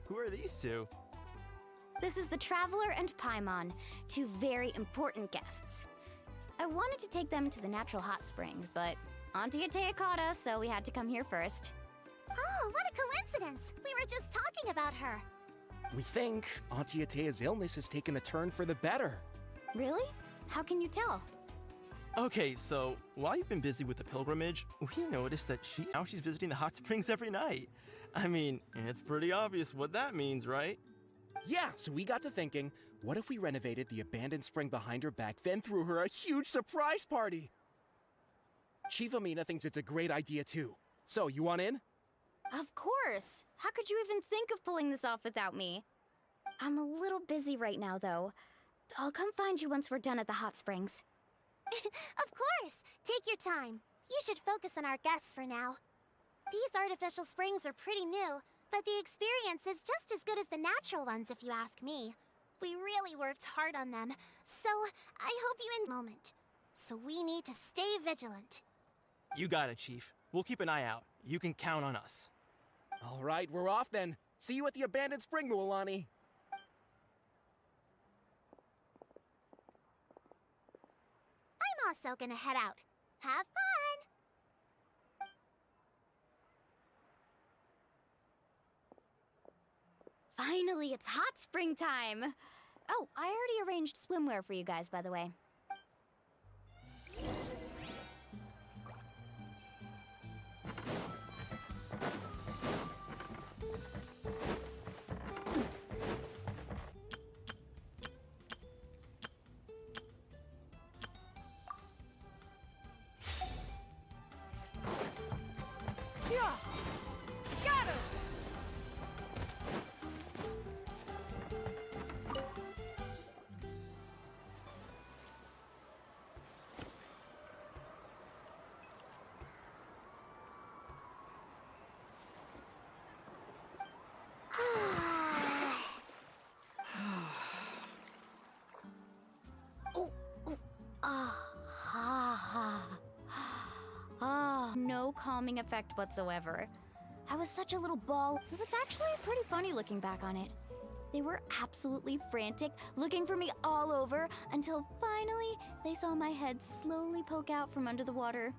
Who are these two? This is the Traveler and Paimon, two very important guests. I wanted to take them to the natural hot springs, but Auntie Atea caught us, so we had to come here first. Oh, what a coincidence! We were just talking about her. We think Auntie Atea's illness has taken a turn for the better. Really? How can you tell? Okay, so while you've been busy with the pilgrimage, we noticed that now she's visiting the hot springs every night. I mean, it's pretty obvious what that means, right? Yeah, so we got to thinking, what if we renovated the abandoned spring behind her back, then threw her a huge surprise party? Chief Amina thinks it's a great idea too. So, you want in? Of course! How could you even think of pulling this off without me? I'm a little busy right now, though. I'll come find you once we're done at the hot springs. Of course! Take your time. You should focus on our guests for now. These artificial springs are pretty new, but the experience is just as good as the natural ones if you ask me. We really worked hard on them, so I hope you in moment. So we need to stay vigilant. You got it, Chief. We'll keep an eye out. You can count on us. All right, we're off then. See you at the abandoned spring, Mualani. I'm also gonna head out. Have fun! Finally, it's hot spring time! Oh, I already arranged swimwear for you guys, by the way. Yeah! Got him! No calming effect whatsoever. I was such a little ball. It was actually pretty funny looking back on it. They were absolutely frantic, looking for me all over, until finally they saw my head slowly poke out from under the water.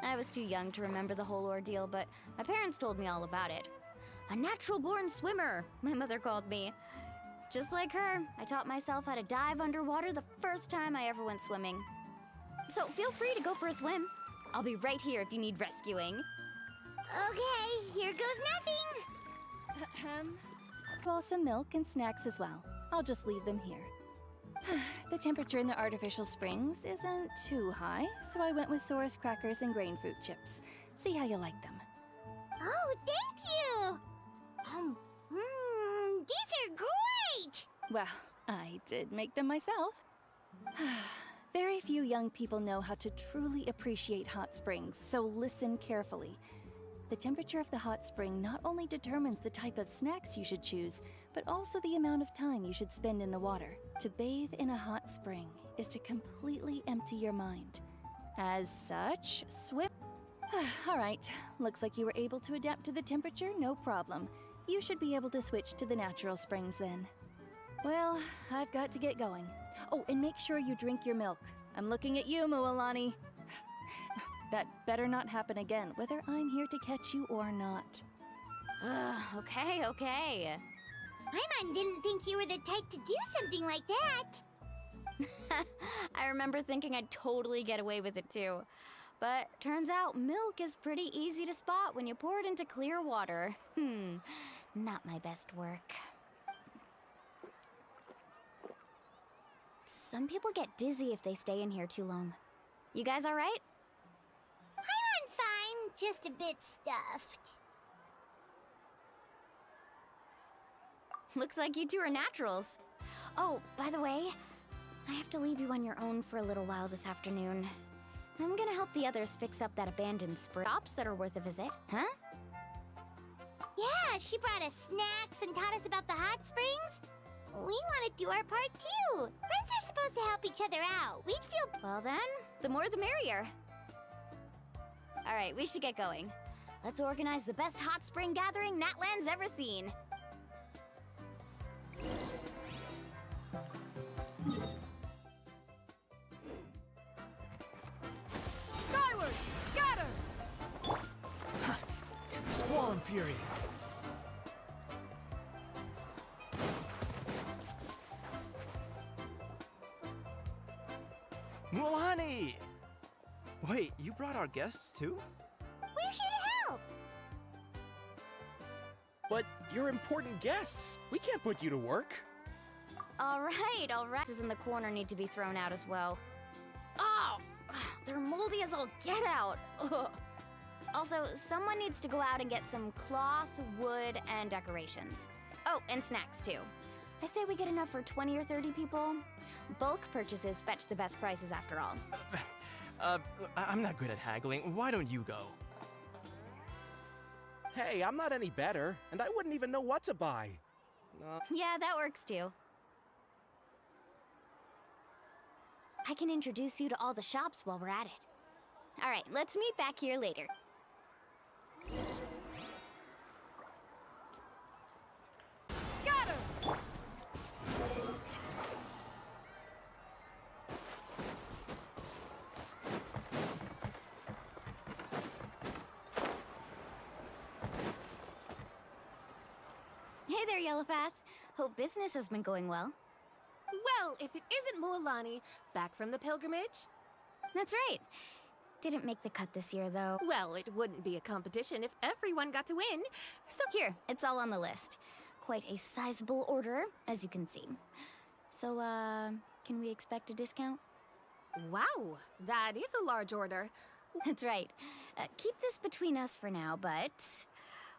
I was too young to remember the whole ordeal, but my parents told me all about it. A natural-born swimmer, my mother called me. Just like her, I taught myself how to dive underwater the first time I ever went swimming. So feel free to go for a swim. I'll be right here if you need rescuing. Okay, here goes nothing! Well, some milk and snacks as well. I'll just leave them here. The temperature in the artificial springs isn't too high, so I went with Saurus crackers and grain fruit chips. See how you like them. Oh, thank you! These are great! Well, I did make them myself. Very few young people know how to truly appreciate hot springs, so listen carefully. The temperature of the hot spring not only determines the type of snacks you should choose, but also the amount of time you should spend in the water. To bathe in a hot spring is to completely empty your mind. As such, swim... Alright, looks like you were able to adapt to the temperature, no problem. You should be able to switch to the natural springs then. Well, I've got to get going. Oh, and make sure you drink your milk. I'm looking at you, Mualani. That better not happen again, whether I'm here to catch you or not. Okay. Paimon didn't think you were the type to do something like that. I remember thinking I'd totally get away with it too. But turns out milk is pretty easy to spot when you pour it into clear water. Not my best work. Some people get dizzy if they stay in here too long. You guys all right? Paimon's fine, just a bit stuffed. Looks like you two are naturals. Oh, by the way, I have to leave you on your own for a little while this afternoon. I'm gonna help the others fix up that abandoned shops that are worth a visit, huh? Yeah, she brought us snacks and taught us about the hot springs. We want to do our part too. Friends are supposed to help each other out. We'd feel... Well then, the more the merrier. Alright, we should get going. Let's organize the best hot spring gathering Natlan's ever seen. Skyward! Scatter! Squall fury. Mualani! Wait, you brought our guests too? We're here to help. But you're important guests. We can't put you to work. Alright, alright. Is in the corner need to be thrown out as well. Oh! They're moldy as all get out. Ugh. Also, someone needs to go out and get some cloth, wood, and decorations. Oh, and snacks too. I say we get enough for 20 or 30 people. Bulk purchases fetch the best prices after all. I'm not good at haggling. Why don't you go? Hey, I'm not any better, and I wouldn't even know what to buy. Yeah, that works too. I can introduce you to all the shops while we're at it. Alright, let's meet back here later. Scatter! Hey there, Yellowpath. Hope business has been going well. Well, if it isn't Mualani, back from the pilgrimage? That's right. Didn't make the cut this year, though. Well, it wouldn't be a competition if everyone got to win. So here, it's all on the list. Quite a sizable order, as you can see. So, can we expect a discount? Wow, that is a large order. That's right. Keep this between us for now, but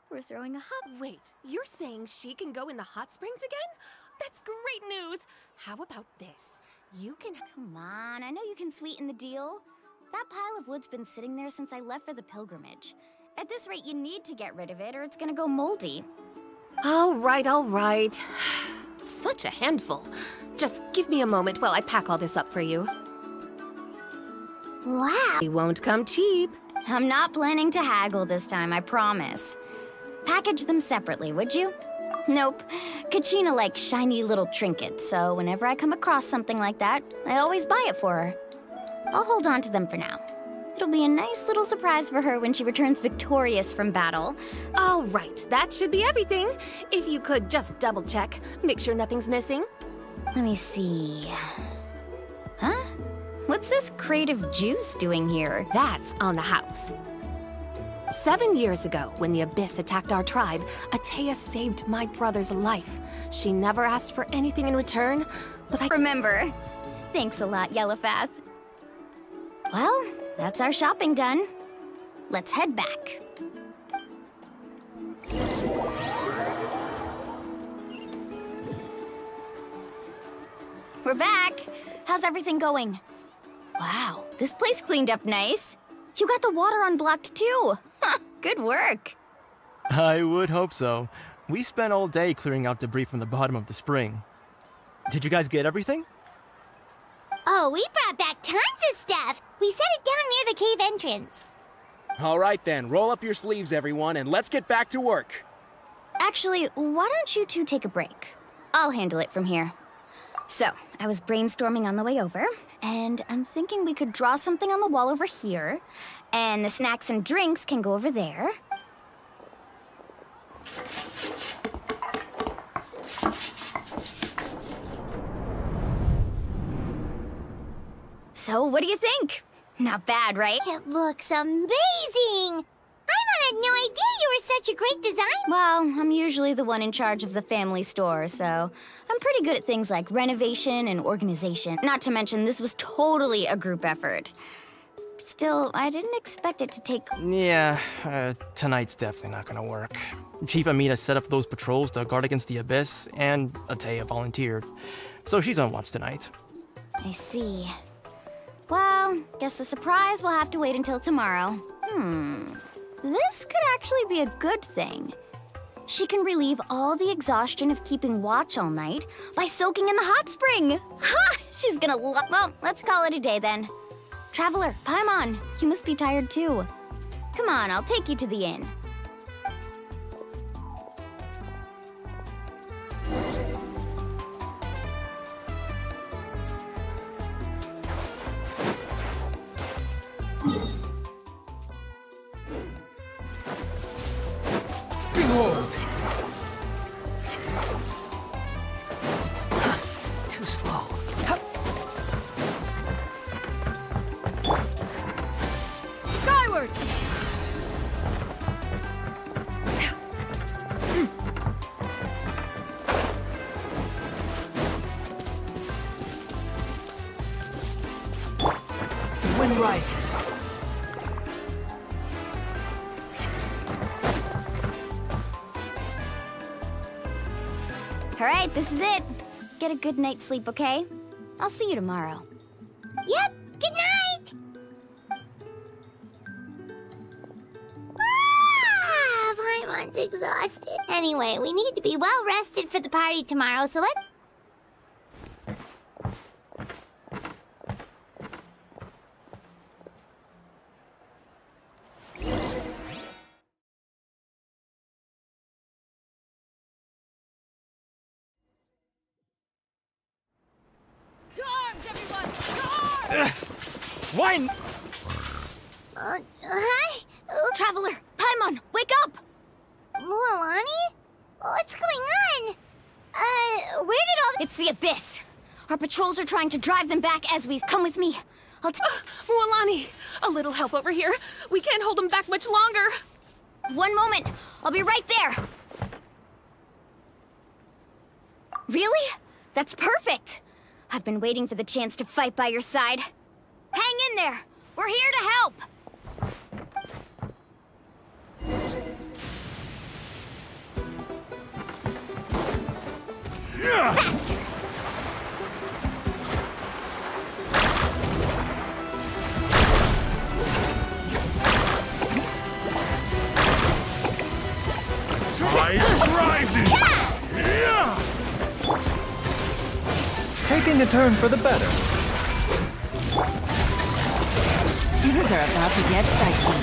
we're throwing a hot... Wait, you're saying she can go in the hot springs again? That's great news! How about this? You can... Come on, I know you can sweeten the deal. That pile of wood's been sitting there since I left for the pilgrimage. At this rate, you need to get rid of it or it's gonna go moldy. All right. Such a handful. Just give me a moment while I pack all this up for you. Wow. It won't come cheap. I'm not planning to haggle this time, I promise. Package them separately, would you? Nope. Kachina likes shiny little trinkets, so whenever I come across something like that, I always buy it for her. I'll hold on to them for now. It'll be a nice little surprise for her when she returns victorious from battle. All right, that should be everything. If you could just double check, make sure nothing's missing. Let me see. Huh? What's this crate of juice doing here? That's on the house. 7 years ago, when the Abyss attacked our tribe, Atea saved my brother's life. She never asked for anything in return, but I Remember. Thanks a lot, Yellowpath. Well, that's our shopping done. Let's head back. We're back. How's everything going? Wow, this place cleaned up nice. You got the water unblocked too. Good work. I would hope so. We spent all day clearing out debris from the bottom of the spring. Did you guys get everything? Oh, we brought back tons of stuff. We set it down near the cave entrance. All right then, roll up your sleeves, everyone, and let's get back to work. Actually, why don't you two take a break? I'll handle it from here. So, I was brainstorming on the way over, and I'm thinking we could draw something on the wall over here, and the snacks and drinks can go over there. So, what do you think? Not bad, right? It looks amazing! Paimon had no idea you were such a great designer. Well, I'm usually the one in charge of the family store, so I'm pretty good at things like renovation and organization. Not to mention, this was totally a group effort. Still, I didn't expect it to take... Yeah, tonight's definitely not gonna work. Chief Amina set up those patrols to guard against the Abyss, and Atea volunteered. So she's on watch tonight. I see. Well, guess the surprise will have to wait until tomorrow. This could actually be a good thing. She can relieve all the exhaustion of keeping watch all night by soaking in the hot spring. Ha! She's gonna love... Well, let's call it a day then. Traveler, Paimon, you must be tired too. Come on, I'll take you to the inn. Behold! Too slow. Skyward! The wind rises. All right, this is it. Get a good night's sleep, okay? I'll see you tomorrow. Yep, good night! Paimon's exhausted. Anyway, we need to be well rested for the party tomorrow, so let's... Why? Hi? Traveler, Paimon, wake up! Mualani? What's going on? Where did all... It's the Abyss. Our patrols are trying to drive them back as we... Come with me. Mualani! A little help over here. We can't hold them back much longer. One moment. I'll be right there. Really? That's perfect. I've been waiting for the chance to fight by your side. Hang in there. We're here to help. Faster. Tide is rising! Yeah! Taking a turn for the better. Things are about to get dicey.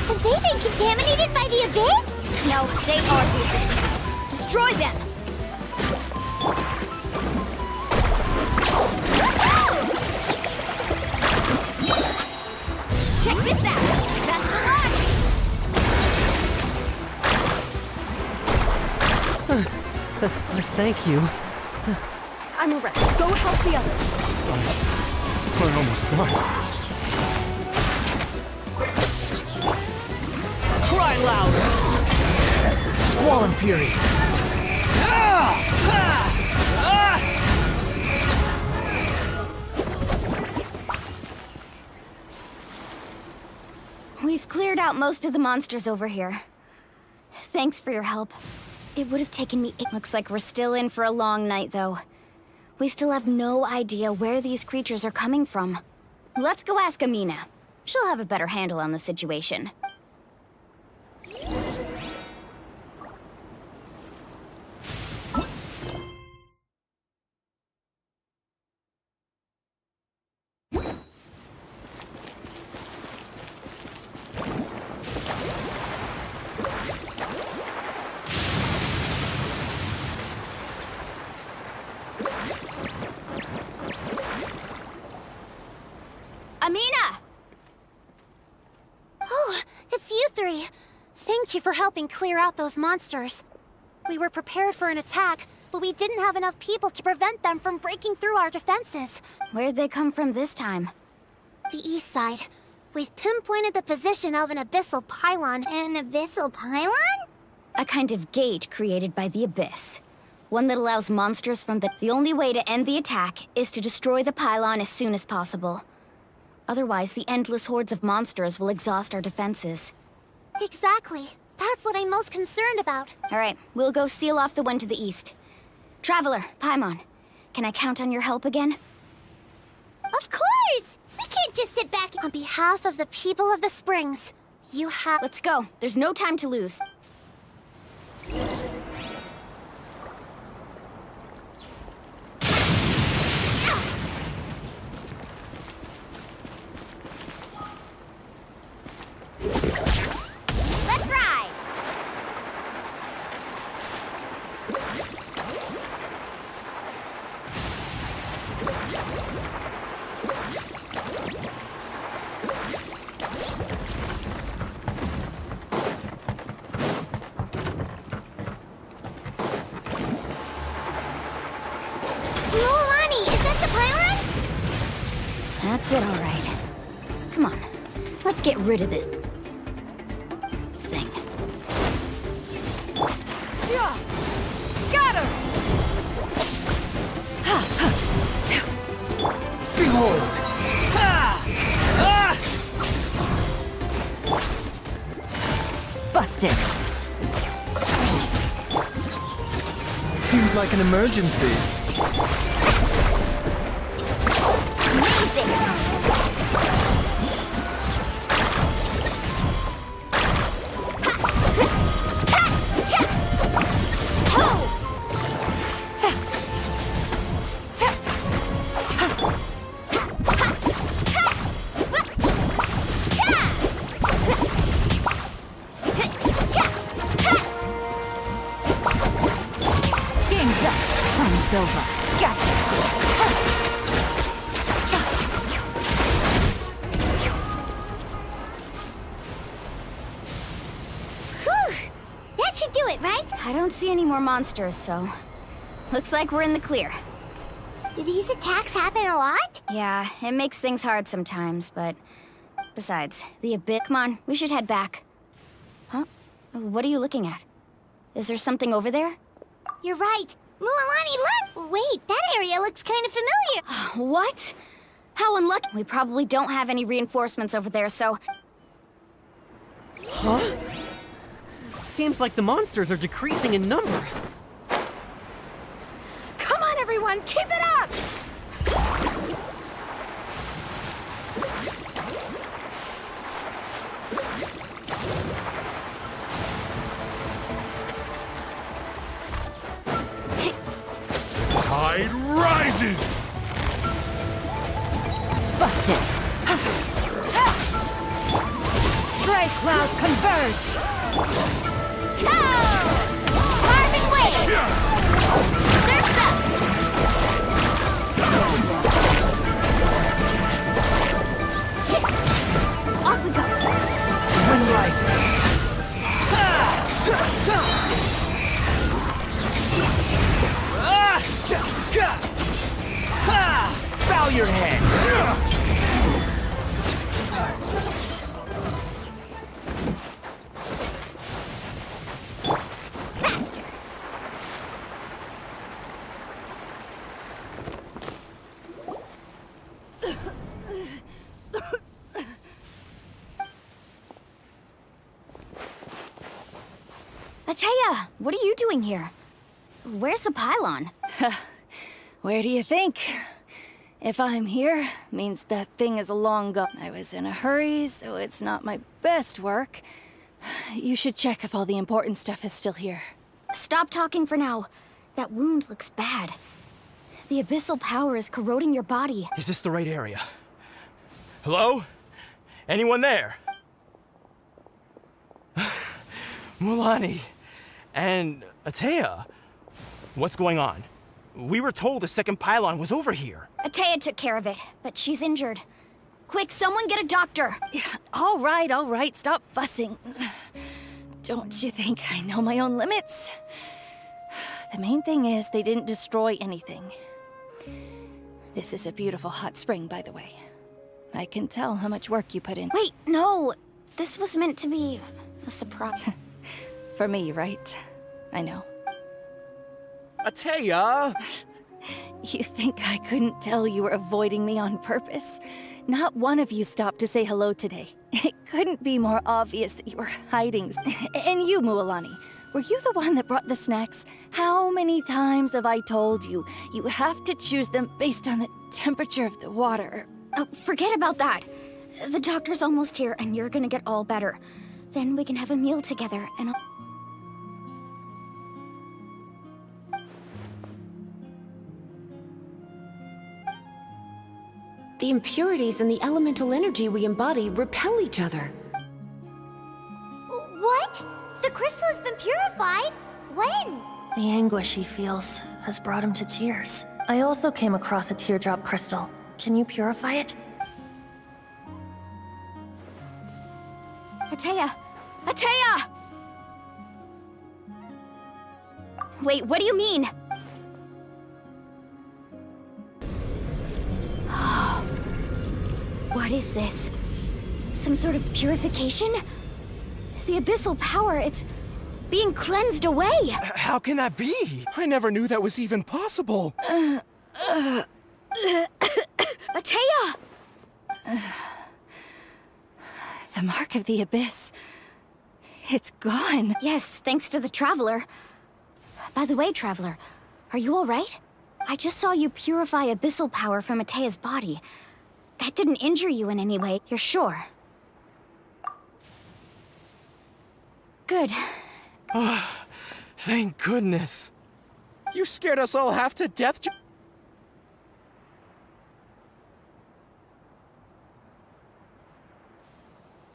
Have they been contaminated by the Abyss? No, they are the Abyss. Destroy them. Check this out. Best of luck. Thank you. I'm a wreck. Go help the others. We're almost done. Cry louder! Squall Fury! We've cleared out most of the monsters over here. Thanks for your help. It would have taken me... It looks like we're still in for a long night, though. We still have no idea where these creatures are coming from. Let's go ask Amina. She'll have a better handle on the situation. Amina! Oh, it's you three. Thank you for helping clear out those monsters. We were prepared for an attack, but we didn't have enough people to prevent them from breaking through our defenses. Where'd they come from this time? The east side. We've pinpointed the position of an abyssal pylon. An abyssal pylon? A kind of gate created by the Abyss. One that allows monsters from the only way to end the attack is to destroy the pylon as soon as possible. Otherwise, the endless hordes of monsters will exhaust our defenses. Exactly. That's what I'm most concerned about. Alright, we'll go seal off the one to the east. Traveler, Paimon, can I count on your help again? Of course! We can't just sit back. On behalf of the people of the Springs, you have... Let's go. There's no time to lose. Let's ride! Mualani, is that the pylon? That's it, alright. Come on, let's get rid of this thing. Got her! Behold! Busted. Seems like an emergency. Game's up. Time's over. Gotcha. Whew! That should do it, right? I don't see any more monsters, so... Looks like we're in the clear. Do these attacks happen a lot? Yeah, it makes things hard sometimes, but... Besides, the Abyss... Come on, we should head back. Huh? What are you looking at? Is there something over there? You're right. Mualani, look! Wait, that area looks kind of familiar. What? How unlucky. We probably don't have any reinforcements over there, so... Huh? Seems like the monsters are decreasing in number. Come on, everyone, keep it up! Tide rises! Busted. Stray clouds converge. Go! Carving waves! Surf's up! Off we go! The wind rises. Bow your head. Faster! Ateya, what are you doing here? Where's the pylon? Where do you think? If I'm here, means that thing is long gone. I was in a hurry, so it's not my best work. You should check if all the important stuff is still here. Stop talking for now. That wound looks bad. The abyssal power is corroding your body. Is this the right area? Hello? Anyone there? Mualani and Ateya. What's going on? We were told the second pylon was over here. Ateya took care of it, but she's injured. Quick, someone get a doctor! All right, stop fussing. Don't you think I know my own limits? The main thing is they didn't destroy anything. This is a beautiful hot spring, by the way. I can tell how much work you put in. Wait, no! This was meant to be a surprise. For me, right? I know. Atea! You think I couldn't tell you were avoiding me on purpose? Not one of you stopped to say hello today. It couldn't be more obvious that you were hiding. And you, Mualani, were you the one that brought the snacks? How many times have I told you? You have to choose them based on the temperature of the water. Oh, forget about that. The doctor's almost here, and you're gonna get all better. Then we can have a meal together, and I'll... The impurities and the elemental energy we embody repel each other. What? The crystal has been purified? When? The anguish he feels has brought him to tears. I also came across a teardrop crystal. Can you purify it? Atea! Atea! Wait, what do you mean? What is this? Some sort of purification? The abyssal power, it's being cleansed away! How can that be? I never knew that was even possible. Atea! The mark of the abyss. It's gone. Yes, thanks to the Traveler. By the way, Traveler, are you alright? I just saw you purify abyssal power from Atea's body. That didn't injure you in any way, you're sure? Good. Thank goodness. You scared us all half to death.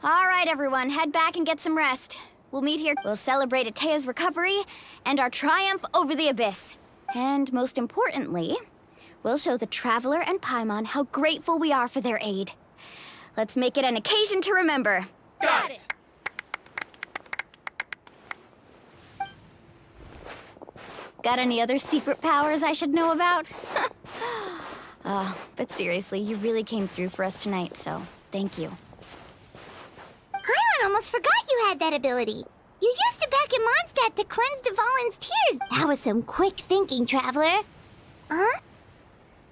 Alright, everyone, head back and get some rest. We'll meet here. We'll celebrate Atea's recovery and our triumph over the abyss. And most importantly, we'll show the Traveler and Paimon how grateful we are for their aid. Let's make it an occasion to remember. Got it! Got any other secret powers I should know about? But seriously, you really came through for us tonight, so thank you. Paimon almost forgot you had that ability. You used it back in Mondstadt to cleanse Dvalin's tears. That was some quick thinking, Traveler. Huh?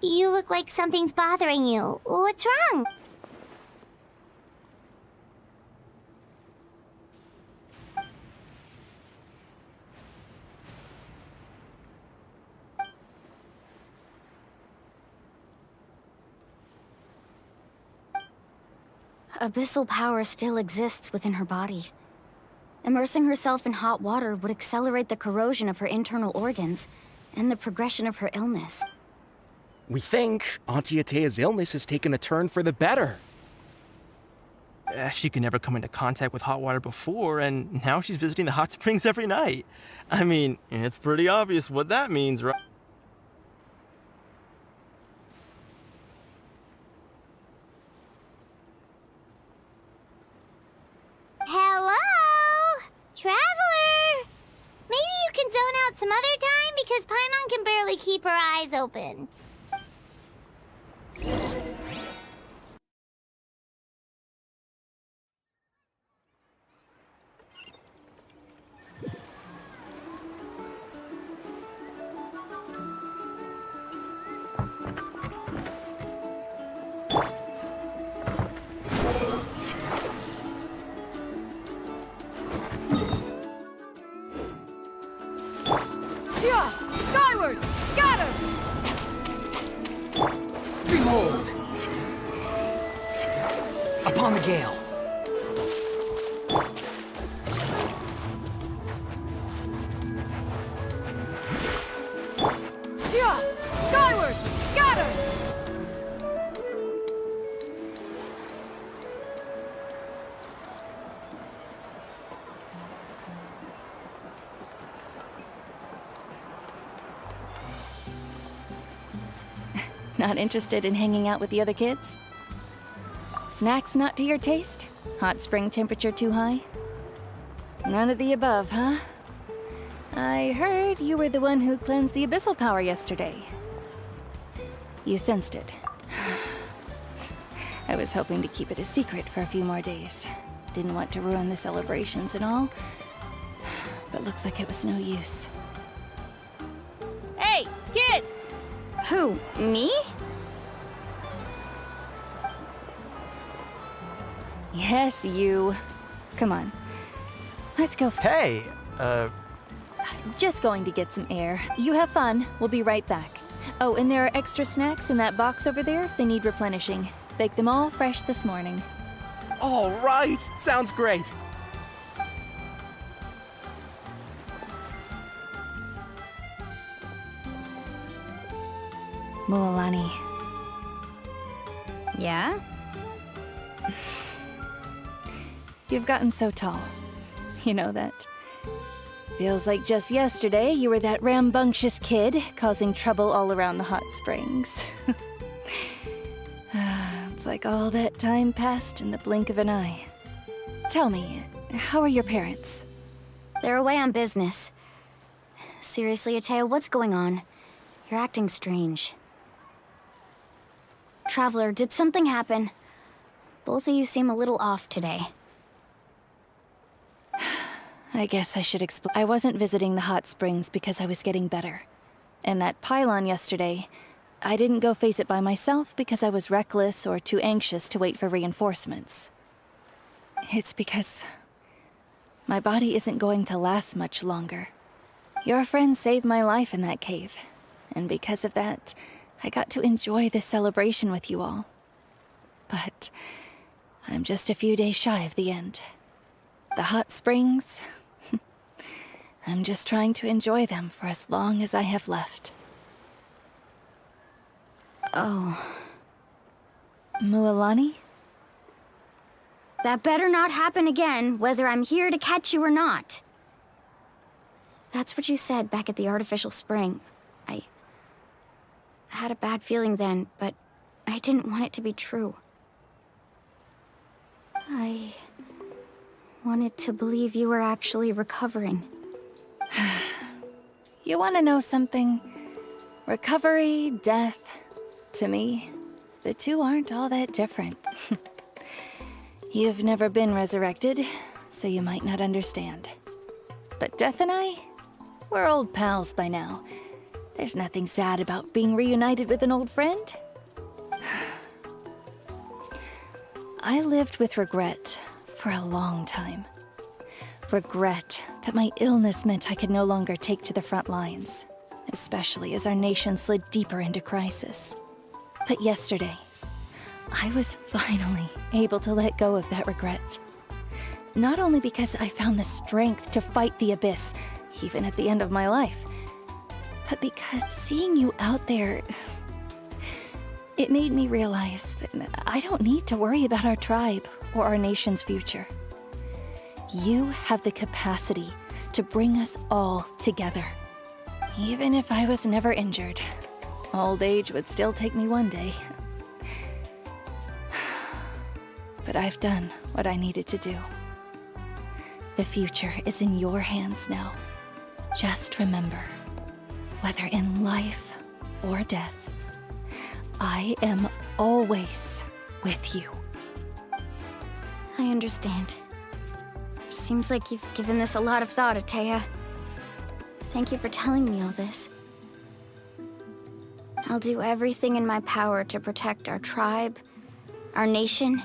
You look like something's bothering you. What's wrong? Abyssal power still exists within her body. Immersing herself in hot water would accelerate the corrosion of her internal organs and the progression of her illness. We think Auntie Atea's illness has taken a turn for the better. She could never come into contact with hot water before, and now she's visiting the hot springs every night. I mean, it's pretty obvious what that means, right? Hello? Traveler! Maybe you can zone out some other time because Paimon can barely keep her eyes open. Yeah! Skyward! Scatter! Behold! Upon the gale. Yeah! Skyward! Scatter! Not interested in hanging out with the other kids? Snacks not to your taste? Hot spring temperature too high? None of the above, huh? I heard you were the one who cleansed the abyssal power yesterday. You sensed it. I was hoping to keep it a secret for a few more days. Didn't want to ruin the celebrations and all. But looks like it was no use. Hey, kid! Who, me? Yes, you. Come on. Let's go. Hey, Just going to get some air. You have fun. We'll be right back. Oh, and there are extra snacks in that box over there if they need replenishing. Baked them all fresh this morning. All right, sounds great. Mualani. Yeah? You've gotten so tall. You know that. Feels like just yesterday you were that rambunctious kid causing trouble all around the hot springs. It's like all that time passed in the blink of an eye. Tell me, how are your parents? They're away on business. Seriously, Atea, what's going on? You're acting strange. Traveler, did something happen? Both of you seem a little off today. I guess I should explain. I wasn't visiting the hot springs because I was getting better. And that pylon yesterday, I didn't go face it by myself because I was reckless or too anxious to wait for reinforcements. It's because my body isn't going to last much longer. Your friend saved my life in that cave, and because of that, I got to enjoy this celebration with you all. But I'm just a few days shy of the end. The hot springs, I'm just trying to enjoy them for as long as I have left. Oh. Mualani? That better not happen again, whether I'm here to catch you or not. That's what you said back at the artificial spring. I had a bad feeling then, but I didn't want it to be true. I wanted to believe you were actually recovering. You want to know something? Recovery, death, to me, the two aren't all that different. You've never been resurrected, so you might not understand. But Death and I, we're old pals by now. There's nothing sad about being reunited with an old friend. I lived with regret for a long time. Regret that my illness meant I could no longer take to the front lines, especially as our nation slid deeper into crisis. But yesterday, I was finally able to let go of that regret. Not only because I found the strength to fight the abyss, even at the end of my life, but because seeing you out there, it made me realize that I don't need to worry about our tribe or our nation's future. You have the capacity to bring us all together. Even if I was never injured, old age would still take me one day. But I've done what I needed to do. The future is in your hands now. Just remember, whether in life or death, I am always with you. I understand. Seems like you've given this a lot of thought, Atea. Thank you for telling me all this. I'll do everything in my power to protect our tribe, our nation,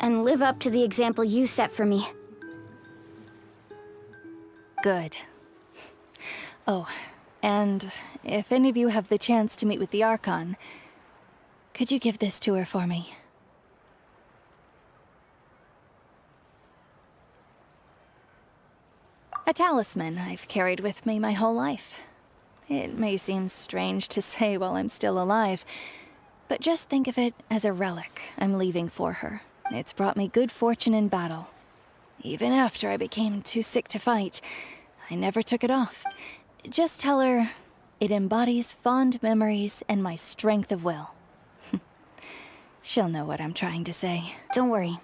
and live up to the example you set for me. Good. Oh, and if any of you have the chance to meet with the Archon, could you give this to her for me? A talisman I've carried with me my whole life. It may seem strange to say while I'm still alive, but just think of it as a relic I'm leaving for her. It's brought me good fortune in battle. Even after I became too sick to fight, I never took it off. Just tell her it embodies fond memories and my strength of will. She'll know what I'm trying to say. Don't worry.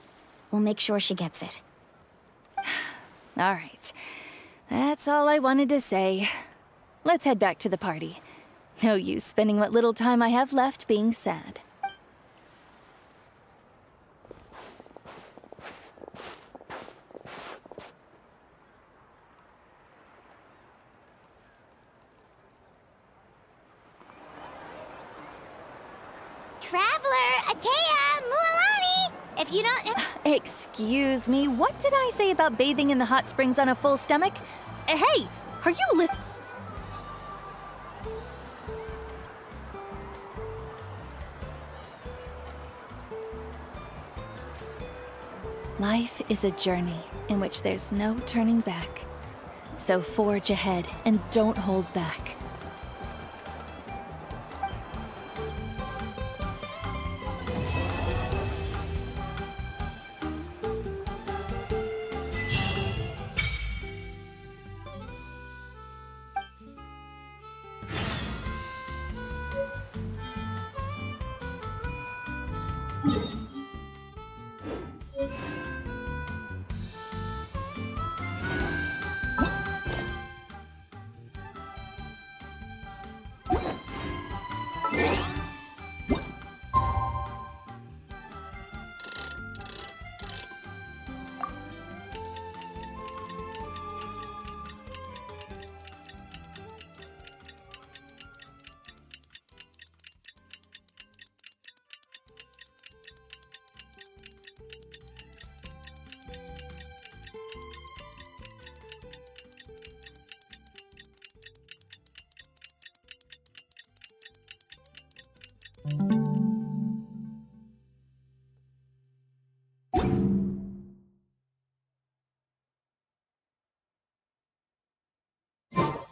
We'll make sure she gets it. All right. That's all I wanted to say. Let's head back to the party. No use spending what little time I have left being sad. Traveler, Atea, Mualani! If you don't... Excuse me, what did I say about bathing in the hot springs on a full stomach? Hey, are you listening? Life is a journey in which there's no turning back. So forge ahead and don't hold back.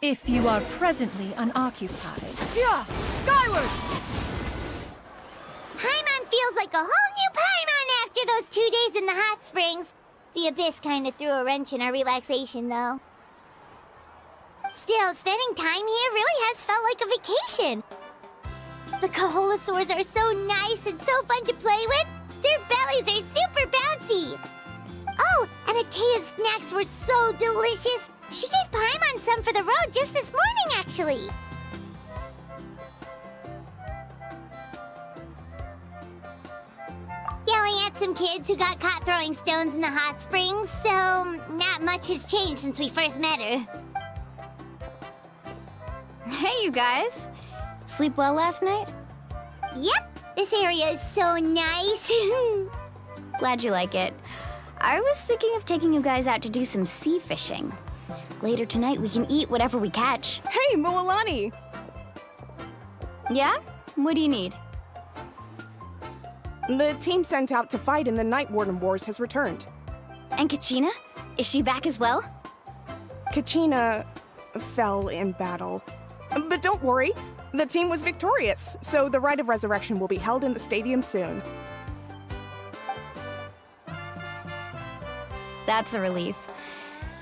If you are presently unoccupied. Yeah! Skyward! Paimon feels like a whole new Paimon after those 2 days in the hot springs. The Abyss kind of threw a wrench in our relaxation, though. Still, spending time here really has felt like a vacation. The Kaholasaurs are so nice and so fun to play with. Their bellies are super bouncy. Oh, and Atea's snacks were so delicious. She gave Paimon some for the road just this morning, actually. Yelling at some kids who got caught throwing stones in the hot springs, so not much has changed since we first met her. Hey, you guys. Sleep well last night? Yep, this area is so nice. Glad you like it. I was thinking of taking you guys out to do some sea fishing. Later tonight, we can eat whatever we catch. Hey, Mualani! Yeah? What do you need? The team sent out to fight in the Night Warden Wars has returned. And Kachina? Is she back as well? Kachina fell in battle. But don't worry, the team was victorious, so the Rite of Resurrection will be held in the stadium soon. That's a relief.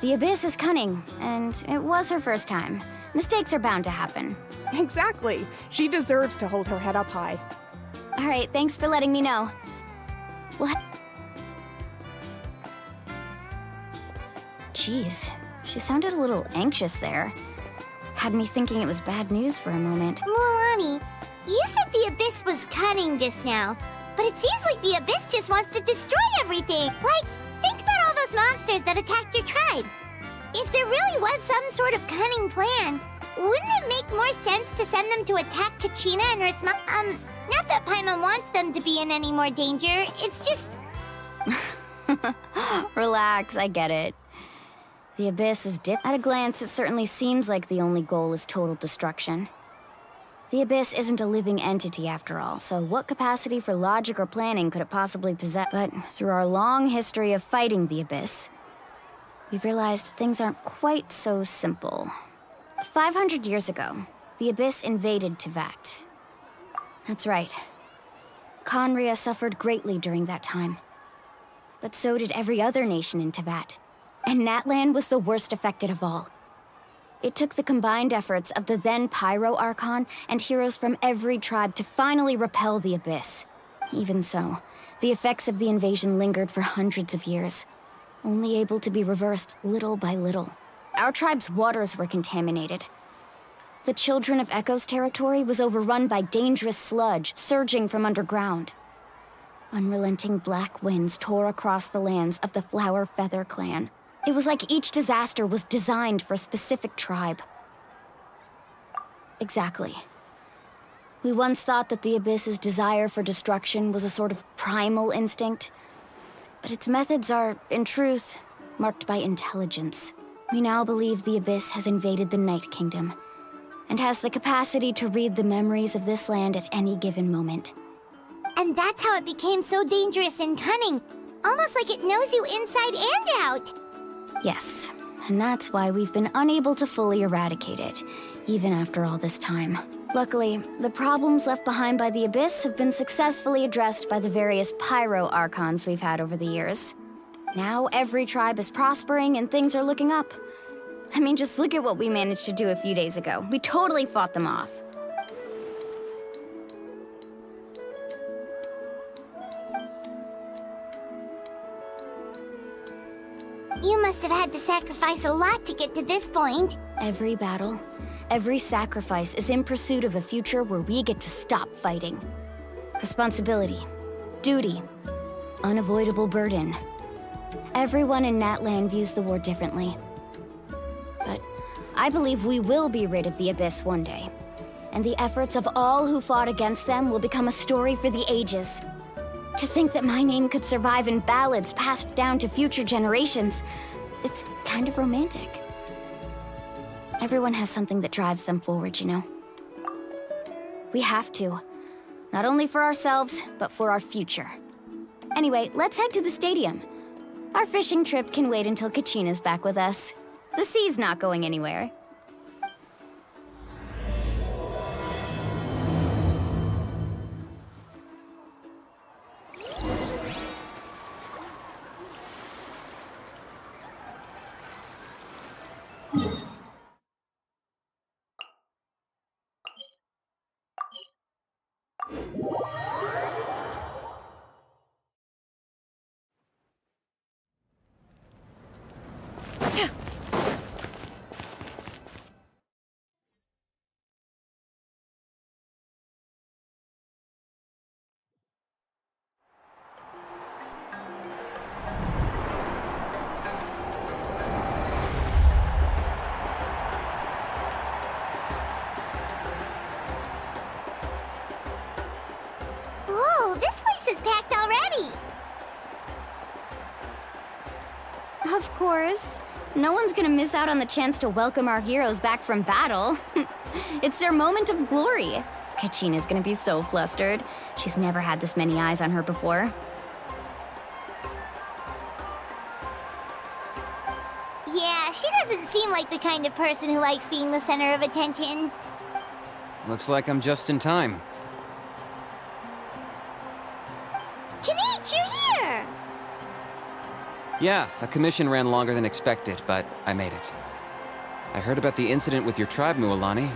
The Abyss is cunning, and it was her first time. Mistakes are bound to happen. Exactly. She deserves to hold her head up high. All right, thanks for letting me know. What? Jeez, she sounded a little anxious there. Had me thinking it was bad news for a moment. Mualani, you said the Abyss was cunning just now, but it seems like the Abyss just wants to destroy everything. Like, think about all those monsters that attacked your tribe. If there really was some sort of cunning plan, wouldn't it make more sense to send them to attack Kachina and her not that Paimon wants them to be in any more danger, it's just... Relax, I get it. The Abyss is At a glance, it certainly seems like the only goal is total destruction. The Abyss isn't a living entity after all, so what capacity for logic or planning could it possibly possess? But through our long history of fighting the Abyss, we've realized things aren't quite so simple. 500 years ago, the Abyss invaded Teyvat. That's right. Khaenri'ah suffered greatly during that time. But so did every other nation in Teyvat. And Natlan was the worst affected of all. It took the combined efforts of the then Pyro Archon and heroes from every tribe to finally repel the Abyss. Even so, the effects of the invasion lingered for hundreds of years, only able to be reversed little by little. Our tribe's waters were contaminated. The Children of Echo's territory was overrun by dangerous sludge surging from underground. Unrelenting black winds tore across the lands of the Flower Feather clan. It was like each disaster was designed for a specific tribe. Exactly. We once thought that the Abyss's desire for destruction was a sort of primal instinct, but its methods are, in truth, marked by intelligence. We now believe the Abyss has invaded the Night Kingdom, and has the capacity to read the memories of this land at any given moment. And that's how it became so dangerous and cunning. Almost like it knows you inside and out. Yes, and that's why we've been unable to fully eradicate it, even after all this time. Luckily, the problems left behind by the Abyss have been successfully addressed by the various Pyro Archons we've had over the years. Now every tribe is prospering and things are looking up. I mean, just look at what we managed to do a few days ago. We totally fought them off. You must have had to sacrifice a lot to get to this point. Every battle, every sacrifice is in pursuit of a future where we get to stop fighting. Responsibility, duty, unavoidable burden. Everyone in Natlan views the war differently. But I believe we will be rid of the Abyss one day. And the efforts of all who fought against them will become a story for the ages. To think that my name could survive in ballads passed down to future generations, it's kind of romantic. Everyone has something that drives them forward, you know? We have to. Not only for ourselves, but for our future. Anyway, let's head to the stadium. Our fishing trip can wait until Kachina's back with us. The sea's not going anywhere. Whoa, this place is packed already! Of course. No one's gonna miss out on the chance to welcome our heroes back from battle. It's their moment of glory. Kachina's gonna be so flustered. She's never had this many eyes on her before. Yeah, she doesn't seem like the kind of person who likes being the center of attention. Looks like I'm just in time. Kinich, you're here! Yeah, a commission ran longer than expected, but I made it. I heard about the incident with your tribe, Mualani.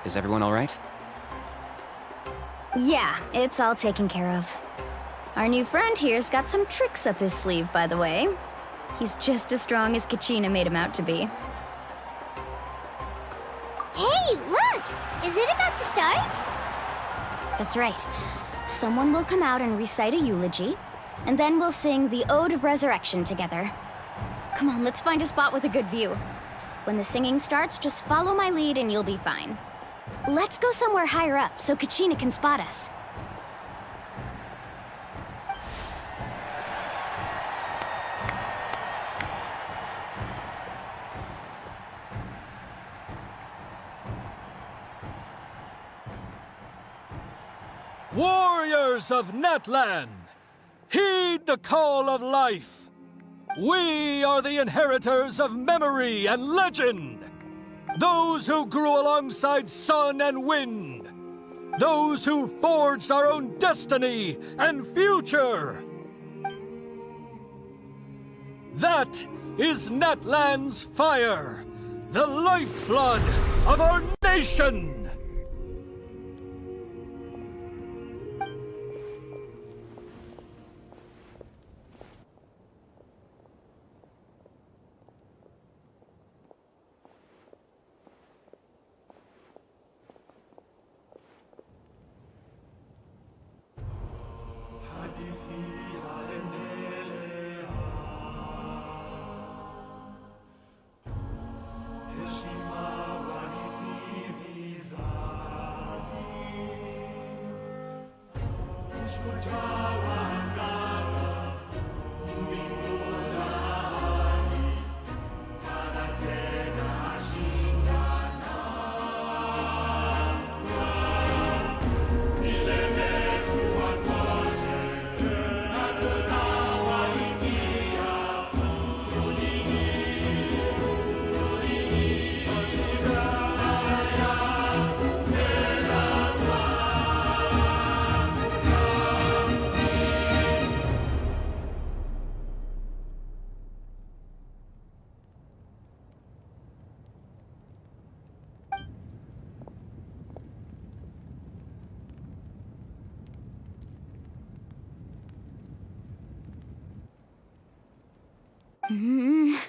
Is everyone all right? Yeah, it's all taken care of. Our new friend here's got some tricks up his sleeve, by the way. He's just as strong as Kachina made him out to be. Hey, look! Is it about to start? That's right. Someone will come out and recite a eulogy, and then we'll sing the Ode of Resurrection together. Come on, let's find a spot with a good view. When the singing starts, just follow my lead and you'll be fine. Let's go somewhere higher up so Kachina can spot us. Warriors of Natlan, heed the call of life. We are the inheritors of memory and legend. Those who grew alongside sun and wind. Those who forged our own destiny and future. That is Natlan's fire, the lifeblood of our nation. I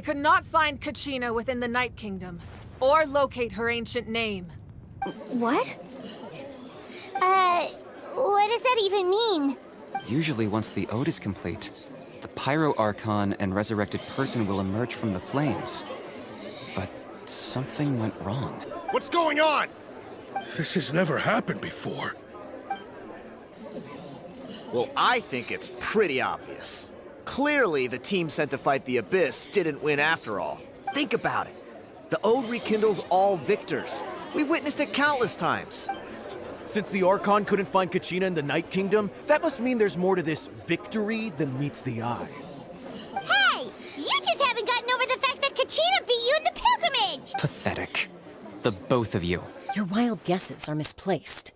could not find Kachina within the Night Kingdom, or locate her ancient name. What? What does that even mean? Usually once the ode is complete, the Pyro Archon and resurrected person will emerge from the flames. But something went wrong. What's going on? This has never happened before. Well, I think it's pretty obvious. Clearly, the team sent to fight the Abyss didn't win after all. Think about it. The Ode rekindles all victors. We've witnessed it countless times. Since the Archon couldn't find Kachina in the Night Kingdom, that must mean there's more to this victory than meets the eye. Hey! You just haven't gotten over the fact that Kachina beat you in the pilgrimage! Pathetic. The both of you. Your wild guesses are misplaced.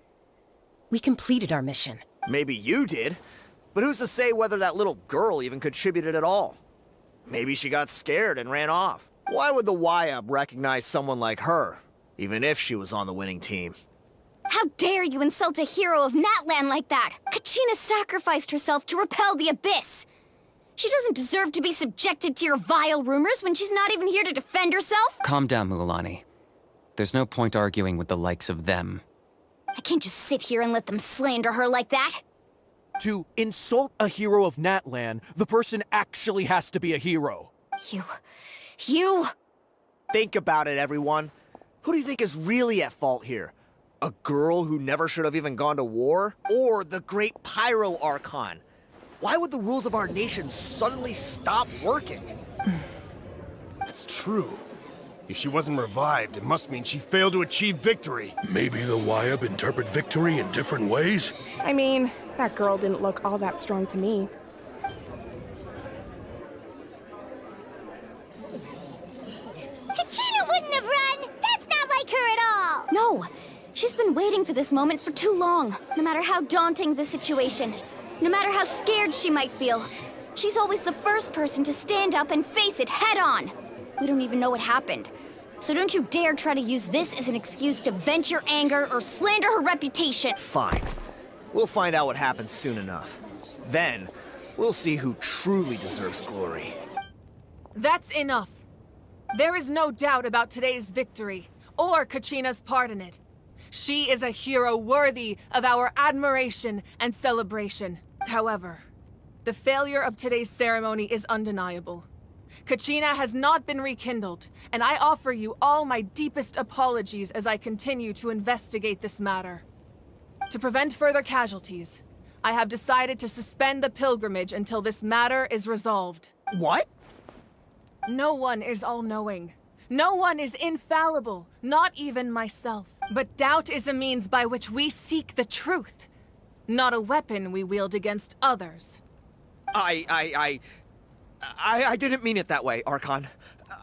We completed our mission. Maybe you did, but who's to say whether that little girl even contributed at all? Maybe she got scared and ran off. Why would the YUB recognize someone like her, even if she was on the winning team? How dare you insult a hero of Natlan like that? Kachina sacrificed herself to repel the Abyss. She doesn't deserve to be subjected to your vile rumors when she's not even here to defend herself. Calm down, Mualani. There's no point arguing with the likes of them. I can't just sit here and let them slander her like that. To insult a hero of Natlan, the person actually has to be a hero. You... Think about it, everyone. Who do you think is really at fault here? A girl who never should have even gone to war? Or the great Pyro Archon? Why would the rules of our nation suddenly stop working? That's true. If she wasn't revived, it must mean she failed to achieve victory. Maybe the YUB interpret victory in different ways? I mean, that girl didn't look all that strong to me. Kachina wouldn't have run! That's not like her at all! No! She's been waiting for this moment for too long. No matter how daunting the situation, no matter how scared she might feel, she's always the first person to stand up and face it head on. We don't even know what happened. So don't you dare try to use this as an excuse to vent your anger or slander her reputation. Fine. We'll find out what happens soon enough. Then, we'll see who truly deserves glory. That's enough. There is no doubt about today's victory, or Kachina's part in it. She is a hero worthy of our admiration and celebration. However, the failure of today's ceremony is undeniable. Kachina has not been rekindled, and I offer you all my deepest apologies as I continue to investigate this matter. To prevent further casualties, I have decided to suspend the pilgrimage until this matter is resolved. What? No one is all-knowing. No one is infallible, not even myself. But doubt is a means by which we seek the truth, not a weapon we wield against others. I didn't mean it that way, Archon.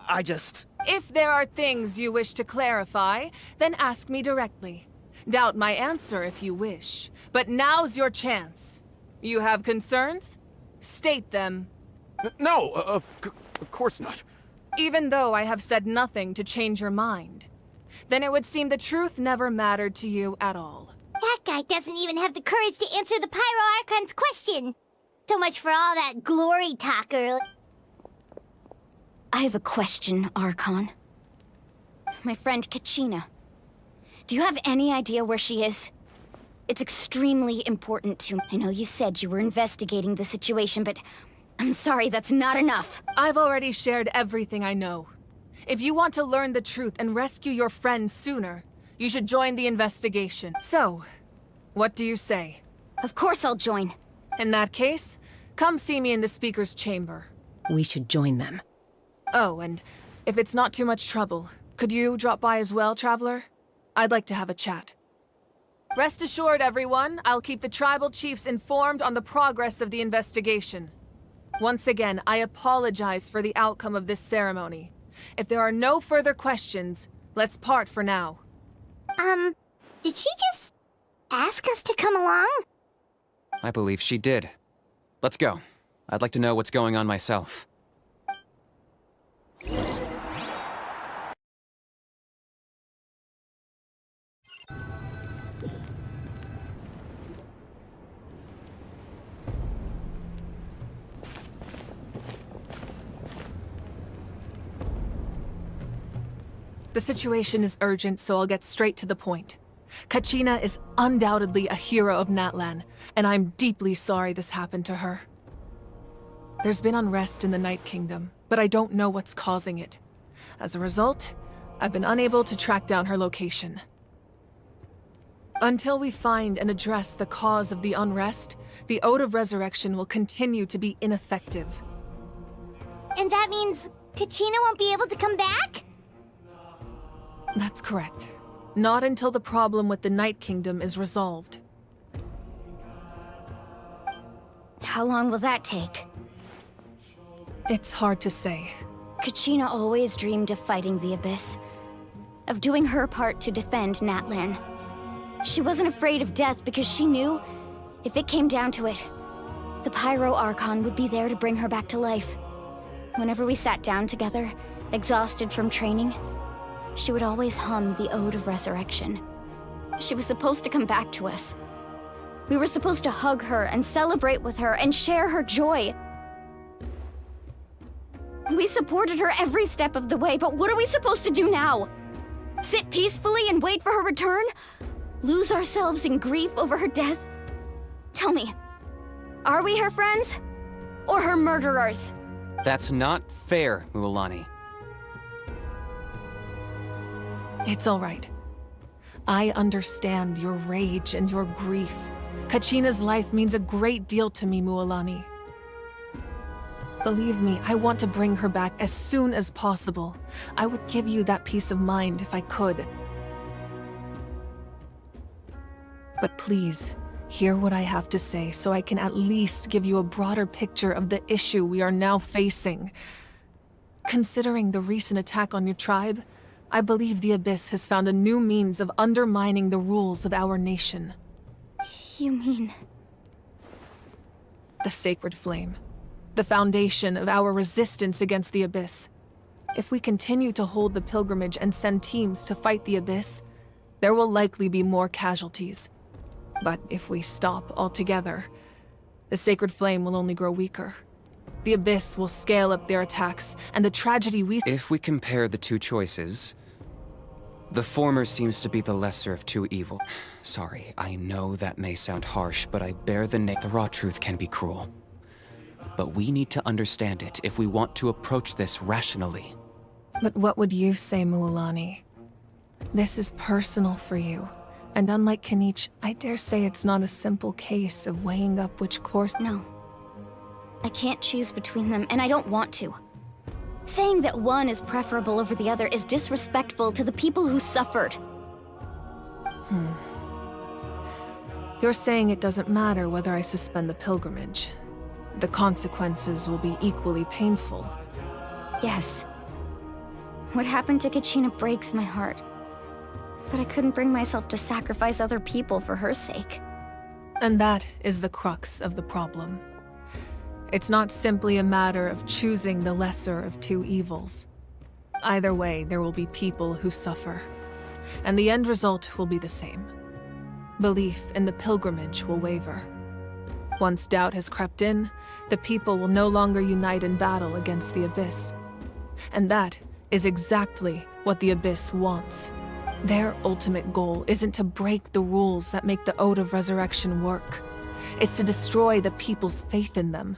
I just... If there are things you wish to clarify, then ask me directly. Doubt my answer if you wish. But now's your chance. You have concerns? State them. No, of course not. Even though I have said nothing to change your mind, then it would seem the truth never mattered to you at all. That guy doesn't even have the courage to answer the Pyro Archon's question. So much for all that glory talk earlier. I have a question, Archon. My friend Kachina. Do you have any idea where she is? It's extremely important to me. I know you said you were investigating the situation, but I'm sorry, that's not enough. I've already shared everything I know. If you want to learn the truth and rescue your friend sooner, you should join the investigation. So, what do you say? Of course I'll join. In that case, come see me in the speaker's chamber. We should join them. Oh, and if it's not too much trouble, could you drop by as well, Traveler? I'd like to have a chat. Rest assured, everyone, I'll keep the tribal chiefs informed on the progress of the investigation. Once again, I apologize for the outcome of this ceremony. If there are no further questions, let's part for now. Did she just ask us to come along? I believe she did. Let's go. I'd like to know what's going on myself. The situation is urgent, so I'll get straight to the point. Kachina is undoubtedly a hero of Natlan, and I'm deeply sorry this happened to her. There's been unrest in the Night Kingdom, but I don't know what's causing it. As a result, I've been unable to track down her location. Until we find and address the cause of the unrest, the Ode of Resurrection will continue to be ineffective. And that means Kachina won't be able to come back? That's correct. Not until the problem with the Night Kingdom is resolved. How long will that take? It's hard to say. Kachina always dreamed of fighting the Abyss, of doing her part to defend Natlan. She wasn't afraid of death because she knew, if it came down to it, the Pyro Archon would be there to bring her back to life. Whenever we sat down together, exhausted from training, she would always hum the Ode of Resurrection. She was supposed to come back to us. We were supposed to hug her and celebrate with her and share her joy. We supported her every step of the way, but what are we supposed to do now? Sit peacefully and wait for her return? Lose ourselves in grief over her death? Tell me, are we her friends? Or her murderers? That's not fair, Mualani. It's all right. I understand your rage and your grief. Kachina's life means a great deal to me, Mualani. Believe me, I want to bring her back as soon as possible. I would give you that peace of mind if I could. But please, hear what I have to say so I can at least give you a broader picture of the issue we are now facing. Considering the recent attack on your tribe, I believe the Abyss has found a new means of undermining the rules of our nation. You mean... The Sacred Flame. The foundation of our resistance against the Abyss. If we continue to hold the pilgrimage and send teams to fight the Abyss, there will likely be more casualties. But if we stop altogether, the Sacred Flame will only grow weaker. The Abyss will scale up their attacks, and the tragedy we— If we compare the two choices, the former seems to be the lesser of two evil. Sorry, I know that may sound harsh, but I bear the name. The raw truth can be cruel. But we need to understand it if we want to approach this rationally. But what would you say, Mualani? This is personal for you. And unlike Kinich, I dare say it's not a simple case of weighing up which course— No. I can't choose between them, and I don't want to. Saying that one is preferable over the other is disrespectful to the people who suffered. You're saying it doesn't matter whether I suspend the pilgrimage. The consequences will be equally painful. Yes. What happened to Kachina breaks my heart. But I couldn't bring myself to sacrifice other people for her sake. And that is the crux of the problem. It's not simply a matter of choosing the lesser of two evils. Either way, there will be people who suffer. And the end result will be the same. Belief in the pilgrimage will waver. Once doubt has crept in, the people will no longer unite in battle against the Abyss. And that is exactly what the Abyss wants. Their ultimate goal isn't to break the rules that make the Ode of Resurrection work. It's to destroy the people's faith in them.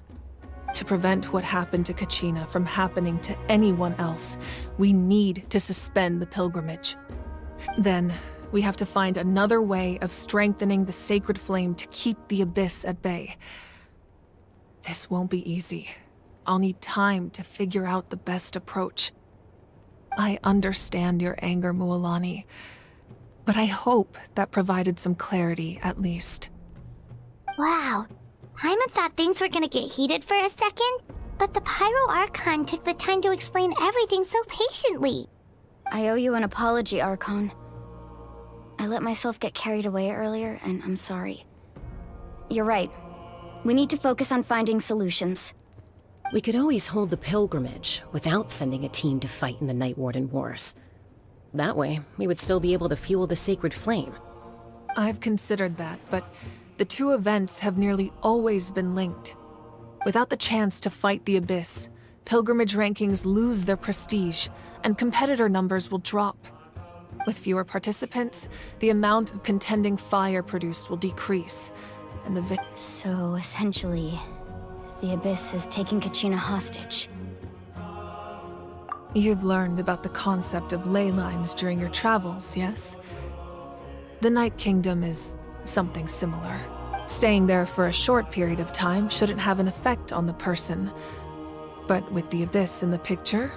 To prevent what happened to Kachina from happening to anyone else, we need to suspend the pilgrimage. Then, we have to find another way of strengthening the Sacred Flame to keep the Abyss at bay. This won't be easy. I'll need time to figure out the best approach. I understand your anger, Mualani, but I hope that provided some clarity, at least. Wow. Hyman thought things were gonna get heated for a second, but the Pyro Archon took the time to explain everything so patiently. I owe you an apology, Archon. I let myself get carried away earlier, and I'm sorry. You're right. We need to focus on finding solutions. We could always hold the pilgrimage without sending a team to fight in the Night Warden Wars. That way, we would still be able to fuel the Sacred Flame. I've considered that, but the two events have nearly always been linked. Without the chance to fight the Abyss, pilgrimage rankings lose their prestige, and competitor numbers will drop. With fewer participants, the amount of contending fire produced will decrease, and the So, essentially, the Abyss is taking Kachina hostage. You've learned about the concept of ley lines during your travels, yes? The Night Kingdom is something similar. Staying there for a short period of time shouldn't have an effect on the person. But with the Abyss in the picture,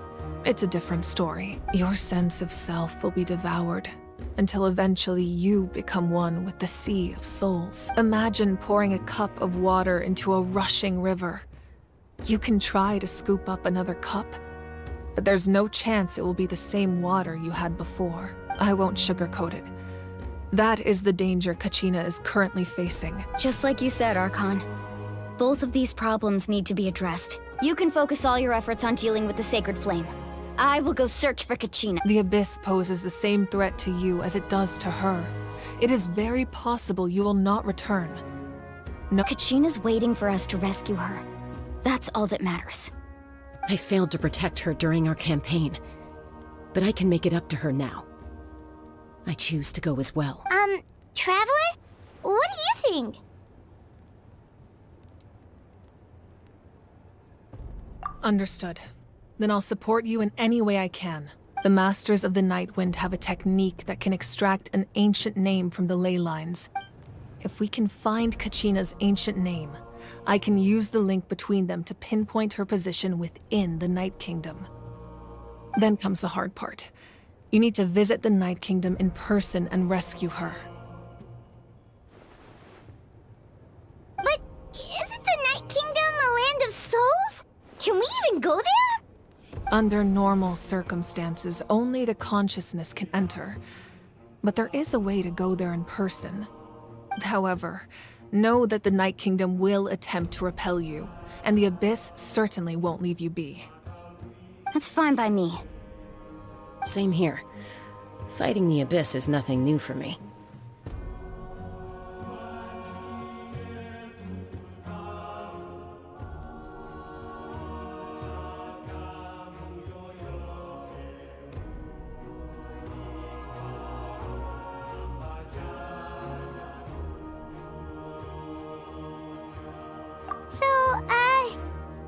it's a different story. Your sense of self will be devoured, until eventually you become one with the sea of souls. Imagine pouring a cup of water into a rushing river. You can try to scoop up another cup, but there's no chance it will be the same water you had before. I won't sugarcoat it. That is the danger Kachina is currently facing. Just like you said, Archon. Both of these problems need to be addressed. You can focus all your efforts on dealing with the Sacred Flame. I will go search for Kachina. The Abyss poses the same threat to you as it does to her. It is very possible you will not return. No. Kachina's waiting for us to rescue her. That's all that matters. I failed to protect her during our campaign, but I can make it up to her now. I choose to go as well. Traveler? What do you think? Understood. Then I'll support you in any way I can. The Masters of the Nightwind have a technique that can extract an ancient name from the ley lines. If we can find Kachina's ancient name, I can use the link between them to pinpoint her position within the Night Kingdom. Then comes the hard part. You need to visit the Night Kingdom in person and rescue her. But isn't the Night Kingdom a land of souls? Can we even go there? Under normal circumstances, only the consciousness can enter. But there is a way to go there in person. However, know that the Night Kingdom will attempt to repel you, and the Abyss certainly won't leave you be. That's fine by me. Same here. Fighting the Abyss is nothing new for me.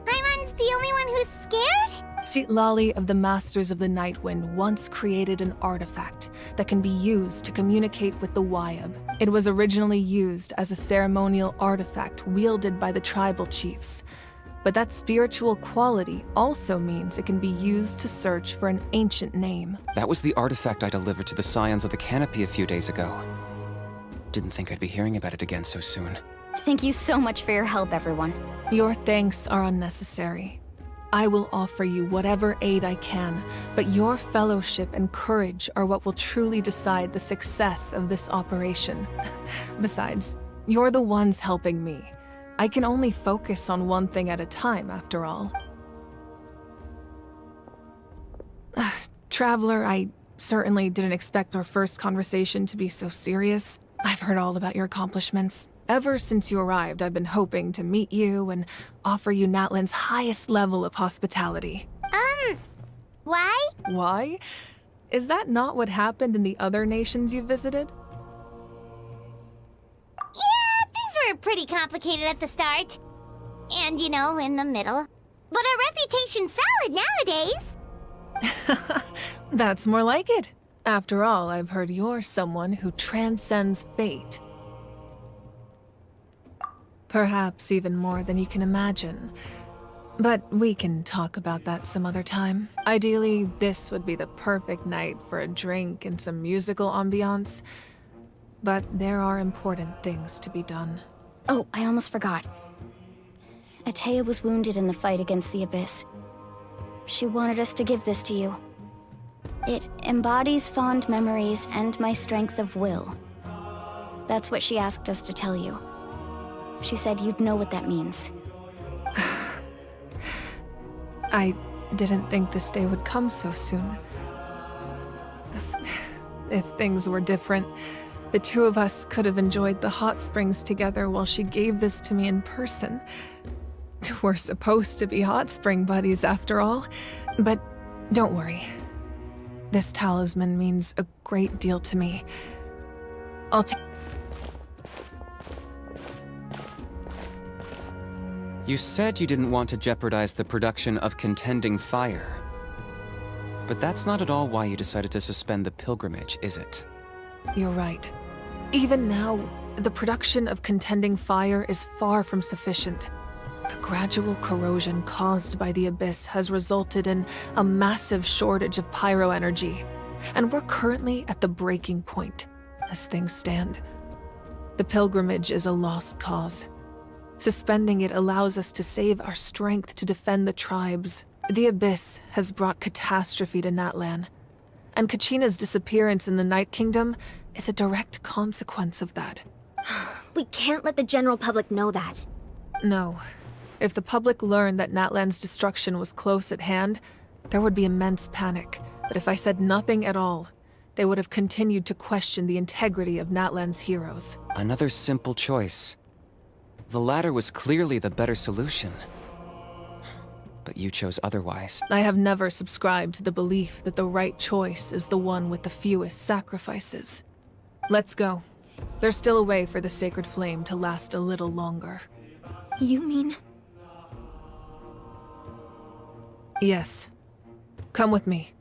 Paimon's the only one who's scared? Lali of the Masters of the Nightwind once created an artifact that can be used to communicate with the Wyab. It was originally used as a ceremonial artifact wielded by the tribal chiefs. But that spiritual quality also means it can be used to search for an ancient name. That was the artifact I delivered to the Scions of the Canopy a few days ago. Didn't think I'd be hearing about it again so soon. Thank you so much for your help, everyone. Your thanks are unnecessary. I will offer you whatever aid I can, but your fellowship and courage are what will truly decide the success of this operation. Besides, you're the ones helping me. I can only focus on one thing at a time, after all. Traveler, I certainly didn't expect our first conversation to be so serious. I've heard all about your accomplishments. Ever since you arrived, I've been hoping to meet you and offer you Natlan's highest level of hospitality. Why? Why? Is that not what happened in the other nations you visited? Yeah, things were pretty complicated at the start. And, you know, in the middle. But our reputation's solid nowadays. That's more like it. After all, I've heard you're someone who transcends fate. Perhaps even more than you can imagine. But we can talk about that some other time. Ideally, this would be the perfect night for a drink and some musical ambiance. But there are important things to be done. Oh, I almost forgot. Atea was wounded in the fight against the Abyss. She wanted us to give this to you. It embodies fond memories and my strength of will. That's what she asked us to tell you. She said you'd know what that means. I didn't think this day would come so soon. If things were different, the two of us could have enjoyed the hot springs together while she gave this to me in person. We're supposed to be hot spring buddies after all. But don't worry. This talisman means a great deal to me. I'll take... You said you didn't want to jeopardize the production of contending fire. But that's not at all why you decided to suspend the pilgrimage, is it? You're right. Even now, the production of contending fire is far from sufficient. The gradual corrosion caused by the Abyss has resulted in a massive shortage of pyro energy, and we're currently at the breaking point, as things stand. The pilgrimage is a lost cause. Suspending it allows us to save our strength to defend the tribes. The Abyss has brought catastrophe to Natlan, and Kachina's disappearance in the Night Kingdom is a direct consequence of that. We can't let the general public know that. No. If the public learned that Natlan's destruction was close at hand, there would be immense panic. But if I said nothing at all, they would have continued to question the integrity of Natlan's heroes. Another simple choice. The latter was clearly the better solution. But you chose otherwise. I have never subscribed to the belief that the right choice is the one with the fewest sacrifices. Let's go. There's still a way for the sacred flame to last a little longer. You mean... Yes. Come with me.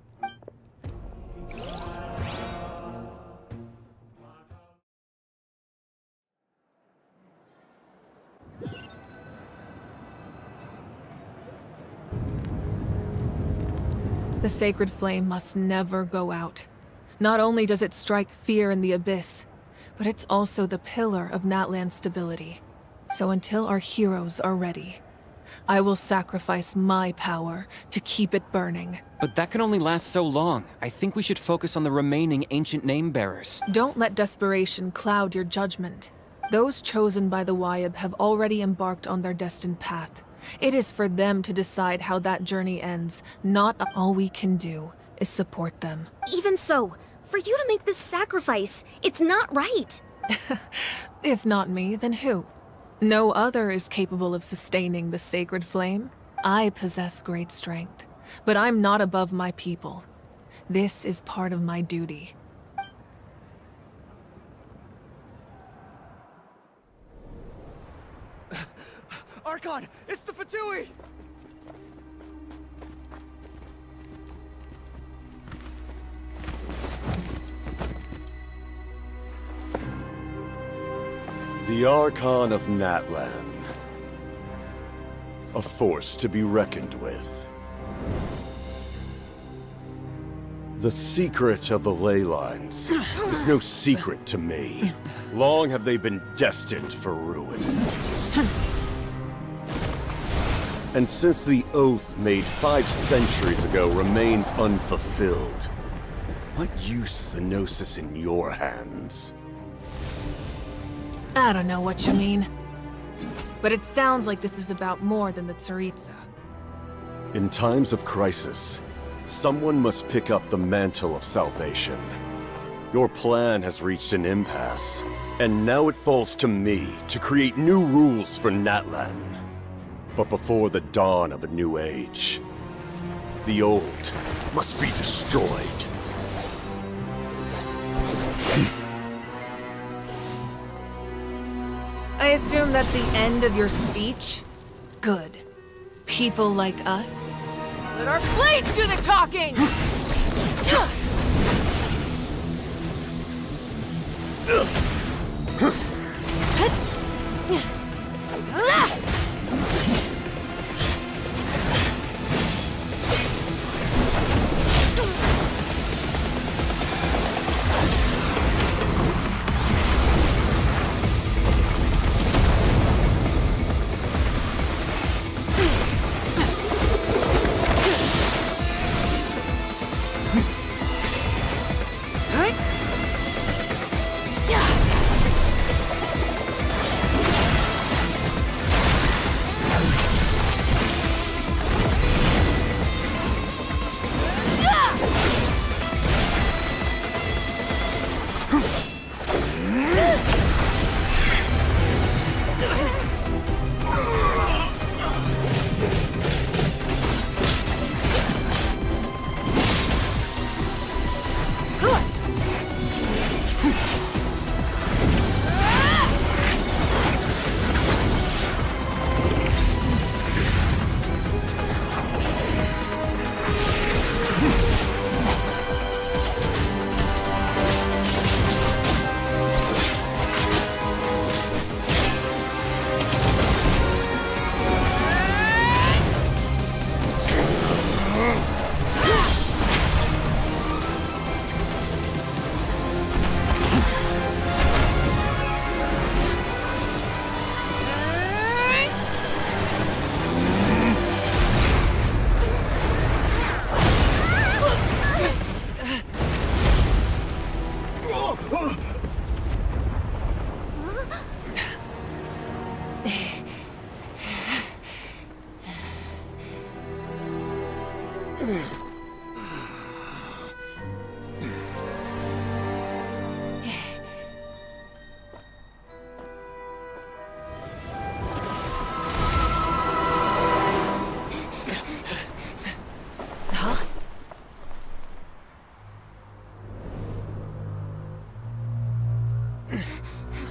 The sacred flame must never go out. Not only does it strike fear in the Abyss, but it's also the pillar of Natlan's stability. So until our heroes are ready, I will sacrifice my power to keep it burning. But that can only last so long. I think we should focus on the remaining ancient name-bearers. Don't let desperation cloud your judgment. Those chosen by the Wayab have already embarked on their destined path. It is for them to decide how that journey ends. Not all we can do is support them. Even so, for you to make this sacrifice, it's not right. If not me, then who? No other is capable of sustaining the sacred flame. I possess great strength, but I'm not above my people. This is part of my duty. Archon, it's the Fatui! The Archon of Natlan. A force to be reckoned with. The secret of the ley lines is no secret to me. Long have they been destined for ruin. And since the oath made 5 centuries ago remains unfulfilled, what use is the Gnosis in your hands? I don't know what you mean. But it sounds like this is about more than the Tsaritsa. In times of crisis, someone must pick up the mantle of salvation. Your plan has reached an impasse, and now it falls to me to create new rules for Natlan. But before the dawn of a new age, the old must be destroyed. I assume that's the end of your speech? Good. People like us. Let our blades do the talking!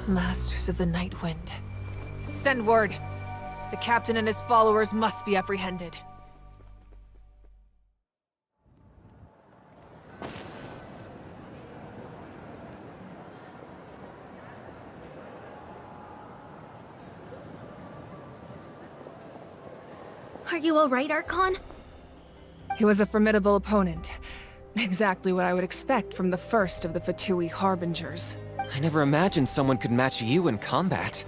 Masters of the Night Wind. Send word. The captain and his followers must be apprehended. Are you alright, Archon? He was a formidable opponent. Exactly what I would expect from the first of the Fatui Harbingers. I never imagined someone could match you in combat.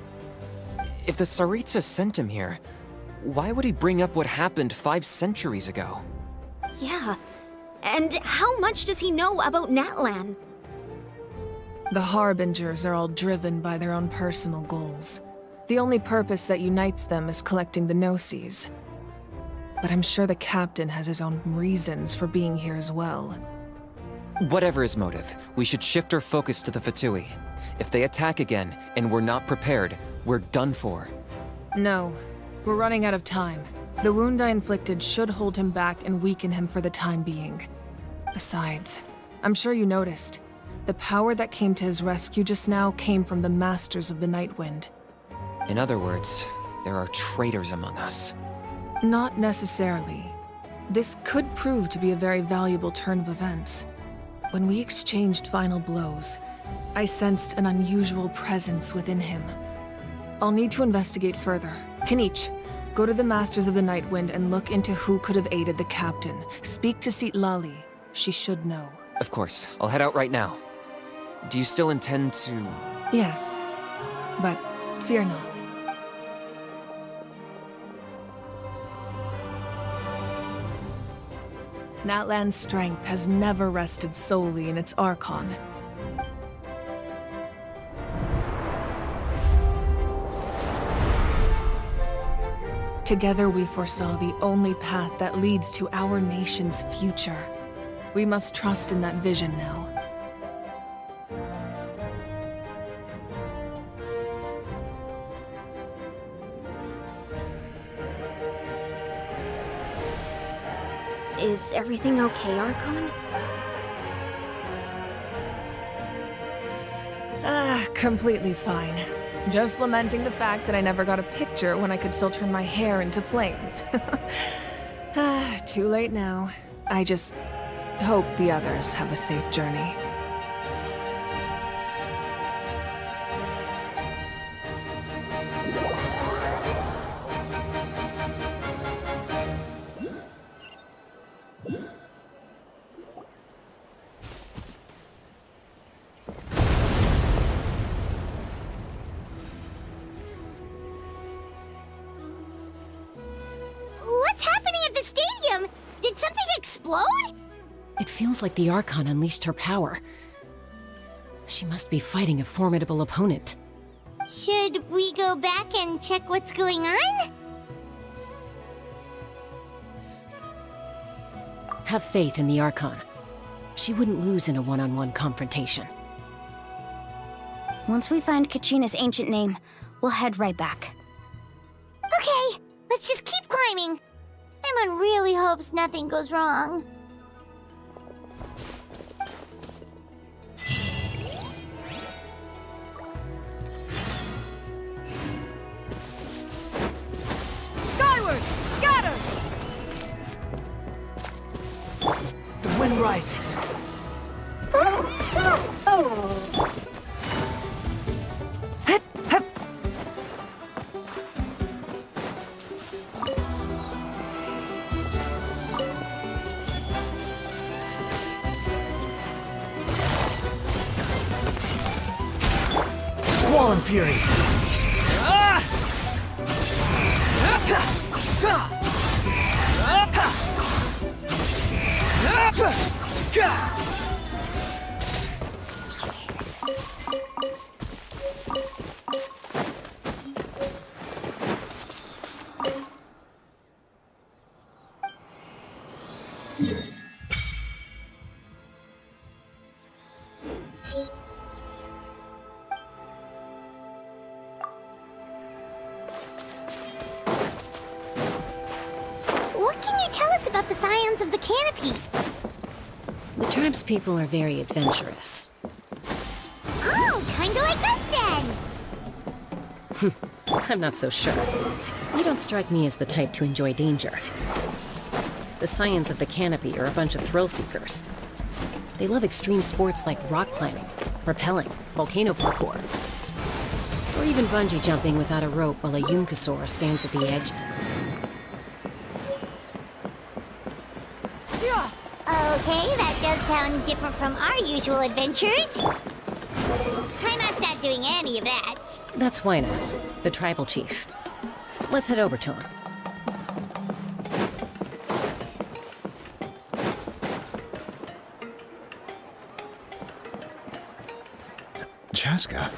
If the Tsaritsa sent him here, why would he bring up what happened 5 centuries ago? Yeah. And how much does he know about Natlan? The Harbingers are all driven by their own personal goals. The only purpose that unites them is collecting the Gnosis. But I'm sure the captain has his own reasons for being here as well. Whatever his motive, we should shift our focus to the Fatui. If they attack again, and we're not prepared, we're done for. No, we're running out of time. The wound I inflicted should hold him back and weaken him for the time being. Besides, I'm sure you noticed, the power that came to his rescue just now came from the Masters of the Night Wind. In other words, there are traitors among us. Not necessarily. This could prove to be a very valuable turn of events. When we exchanged final blows, I sensed an unusual presence within him. I'll need to investigate further. Kinich, go to the Masters of the Night Wind and look into who could have aided the captain. Speak to Lali. She should know. Of course, I'll head out right now. Do you still intend to... Yes, but fear not. Natlan's strength has never rested solely in its Archon. Together we foresaw the only path that leads to our nation's future. We must trust in that vision now. Is everything okay, Archon? Completely fine. Just lamenting the fact that I never got a picture when I could still turn my hair into flames. Too late now. I just hope the others have a safe journey. What's happening at the stadium? Did something explode? It feels like the Archon unleashed her power. She must be fighting a formidable opponent. Should we go back and check what's going on? Have faith in the Archon. She wouldn't lose in a one-on-one confrontation. Once we find Kachina's ancient name, we'll head right back. Okay, let's just keep climbing. Everyone really hopes nothing goes wrong. Skyward! Scatter! The wind rises. Squall Fury! What can you tell us about the scions of the canopy? The tribe's people are very adventurous. Oh, kinda like us then! I'm not so sure. You don't strike me as the type to enjoy danger. The scions of the canopy are a bunch of thrill seekers. They love extreme sports like rock climbing, rappelling, volcano parkour, or even bungee jumping without a rope while a Yunkasaur stands at the edge. Okay, that does sound different from our usual adventures. I'm not doing any of that. That's Wyna, the tribal chief. Let's head over to him. Chaska.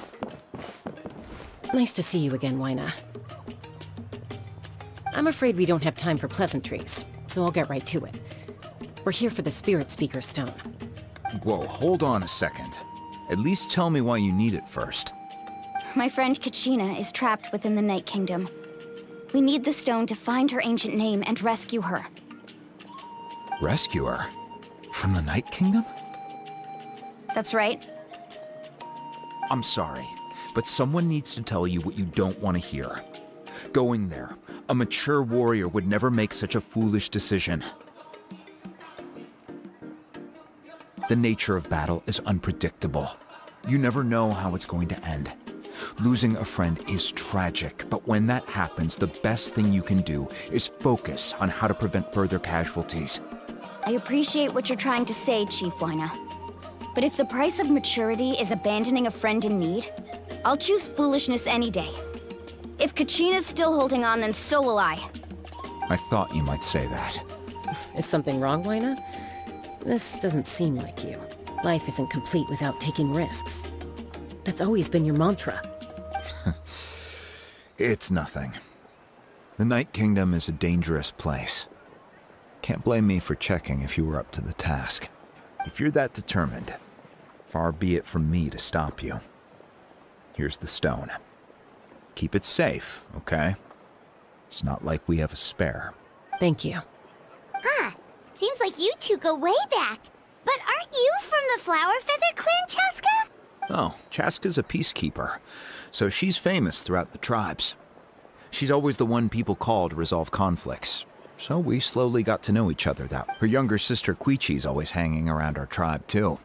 Nice to see you again, Wyna. I'm afraid we don't have time for pleasantries, so I'll get right to it. We're here for the Spirit Speaker Stone. Whoa, hold on a second. At least tell me why you need it first. My friend Kachina is trapped within the Night Kingdom. We need the stone to find her ancient name and rescue her. Rescue her? From the Night Kingdom? That's right. I'm sorry, but someone needs to tell you what you don't want to hear. Going there, a mature warrior would never make such a foolish decision. The nature of battle is unpredictable. You never know how it's going to end. Losing a friend is tragic, but when that happens, the best thing you can do is focus on how to prevent further casualties. I appreciate what you're trying to say, Chief Wyna. But if the price of maturity is abandoning a friend in need, I'll choose foolishness any day. If Kachina's still holding on, then so will I. I thought you might say that. Is something wrong, Wyna? This doesn't seem like you. Life isn't complete without taking risks. That's always been your mantra. It's nothing. The Night Kingdom is a dangerous place. Can't blame me for checking if you were up to the task. If you're that determined, far be it from me to stop you. Here's the stone. Keep it safe, okay? It's not like we have a spare. Thank you. Huh. Seems like you two go way back. But aren't you from the Flower Feather Clan, Chaska? Oh, Chaska's a peacekeeper, so she's famous throughout the tribes. She's always the one people call to resolve conflicts, so we slowly got to know each other that way. Her younger sister Quichi's always hanging around our tribe, too.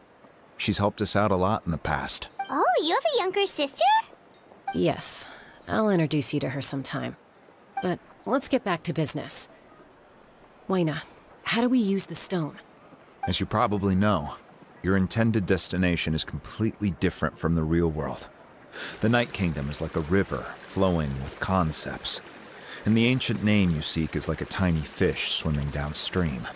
She's helped us out a lot in the past. Oh, you have a younger sister? Yes, I'll introduce you to her sometime. But let's get back to business. Wyna, how do we use the stone? As you probably know, your intended destination is completely different from the real world. The Night Kingdom is like a river flowing with concepts, and the ancient name you seek is like a tiny fish swimming downstream.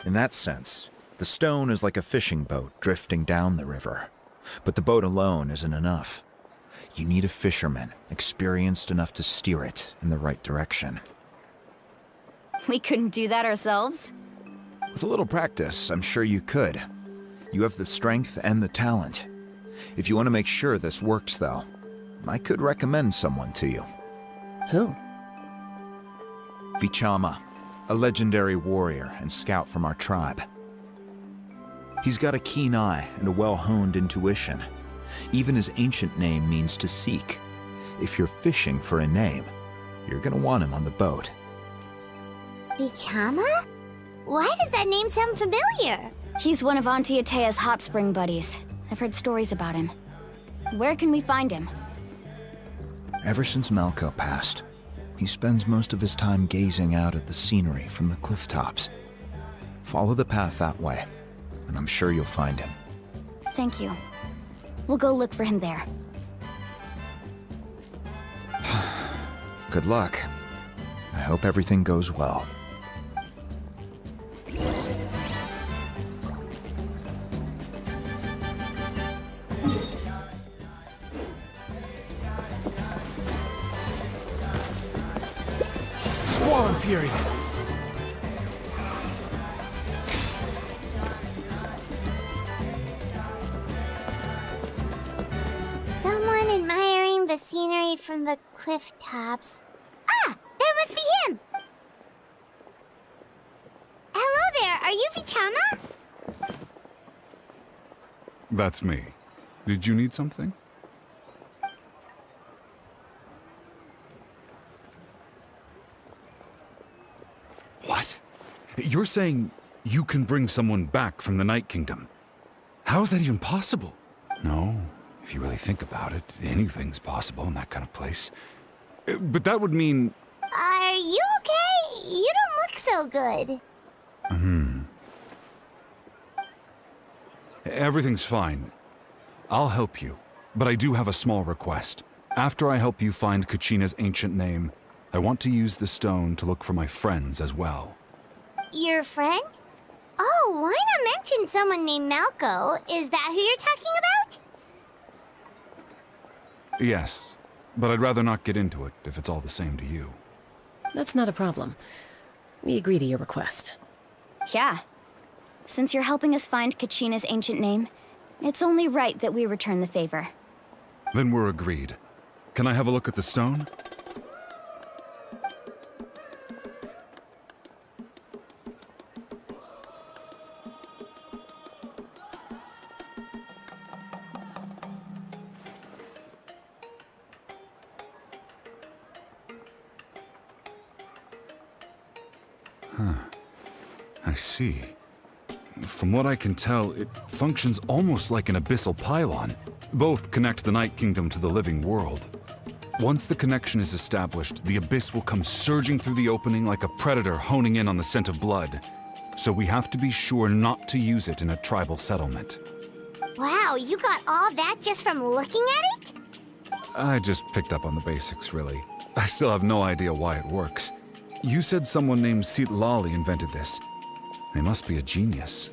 In that sense, the stone is like a fishing boat drifting down the river, but the boat alone isn't enough. You need a fisherman experienced enough to steer it in the right direction. We couldn't do that ourselves? With a little practice, I'm sure you could. You have the strength and the talent. If you want to make sure this works, though, I could recommend someone to you. Who? Vichama, a legendary warrior and scout from our tribe. He's got a keen eye and a well-honed intuition. Even his ancient name means to seek. If you're fishing for a name, you're gonna want him on the boat. Vichama? Why does that name sound familiar? He's one of Auntie Atea's hot spring buddies. I've heard stories about him. Where can we find him? Ever since Malko passed, he spends most of his time gazing out at the scenery from the cliff tops. Follow the path that way, and I'm sure you'll find him. Thank you. We'll go look for him there. Good luck. I hope everything goes well. Squall Fury! scenery from the cliff tops. Ah! That must be him! Hello there, are you Vichama? That's me. Did you need something? What? You're saying you can bring someone back from the Night Kingdom? How is that even possible? No, if you really think about it, anything's possible in that kind of place. But that would mean... Are you okay? You don't look so good. Everything's fine. I'll help you, but I do have a small request. After I help you find Kachina's ancient name, I want to use the stone to look for my friends as well. Your friend? Oh, why not mention someone named Malco? Is that who you're talking about? Yes, but I'd rather not get into it if it's all the same to you. That's not a problem. We agree to your request. Yeah. Since you're helping us find Kachina's ancient name, it's only right that we return the favor. Then we're agreed. Can I have a look at the stone? I see. From what I can tell, it functions almost like an abyssal pylon. Both connect the Night Kingdom to the living world. Once the connection is established, the abyss will come surging through the opening like a predator honing in on the scent of blood. So we have to be sure not to use it in a tribal settlement. Wow, you got all that just from looking at it? I just picked up on the basics, really. I still have no idea why it works. You said someone named Lali invented this. They must be a genius.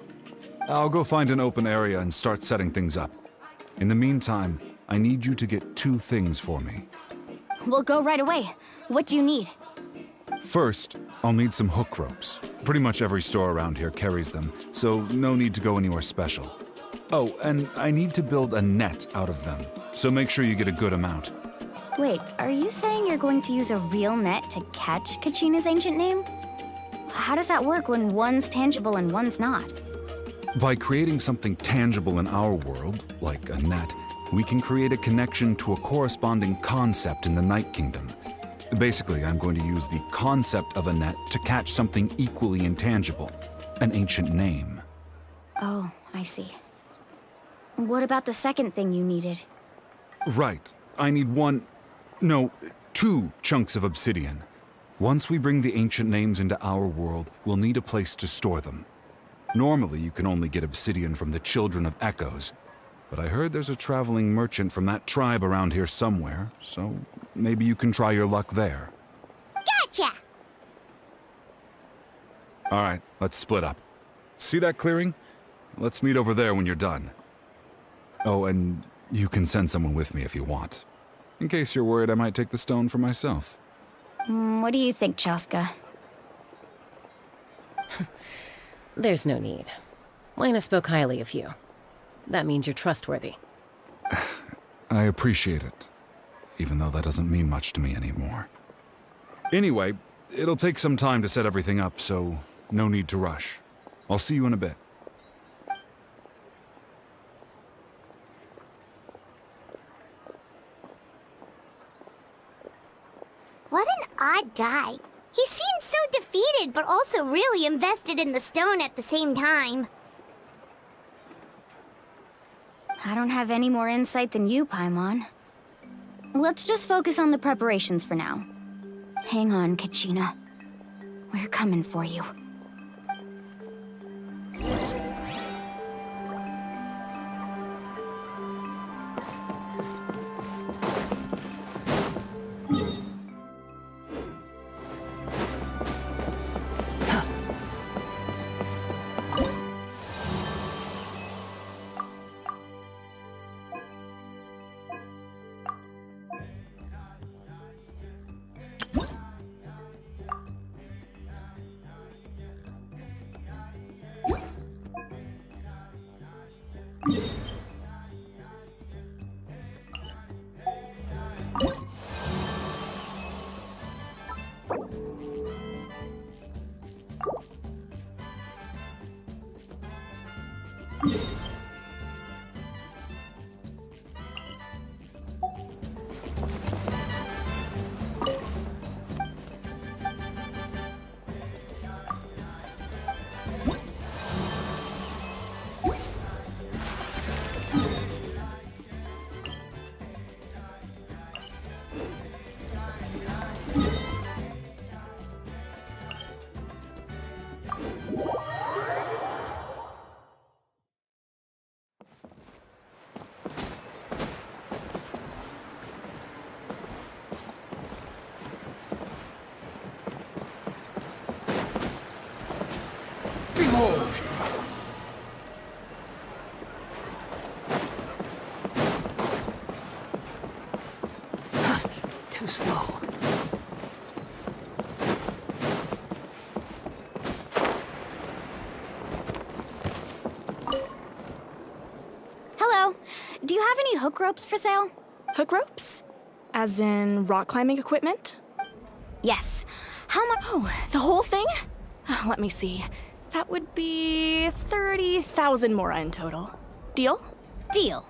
I'll go find an open area and start setting things up. In the meantime, I need you to get 2 things for me. We'll go right away. What do you need? First, I'll need some hook ropes. Pretty much every store around here carries them, so no need to go anywhere special. Oh, and I need to build a net out of them, so make sure you get a good amount. Wait, are you saying you're going to use a real net to catch Kachina's ancient name? How does that work when one's tangible and one's not? By creating something tangible in our world, like a net, we can create a connection to a corresponding concept in the Night Kingdom. Basically, I'm going to use the concept of a net to catch something equally intangible, an ancient name. Oh, I see. What about the second thing you needed? Right. I need 2 chunks of obsidian. Once we bring the ancient names into our world, we'll need a place to store them. Normally, you can only get obsidian from the Children of Echoes, but I heard there's a traveling merchant from that tribe around here somewhere, so maybe you can try your luck there. Gotcha! Alright, let's split up. See that clearing? Let's meet over there when you're done. Oh, and you can send someone with me if you want. In case you're worried I might take the stone for myself. What do you think, Chaska? There's no need. Lena spoke highly of you. That means you're trustworthy. I appreciate it, even though that doesn't mean much to me anymore. Anyway, it'll take some time to set everything up, so no need to rush. I'll see you in a bit. What an odd guy. He seemed so defeated, but also really invested in the stone at the same time. I don't have any more insight than you, Paimon. Let's just focus on the preparations for now. Hang on, Kachina. We're coming for you. Behold! Too slow. Hello. Do you have any hook ropes for sale? Hook ropes? As in rock climbing equipment? Yes. How much? Oh, the whole thing? Let me see. That would be 30,000 mora in total. Deal? Deal.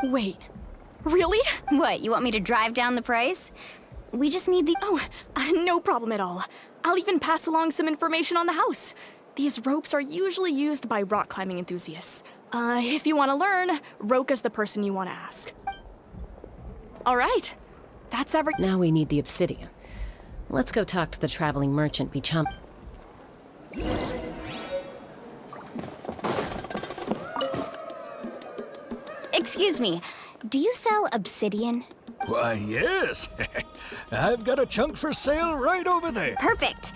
Wait. Really? What, you want me to drive down the price? We just need the... Oh, no problem at all. I'll even pass along some information on the house. These ropes are usually used by rock climbing enthusiasts. If you want to learn, Roka's the person you want to ask. All right. That's Now we need the obsidian. Let's go talk to the traveling merchant Bicham. Excuse me, do you sell obsidian? Why, yes. I've got a chunk for sale right over there. Perfect.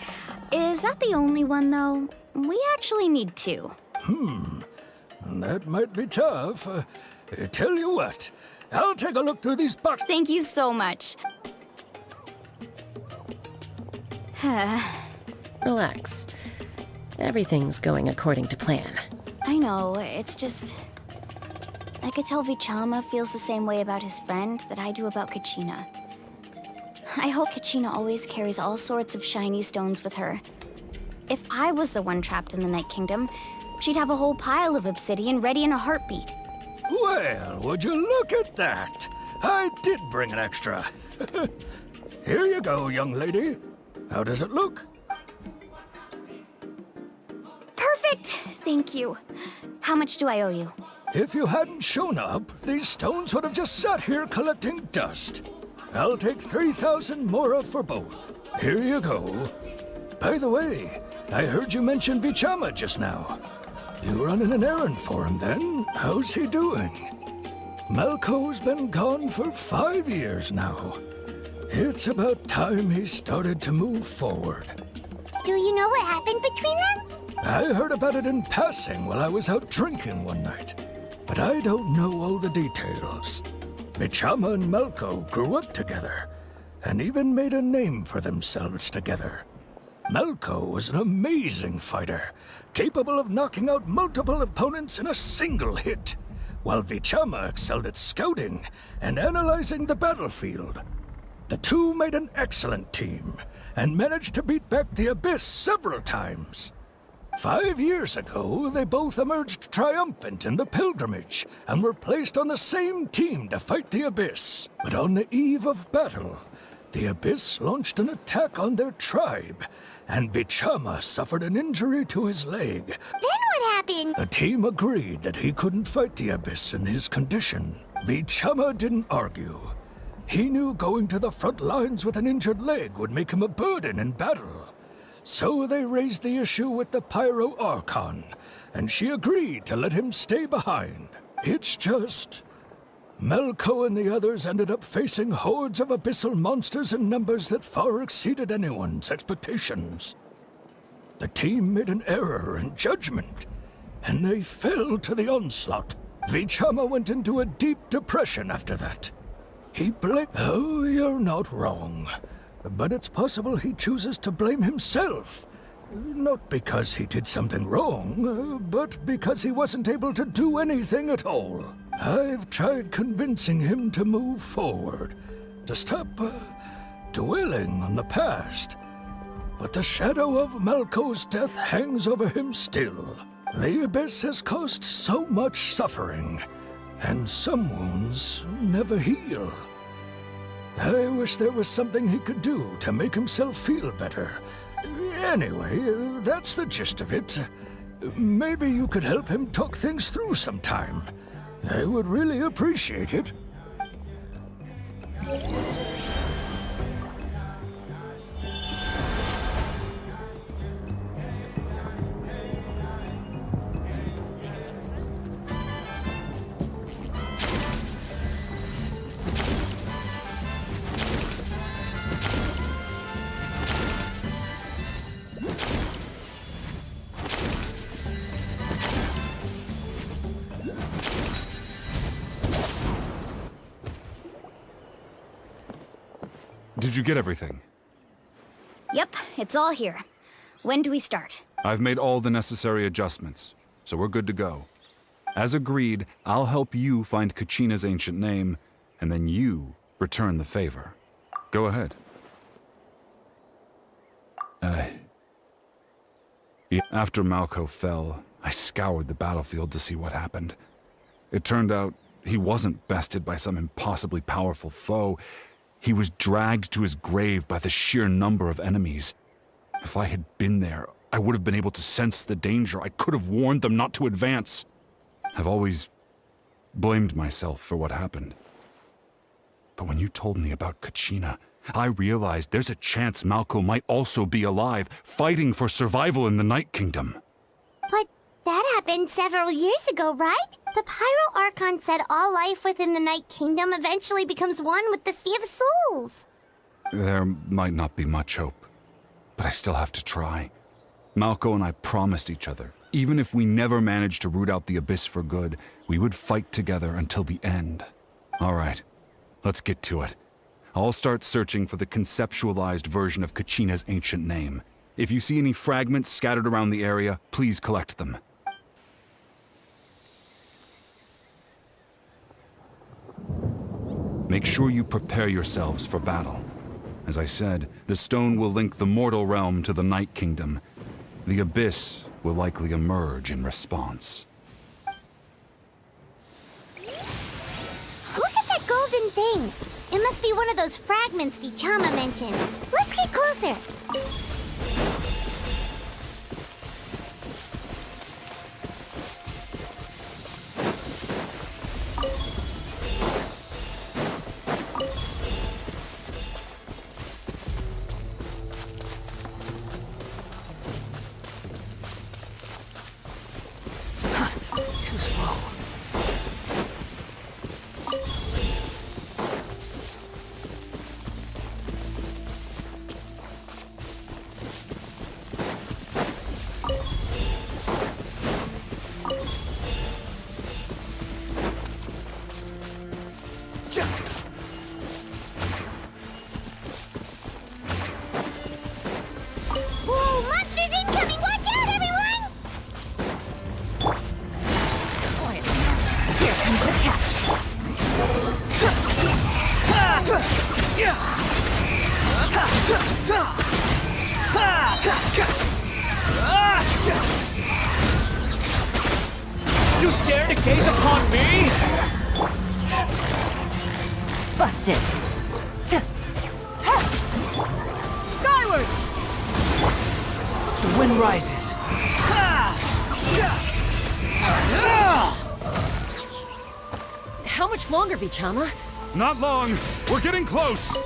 Is that the only one, though? We actually need two. That might be tough. Tell you what, I'll take a look through these boxes. Thank you so much. Relax. Everything's going according to plan. I know, it's just... I could tell Vichama feels the same way about his friend that I do about Kachina. I hope Kachina always carries all sorts of shiny stones with her. If I was the one trapped in the Night Kingdom, she'd have a whole pile of obsidian ready in a heartbeat. Well, would you look at that? I did bring an extra. Here you go, young lady. How does it look? Perfect! Thank you. How much do I owe you? If you hadn't shown up, these stones would have just sat here collecting dust. I'll take 3,000 mora for both. Here you go. By the way, I heard you mention Vichama just now. You running an errand for him then? How's he doing? Malco's been gone for 5 years now. It's about time he started to move forward. Do you know what happened between them? I heard about it in passing while I was out drinking one night, but I don't know all the details. Vichama and Malco grew up together, and even made a name for themselves together. Malco was an amazing fighter, capable of knocking out multiple opponents in a single hit, while Vichama excelled at scouting and analyzing the battlefield. The two made an excellent team, and managed to beat back the Abyss several times. 5 years ago, they both emerged triumphant in the pilgrimage, and were placed on the same team to fight the Abyss. But on the eve of battle, the Abyss launched an attack on their tribe, and Vichama suffered an injury to his leg. Then what happened? The team agreed that he couldn't fight the Abyss in his condition. Vichama didn't argue. He knew going to the front lines with an injured leg would make him a burden in battle. So they raised the issue with the Pyro Archon, and she agreed to let him stay behind. It's just... Malco and the others ended up facing hordes of abyssal monsters in numbers that far exceeded anyone's expectations. The team made an error in judgment, and they fell to the onslaught. Vichama went into a deep depression after that. He blamed... Oh, you're not wrong. But it's possible he chooses to blame himself. Not because he did something wrong, but because he wasn't able to do anything at all. I've tried convincing him to move forward, to stop dwelling on the past. But the shadow of Malco's death hangs over him still. The Abyss has caused so much suffering, and some wounds never heal. I wish there was something he could do to make himself feel better. Anyway, that's the gist of it. Maybe you could help him talk things through sometime. I would really appreciate it. Did you get everything? Yep, it's all here. When do we start? I've made all the necessary adjustments, so we're good to go. As agreed, I'll help you find Kachina's ancient name, and then you return the favor. Go ahead. After Malko fell, I scoured the battlefield to see what happened. It turned out he wasn't bested by some impossibly powerful foe. He was dragged to his grave by the sheer number of enemies. If I had been there, I would have been able to sense the danger. I could have warned them not to advance. I've always blamed myself for what happened. But when you told me about Kachina, I realized there's a chance Malko might also be alive, fighting for survival in the Night Kingdom. But that happened several years ago, right? The Pyro Archon said all life within the Night Kingdom eventually becomes one with the Sea of Souls. There might not be much hope, but I still have to try. Malko and I promised each other, even if we never managed to root out the Abyss for good, we would fight together until the end. All right, let's get to it. I'll start searching for the conceptualized version of Kachina's ancient name. If you see any fragments scattered around the area, please collect them. Make sure you prepare yourselves for battle. As I said, the stone will link the mortal realm to the Night Kingdom. The Abyss will likely emerge in response. Look at that golden thing! It must be one of those fragments Vichama mentioned. Let's get closer! Too slow. Whoa, monsters incoming! Watch out, everyone! Here comes the catch. You dare to gaze upon me? Busted. Skyward! The wind rises. How much longer, Vichama? Not long. We're getting close.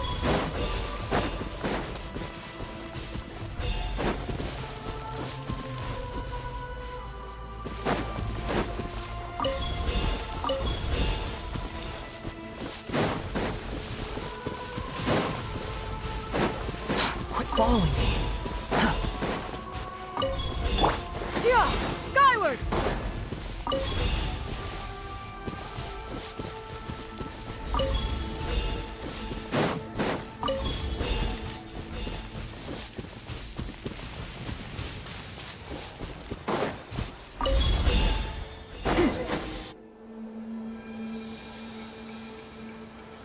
Quit following me. Yeah! Skyward!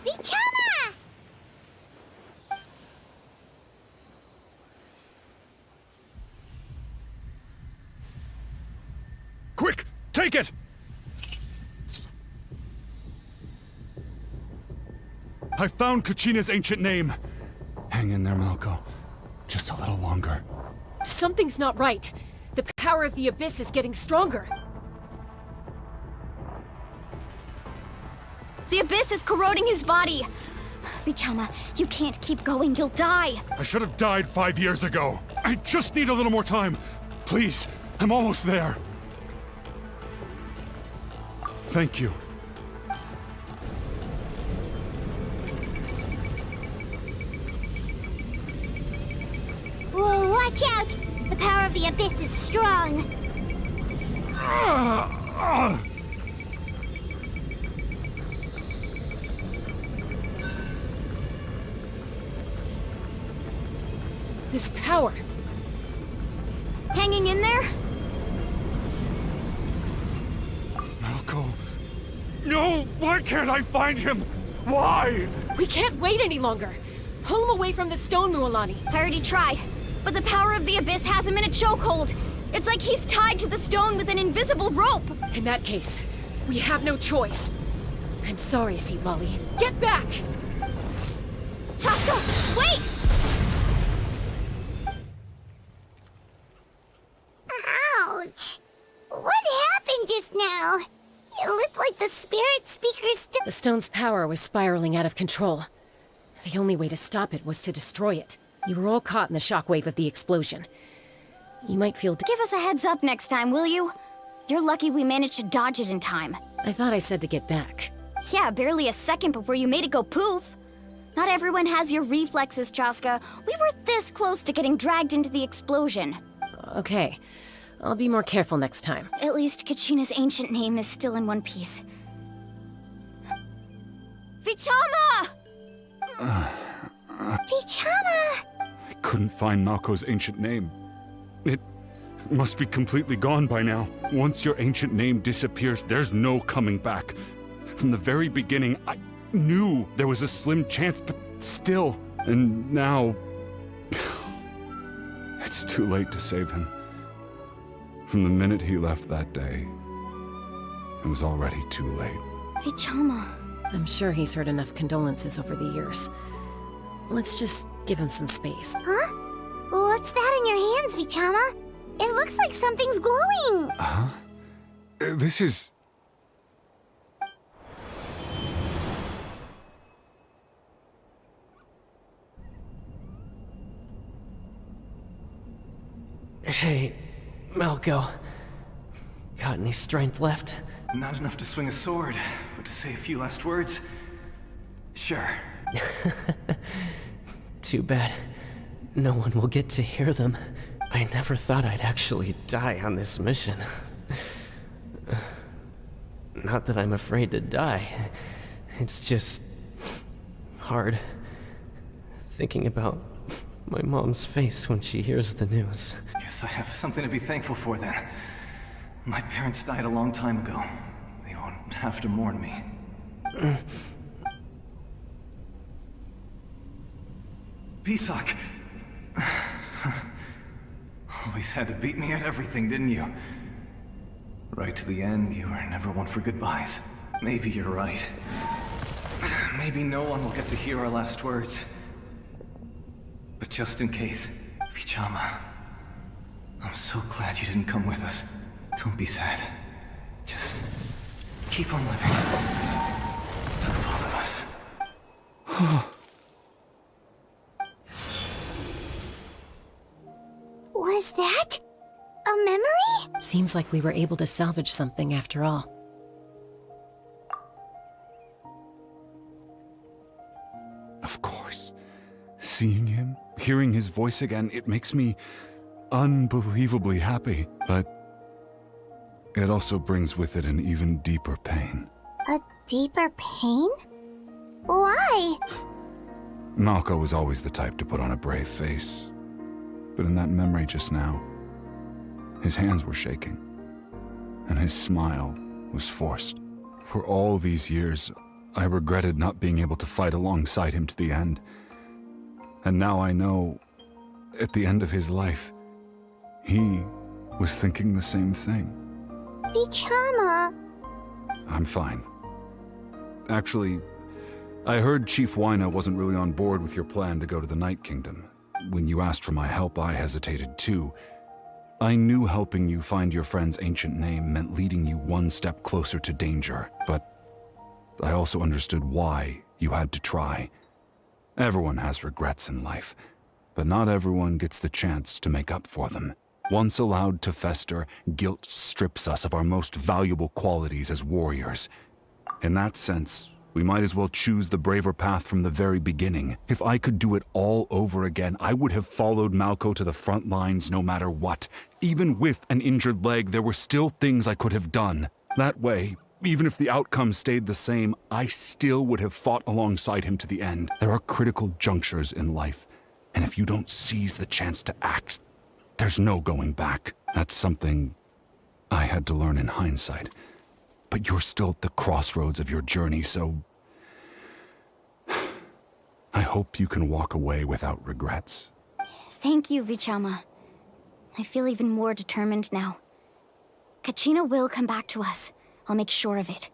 Vichama! Quick! Take it! I found Kachina's ancient name. Hang in there, Malko. Just a little longer. Something's not right. The power of the Abyss is getting stronger. The Abyss is corroding his body. Vichama, you can't keep going. You'll die. I should have died 5 years ago. I just need a little more time. Please, I'm almost there. Thank you. Whoa, watch out! The power of the Abyss is strong. This power. Hanging in there? Malco. No! Why can't I find him? Why? We can't wait any longer. Pull him away from the stone, Mualani. I already tried, but the power of the Abyss has him in a chokehold. It's like he's tied to the stone with an invisible rope. In that case, we have no choice. I'm sorry, Sea Lolly. Get back! Chaska, wait! Ouch! What happened just now? It looked like the spirit speaker's The stone's power was spiraling out of control. The only way to stop it was to destroy it. You were all caught in the shockwave of the explosion. You might feel... Give us a heads up next time, will you? You're lucky we managed to dodge it in time. I thought I said to get back. Yeah, barely a second before you made it go poof. Not everyone has your reflexes, Chaska. We were this close to getting dragged into the explosion. Okay. I'll be more careful next time. At least Kachina's ancient name is still in one piece. Vichama! Vichama! I couldn't find Malco's ancient name. It must be completely gone by now. Once your ancient name disappears, there's no coming back. From the very beginning, I knew there was a slim chance, but still. And now... it's too late to save him. From the minute he left that day, it was already too late. Vichama. I'm sure he's heard enough condolences over the years. Let's just give him some space. Huh? What's that in your hands, Vichama? It looks like something's glowing! Huh? This is... Hey, Malco. Got any strength left? Not enough to swing a sword, but to say a few last words? Sure. Too bad. No one will get to hear them. I never thought I'd actually die on this mission. Not that I'm afraid to die. It's just... hard. Thinking about my mom's face when she hears the news. Guess I have something to be thankful for then. My parents died a long time ago. They won't have to mourn me. Pisak! Always had to beat me at everything, didn't you? Right to the end, you were never one for goodbyes. Maybe you're right. Maybe no one will get to hear our last words. But just in case, Vichama, I'm so glad you didn't come with us. Don't be sad. Just keep on living. For the both of us. Was that a memory? Seems like we were able to salvage something after all. Of course. Seeing him, hearing his voice again, it makes me unbelievably happy. But it also brings with it an even deeper pain. A deeper pain? Why? Malco was always the type to put on a brave face. But in that memory just now, his hands were shaking, and his smile was forced. For all these years, I regretted not being able to fight alongside him to the end. And now I know, at the end of his life, he was thinking the same thing. Vichama. I'm fine. Actually, I heard Chief Wyna wasn't really on board with your plan to go to the Night Kingdom. When you asked for my help, I hesitated too. I knew helping you find your friend's ancient name meant leading you one step closer to danger, but I also understood why you had to try. Everyone has regrets in life, but not everyone gets the chance to make up for them. Once allowed to fester, guilt strips us of our most valuable qualities as warriors. In that sense, we might as well choose the braver path from the very beginning. If I could do it all over again, I would have followed Malco to the front lines no matter what. Even with an injured leg, there were still things I could have done. That way, even if the outcome stayed the same, I still would have fought alongside him to the end. There are critical junctures in life, And if you don't seize the chance to act, there's no going back. That's something I had to learn in hindsight. But you're still at the crossroads of your journey, so I hope you can walk away without regrets. Thank you, Vichama. I feel even more determined now. Kachina will come back to us. I'll make sure of it.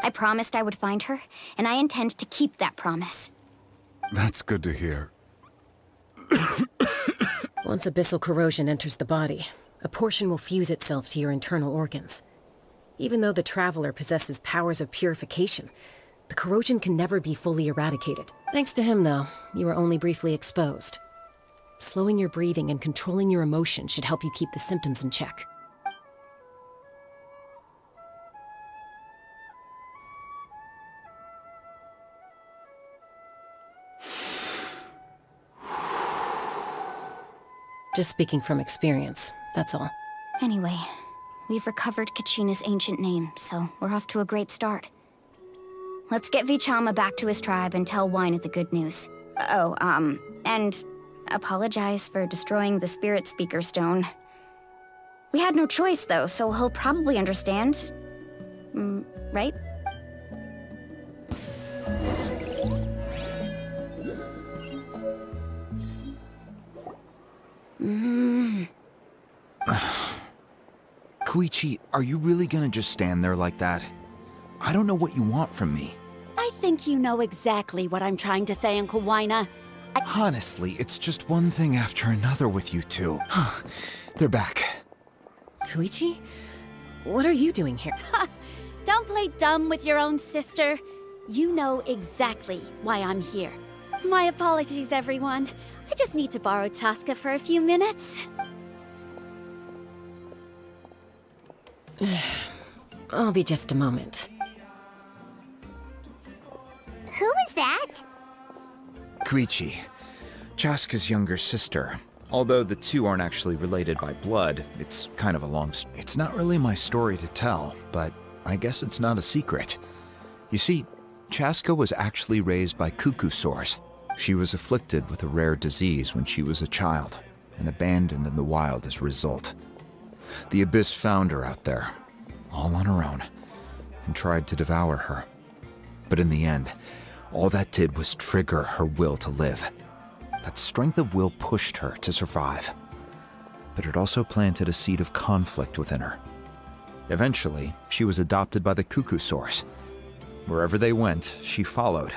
I promised I would find her, and I intend to keep that promise. That's good to hear. Once abyssal corrosion enters the body, a portion will fuse itself to your internal organs. Even though the Traveler possesses powers of purification, the corrosion can never be fully eradicated. Thanks to him, though, you are only briefly exposed. Slowing your breathing and controlling your emotions should help you keep the symptoms in check. Just speaking from experience, that's all. Anyway, we've recovered Kachina's ancient name, so we're off to a great start. Let's get Vichama back to his tribe and tell Wyneth the good news. Oh, and apologize for destroying the Spirit Speaker Stone. We had no choice, though, so he'll probably understand. Right? Koichi, are you really gonna just stand there like that? I don't know what you want from me. I think you know exactly what I'm trying to say, Uncle Wyna. Honestly, it's just one thing after another with you two. They're back. Koichi? What are you doing here? Don't play dumb with your own sister. You know exactly why I'm here. My apologies, everyone. I just need to borrow Chaska for a few minutes. I'll be just a moment. Who was that? Koichi, Chaska's younger sister. Although the two aren't actually related by blood, it's kind of a long story. It's not really my story to tell, but I guess it's not a secret. You see, Chaska was actually raised by cuckoo sores. She was afflicted with a rare disease when she was a child, and abandoned in the wild as a result. The Abyss found her out there, all on her own, and tried to devour her. But in the end, all that did was trigger her will to live. That strength of will pushed her to survive. But it also planted a seed of conflict within her. Eventually, she was adopted by the cuckoo sores. Wherever they went, she followed,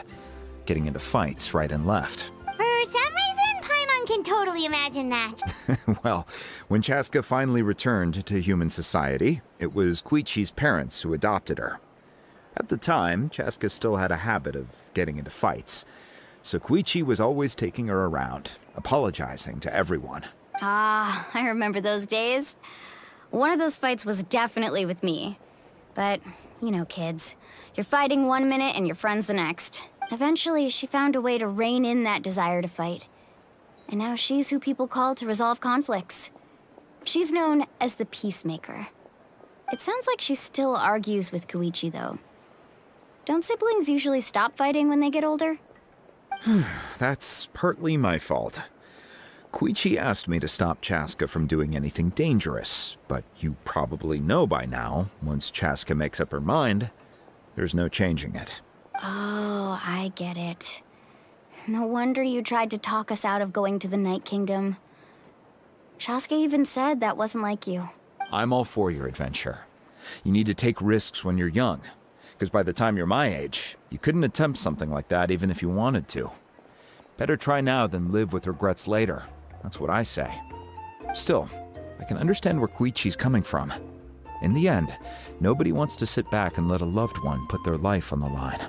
getting into fights right and left. For some reason, Paimon can totally imagine that. Well, when Chaska finally returned to human society, it was Koichi's parents who adopted her. At the time, Chaska still had a habit of getting into fights, so Koichi was always taking her around, apologizing to everyone. Ah, I remember those days. One of those fights was definitely with me. But, you know, kids. You're fighting one minute and your friend's the next. Eventually, she found a way to rein in that desire to fight. And now she's who people call to resolve conflicts. She's known as the Peacemaker. It sounds like she still argues with Koichi, though. Don't siblings usually stop fighting when they get older? That's partly my fault. Koichi asked me to stop Chaska from doing anything dangerous, but you probably know by now, once Chaska makes up her mind, there's no changing it. Oh, I get it. No wonder you tried to talk us out of going to the Night Kingdom. Chaska even said that wasn't like you. I'm all for your adventure. You need to take risks when you're young, because by the time you're my age, you couldn't attempt something like that even if you wanted to. Better try now than live with regrets later. That's what I say. Still, I can understand where Koichi's coming from. In the end, nobody wants to sit back and let a loved one put their life on the line.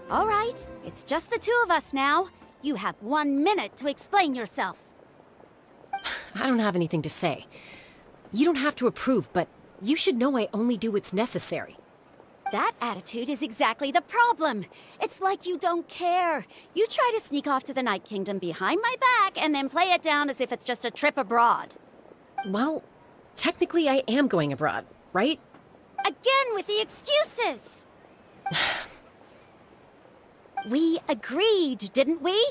All right, it's just the two of us now. You have 1 minute to explain yourself. I don't have anything to say. You don't have to approve, but you should know I only do what's necessary. That attitude is exactly the problem. It's like you don't care. You try to sneak off to the Night Kingdom behind my back and then play it down as if it's just a trip abroad. Well, technically I am going abroad, right? Again with the excuses! We agreed, didn't we?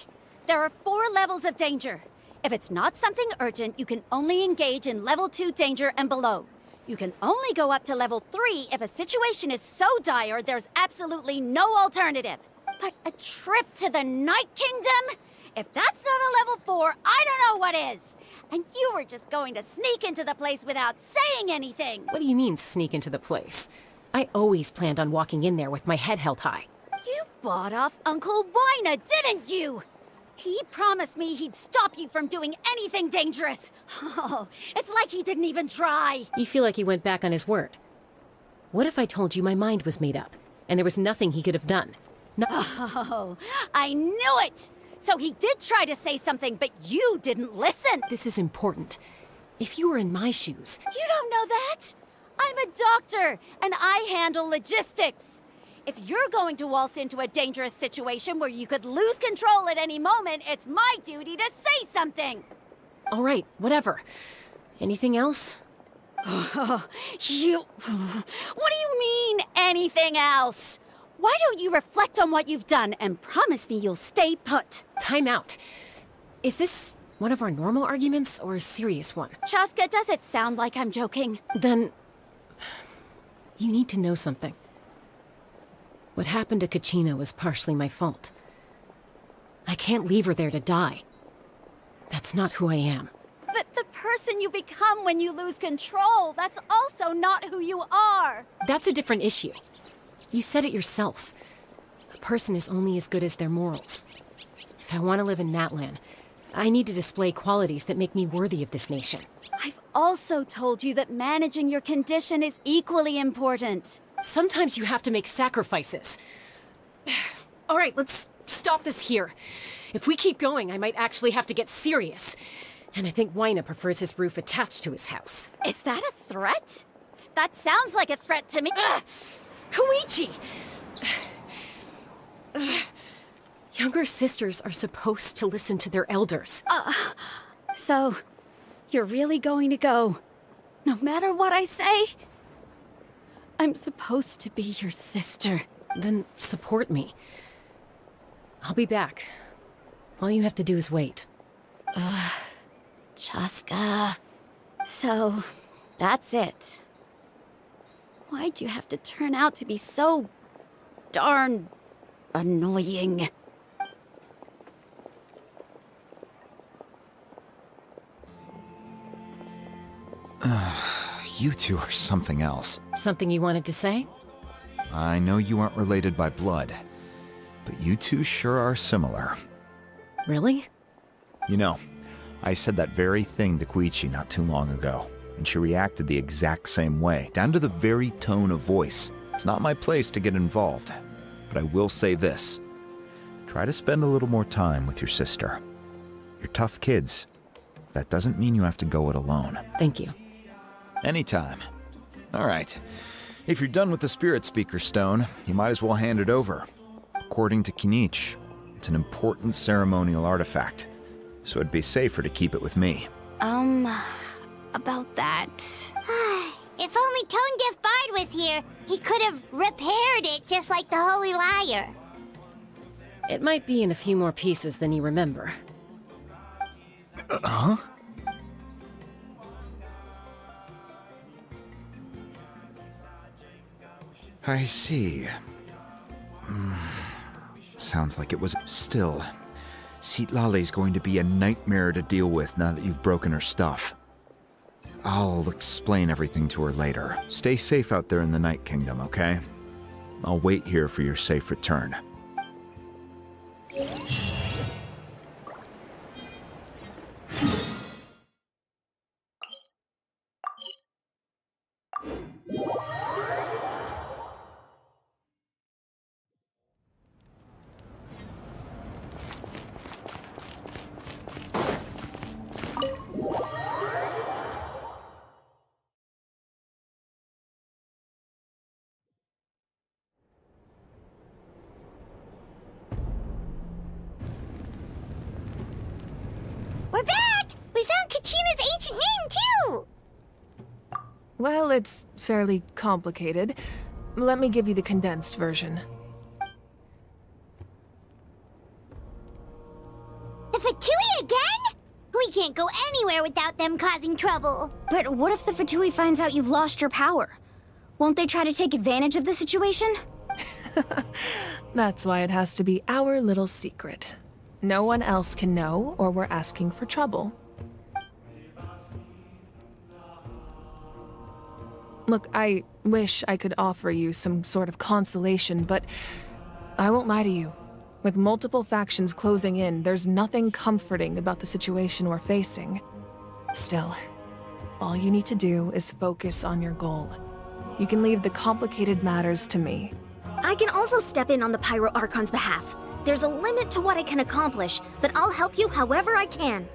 There are 4 levels of danger. If it's not something urgent, you can only engage in level 2 danger and below. You can only go up to level 3 if a situation is so dire there's absolutely no alternative. But a trip to the Night Kingdom? If that's not a level 4, I don't know what is. And you were just going to sneak into the place without saying anything. What do you mean, sneak into the place? I always planned on walking in there with my head held high. You bought off Uncle Wina, didn't you? He promised me he'd stop you from doing anything dangerous. Oh, it's like he didn't even try. You feel like he went back on his word. What if I told you my mind was made up, and there was nothing he could have done? No. Oh, I knew it! So he did try to say something, but you didn't listen. This is important. If you were in my shoes... You don't know that? I'm a doctor, and I handle logistics. If you're going to waltz into a dangerous situation where you could lose control at any moment, it's my duty to say something. All right, whatever. Anything else? What do you mean, anything else? Why don't you reflect on what you've done and promise me you'll stay put? Time out. Is this one of our normal arguments or a serious one? Chaska, does it sound like I'm joking? Then... you need to know something. What happened to Kachina was partially my fault. I can't leave her there to die. That's not who I am. But the person you become when you lose control, that's also not who you are. That's a different issue. You said it yourself. A person is only as good as their morals. If I want to live in Natlan, I need to display qualities that make me worthy of this nation. I've also told you that managing your condition is equally important. Sometimes you have to make sacrifices. All right, let's stop this here. If we keep going, I might actually have to get serious. And I think Wina prefers his roof attached to his house. Is that a threat? That sounds like a threat to me. Koichi! Younger sisters are supposed to listen to their elders. So, you're really going to go, no matter what I say? I'm supposed to be your sister. Then support me. I'll be back. All you have to do is wait. Chaska. So, that's it. Why'd you have to turn out to be so darn annoying? You two are something else. Something you wanted to say? I know you aren't related by blood, but you two sure are similar. Really? You know, I said that very thing to Koichi not too long ago, and she reacted the exact same way, down to the very tone of voice. It's not my place to get involved, but I will say this. Try to spend a little more time with your sister. You're tough kids. That doesn't mean you have to go it alone. Thank you. Anytime. All right. If you're done with the Spirit Speaker Stone, you might as well hand it over. According to Kinich, it's an important ceremonial artifact, so it'd be safer to keep it with me. About that. If only Tonegif Bard was here, he could have repaired it just like the Holy Liar. It might be in a few more pieces than you remember. Huh? I see. Sounds like it was still. Citlali's going to be a nightmare to deal with now that you've broken her stuff. I'll explain everything to her later. Stay safe out there in the Night Kingdom, okay? I'll wait here for your safe return. We're back! We found Kachina's ancient name, too! Well, it's fairly complicated. Let me give you the condensed version. We can't go anywhere without them causing trouble. But what if the Fatui finds out you've lost your power? Won't they try to take advantage of the situation? That's why it has to be our little secret. No one else can know, or we're asking for trouble. Look, I wish I could offer you some sort of consolation, but I won't lie to you. With multiple factions closing in, there's nothing comforting about the situation we're facing. Still, all you need to do is focus on your goal. You can leave the complicated matters to me. I can also step in on the Pyro Archon's behalf. There's a limit to what I can accomplish, but I'll help you however I can.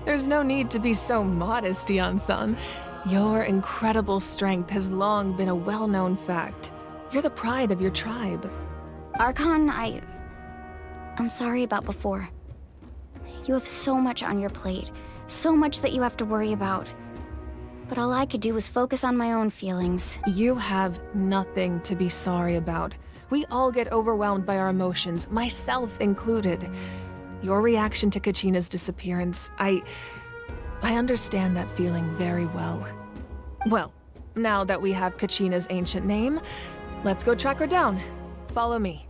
There's no need to be so modest, Yan-san. Your incredible strength has long been a well-known fact. You're the pride of your tribe. Archon, I'm sorry about before. You have so much on your plate, so much that you have to worry about. But all I could do was focus on my own feelings. You have nothing to be sorry about. We all get overwhelmed by our emotions, myself included. Your reaction to Kachina's disappearance, I understand that feeling very well. Well, now that we have Kachina's ancient name, let's go track her down. Follow me.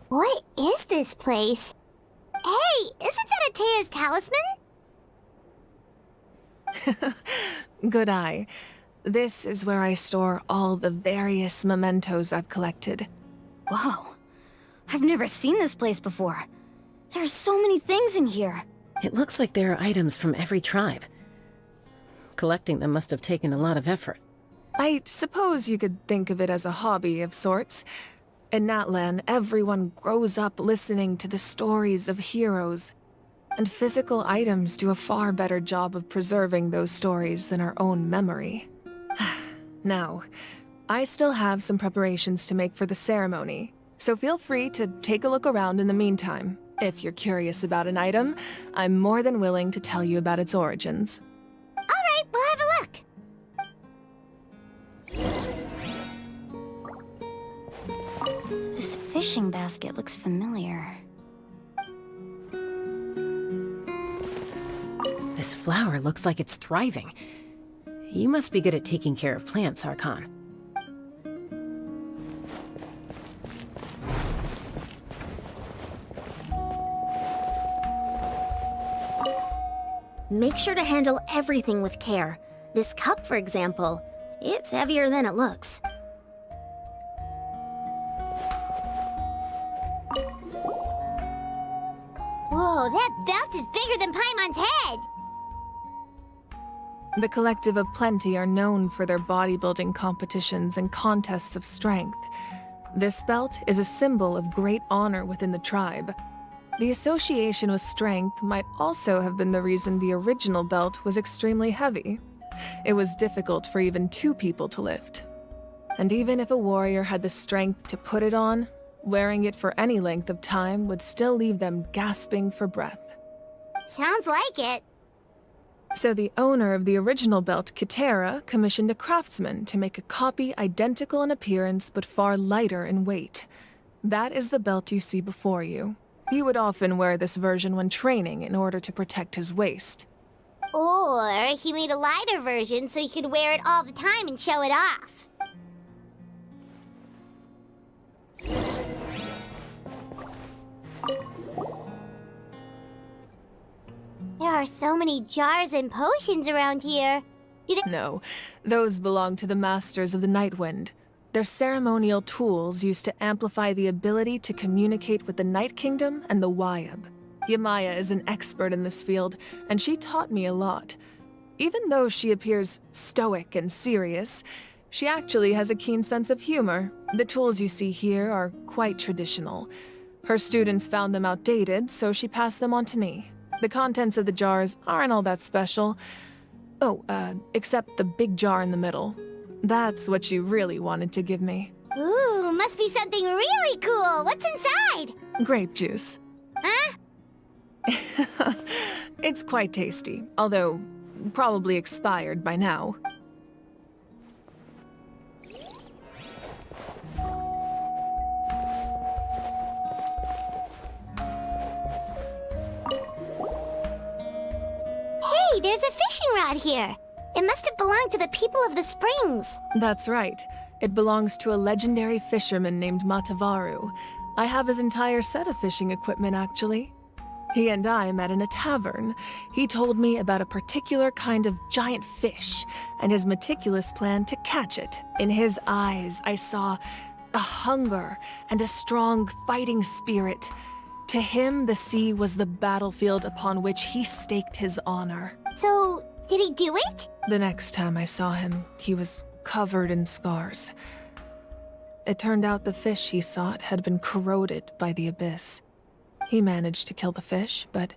What is this place? Hey, isn't that Atea's talisman? Good eye. This is where I store all the various mementos I've collected. Whoa. I've never seen this place before. There's so many things in here. It looks like there are items from every tribe. Collecting them must have taken a lot of effort. I suppose you could think of it as a hobby of sorts. In Natlan, everyone grows up listening to the stories of heroes, and physical items do a far better job of preserving those stories than our own memory. Now, I still have some preparations to make for the ceremony, so feel free to take a look around in the meantime. If you're curious about an item, I'm more than willing to tell you about its origins. All right, we'll have a look. This fishing basket looks familiar. This flower looks like it's thriving. You must be good at taking care of plants, Archon. Make sure to handle everything with care. This cup, for example, it's heavier than it looks. Whoa, that belt is bigger than Paimon's head! The Collective of Plenty are known for their bodybuilding competitions and contests of strength. This belt is a symbol of great honor within the tribe. The association with strength might also have been the reason the original belt was extremely heavy. It was difficult for even two people to lift. And even if a warrior had the strength to put it on, wearing it for any length of time would still leave them gasping for breath. Sounds like it. So the owner of the original belt, Kitera, commissioned a craftsman to make a copy identical in appearance but far lighter in weight. That is the belt you see before you. He would often wear this version when training in order to protect his waist. Or he made a lighter version so he could wear it all the time and show it off. There are so many jars and potions around here. No, those belong to the Masters of the Nightwind. They're ceremonial tools used to amplify the ability to communicate with the Night Kingdom and the Wyab. Yamaya is an expert in this field, and she taught me a lot. Even though she appears stoic and serious, she actually has a keen sense of humor. The tools you see here are quite traditional. Her students found them outdated, so she passed them on to me. The contents of the jars aren't all that special. Oh, except the big jar in the middle. That's what you really wanted to give me. Ooh, must be something really cool. What's inside? Grape juice. Huh? It's quite tasty, although probably expired by now. Hey, there's a fishing rod here. It must have belonged to the people of the springs. That's right. It belongs to a legendary fisherman named Matavaru. I have his entire set of fishing equipment, actually. He and I met in a tavern. He told me about a particular kind of giant fish and his meticulous plan to catch it. In his eyes, I saw a hunger and a strong fighting spirit. To him, the sea was the battlefield upon which he staked his honor. So, did he do it? The next time I saw him, he was covered in scars. It turned out the fish he sought had been corroded by the abyss. He managed to kill the fish, but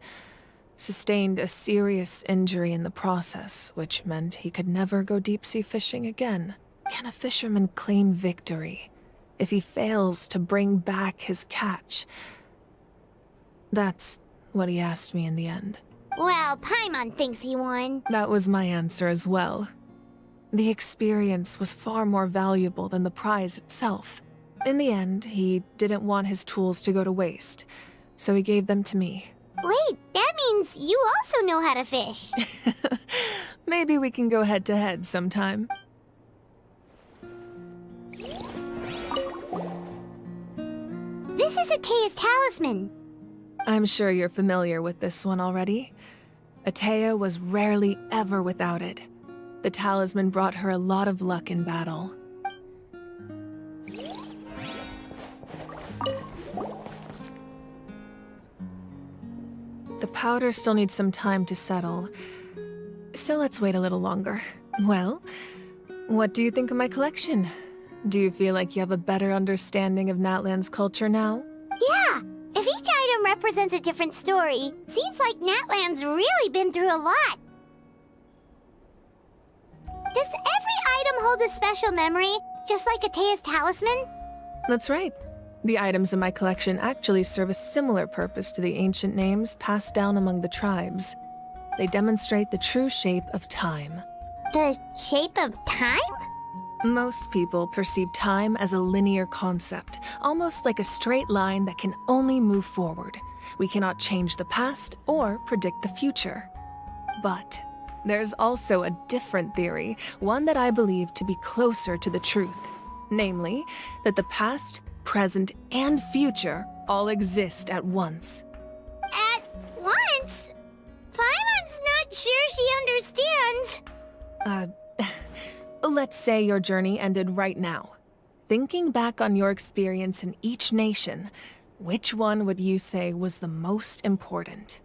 sustained a serious injury in the process, which meant he could never go deep-sea fishing again. Can a fisherman claim victory if he fails to bring back his catch? That's what he asked me in the end. Well, Paimon thinks he won. That was my answer as well. The experience was far more valuable than the prize itself. In the end, he didn't want his tools to go to waste, so he gave them to me. Wait, that means you also know how to fish. Maybe we can go head-to-head sometime. This is Atea's talisman. I'm sure you're familiar with this one already. Atea was rarely ever without it. The talisman brought her a lot of luck in battle. The powder still needs some time to settle, so let's wait a little longer. Well, what do you think of my collection? Do you feel like you have a better understanding of Natlan's culture now? Yeah! If each item represents a different story, seems like Natlan's really been through a lot. Does every item hold a special memory, just like Atea's talisman? That's right. The items in my collection actually serve a similar purpose to the ancient names passed down among the tribes. They demonstrate the true shape of time. The shape of time? Most people perceive time as a linear concept, almost like a straight line that can only move forward. We cannot change the past or predict the future. But there's also a different theory, one that I believe to be closer to the truth. Namely, that the past, present, and future all exist at once. At once? Paimon's not sure she understands. Let's say your journey ended right now. Thinking back on your experience in each nation, which one would you say was the most important?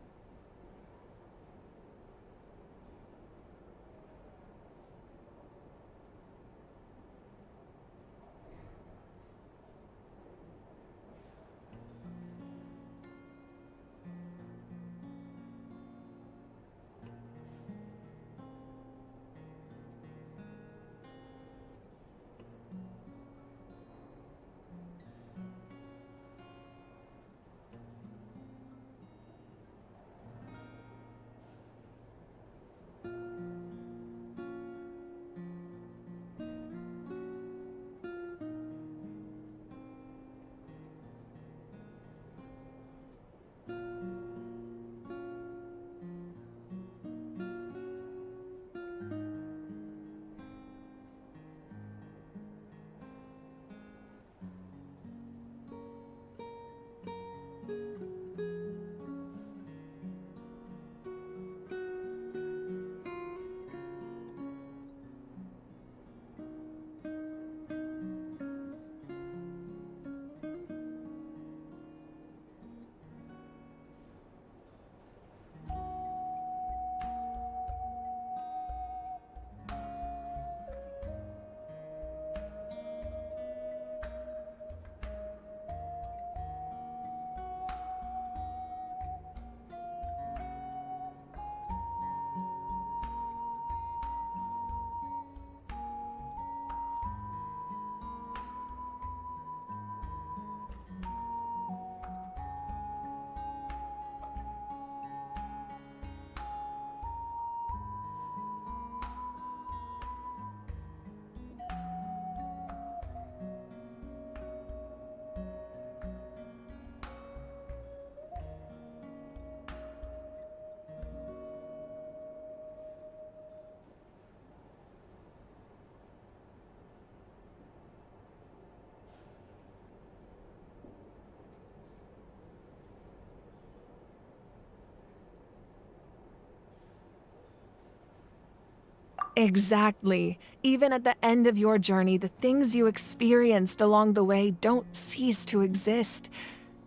Exactly. Even at the end of your journey, the things you experienced along the way don't cease to exist.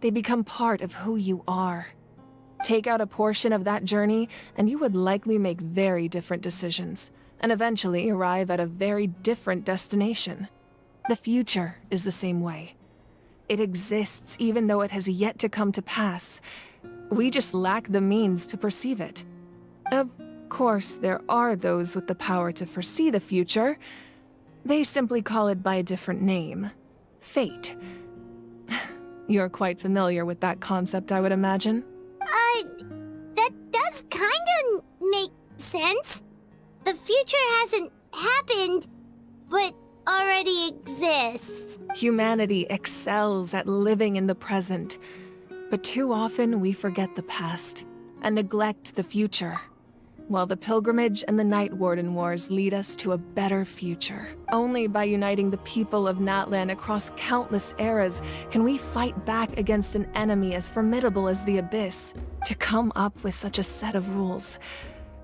They become part of who you are. Take out a portion of that journey, and you would likely make very different decisions, and eventually arrive at a very different destination. The future is the same way. It exists even though it has yet to come to pass. We just lack the means to perceive it. Of course, there are those with the power to foresee the future. They simply call it by a different name. Fate. You're quite familiar with that concept, I would imagine. That does kinda make sense. The future hasn't happened, but already exists. Humanity excels at living in the present, but too often we forget the past and neglect the future. While the pilgrimage and the Night Warden Wars lead us to a better future. Only by uniting the people of Natlan across countless eras can we fight back against an enemy as formidable as the Abyss. To come up with such a set of rules,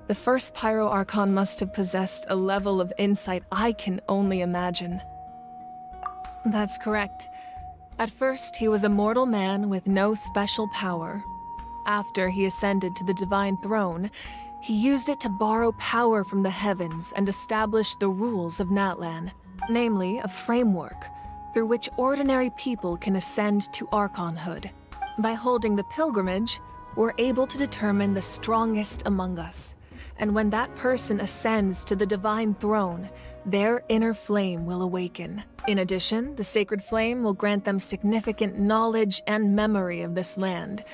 the first Pyro Archon must have possessed a level of insight I can only imagine. That's correct. At first, he was a mortal man with no special power. After he ascended to the Divine Throne, he used it to borrow power from the heavens and establish the rules of Natlan, namely a framework through which ordinary people can ascend to Archonhood. By holding the pilgrimage, we're able to determine the strongest among us, and when that person ascends to the Divine Throne, their inner flame will awaken. In addition, the sacred flame will grant them significant knowledge and memory of this land.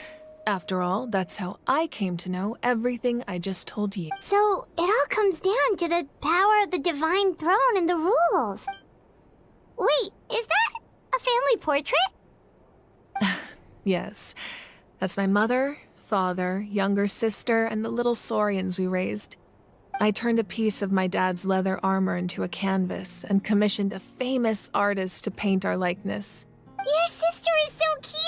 After all, that's how I came to know everything I just told you. So, it all comes down to the power of the Divine Throne and the rules. Wait, is that a family portrait? Yes. That's my mother, father, younger sister, and the little saurians we raised. I turned a piece of my dad's leather armor into a canvas and commissioned a famous artist to paint our likeness. Your sister is so cute!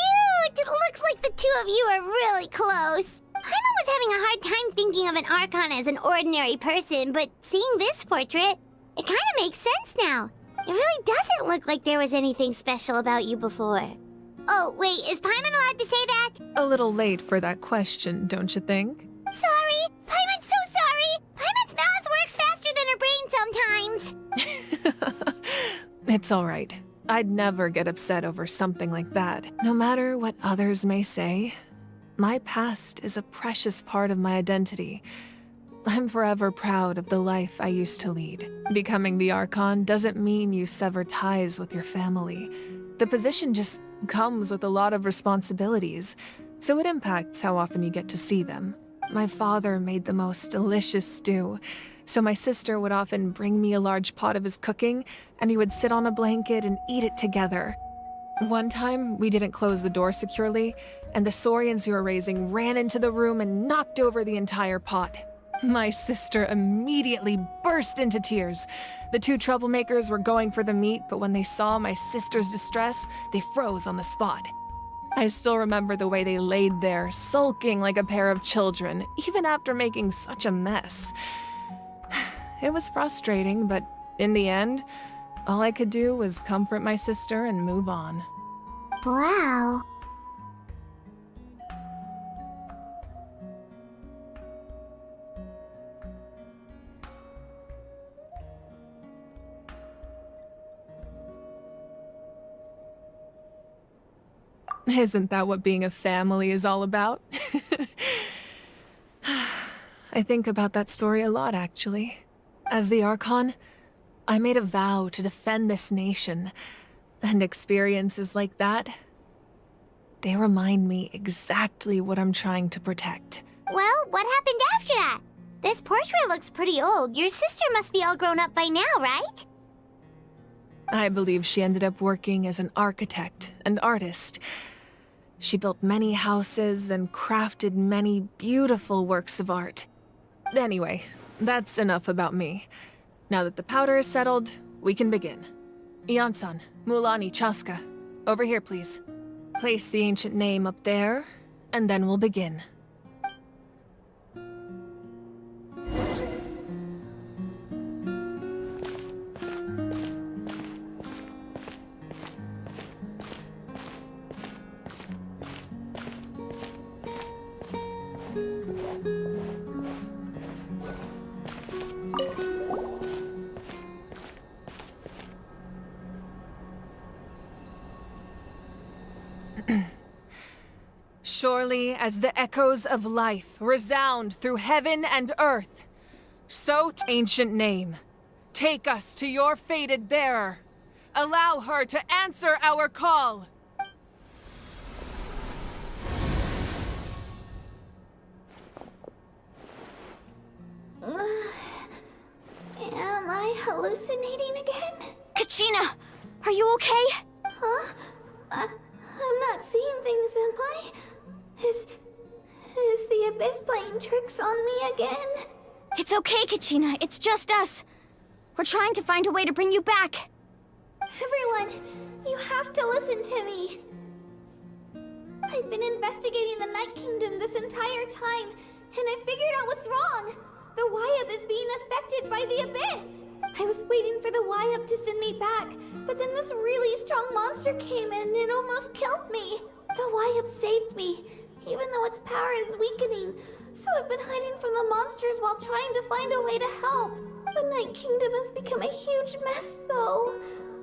It looks like the two of you are really close. Paimon was having a hard time thinking of an Archon as an ordinary person, but seeing this portrait, it kinda makes sense now. It really doesn't look like there was anything special about you before. Oh, wait, is Paimon allowed to say that? A little late for that question, don't you think? Sorry! Paimon's so sorry! Paimon's mouth works faster than her brain sometimes! It's alright. I'd never get upset over something like that. No matter what others may say, my past is a precious part of my identity. I'm forever proud of the life I used to lead. Becoming the Archon doesn't mean you sever ties with your family. The position just comes with a lot of responsibilities, so it impacts how often you get to see them. My father made the most delicious stew, so my sister would often bring me a large pot of his cooking, and we would sit on a blanket and eat it together. One time, we didn't close the door securely, and the saurians we were raising ran into the room and knocked over the entire pot. My sister immediately burst into tears. The two troublemakers were going for the meat, but when they saw my sister's distress, they froze on the spot. I still remember the way they laid there, sulking like a pair of children, even after making such a mess. It was frustrating, but in the end, all I could do was comfort my sister and move on. Wow. Isn't that what being a family is all about? I think about that story a lot, actually. As the Archon, I made a vow to defend this nation, and experiences like that, they remind me exactly what I'm trying to protect. Well, what happened after that? This portrait looks pretty old. Your sister must be all grown up by now, right? I believe she ended up working as an architect and artist. She built many houses and crafted many beautiful works of art. Anyway, that's enough about me. Now that the powder is settled, we can begin. Ian-san, Mualani, Chaska, over here, please. Place the ancient name up there, and then we'll begin. Surely as the echoes of life resound through heaven and earth, so ancient name, take us to your fated bearer. Allow her to answer our call. Am I hallucinating again? Kachina! Are you okay? Huh? I'm not seeing things, am I? Is the Abyss playing tricks on me again? It's okay, Kachina. It's just us. We're trying to find a way to bring you back. Everyone, you have to listen to me. I've been investigating the Night Kingdom this entire time, and I figured out what's wrong. The Wyup is being affected by the Abyss. I was waiting for the Wyup to send me back, but then this really strong monster came in and it almost killed me. The Wyup saved me, even though its power is weakening. So I've been hiding from the monsters while trying to find a way to help. The Night Kingdom has become a huge mess, though.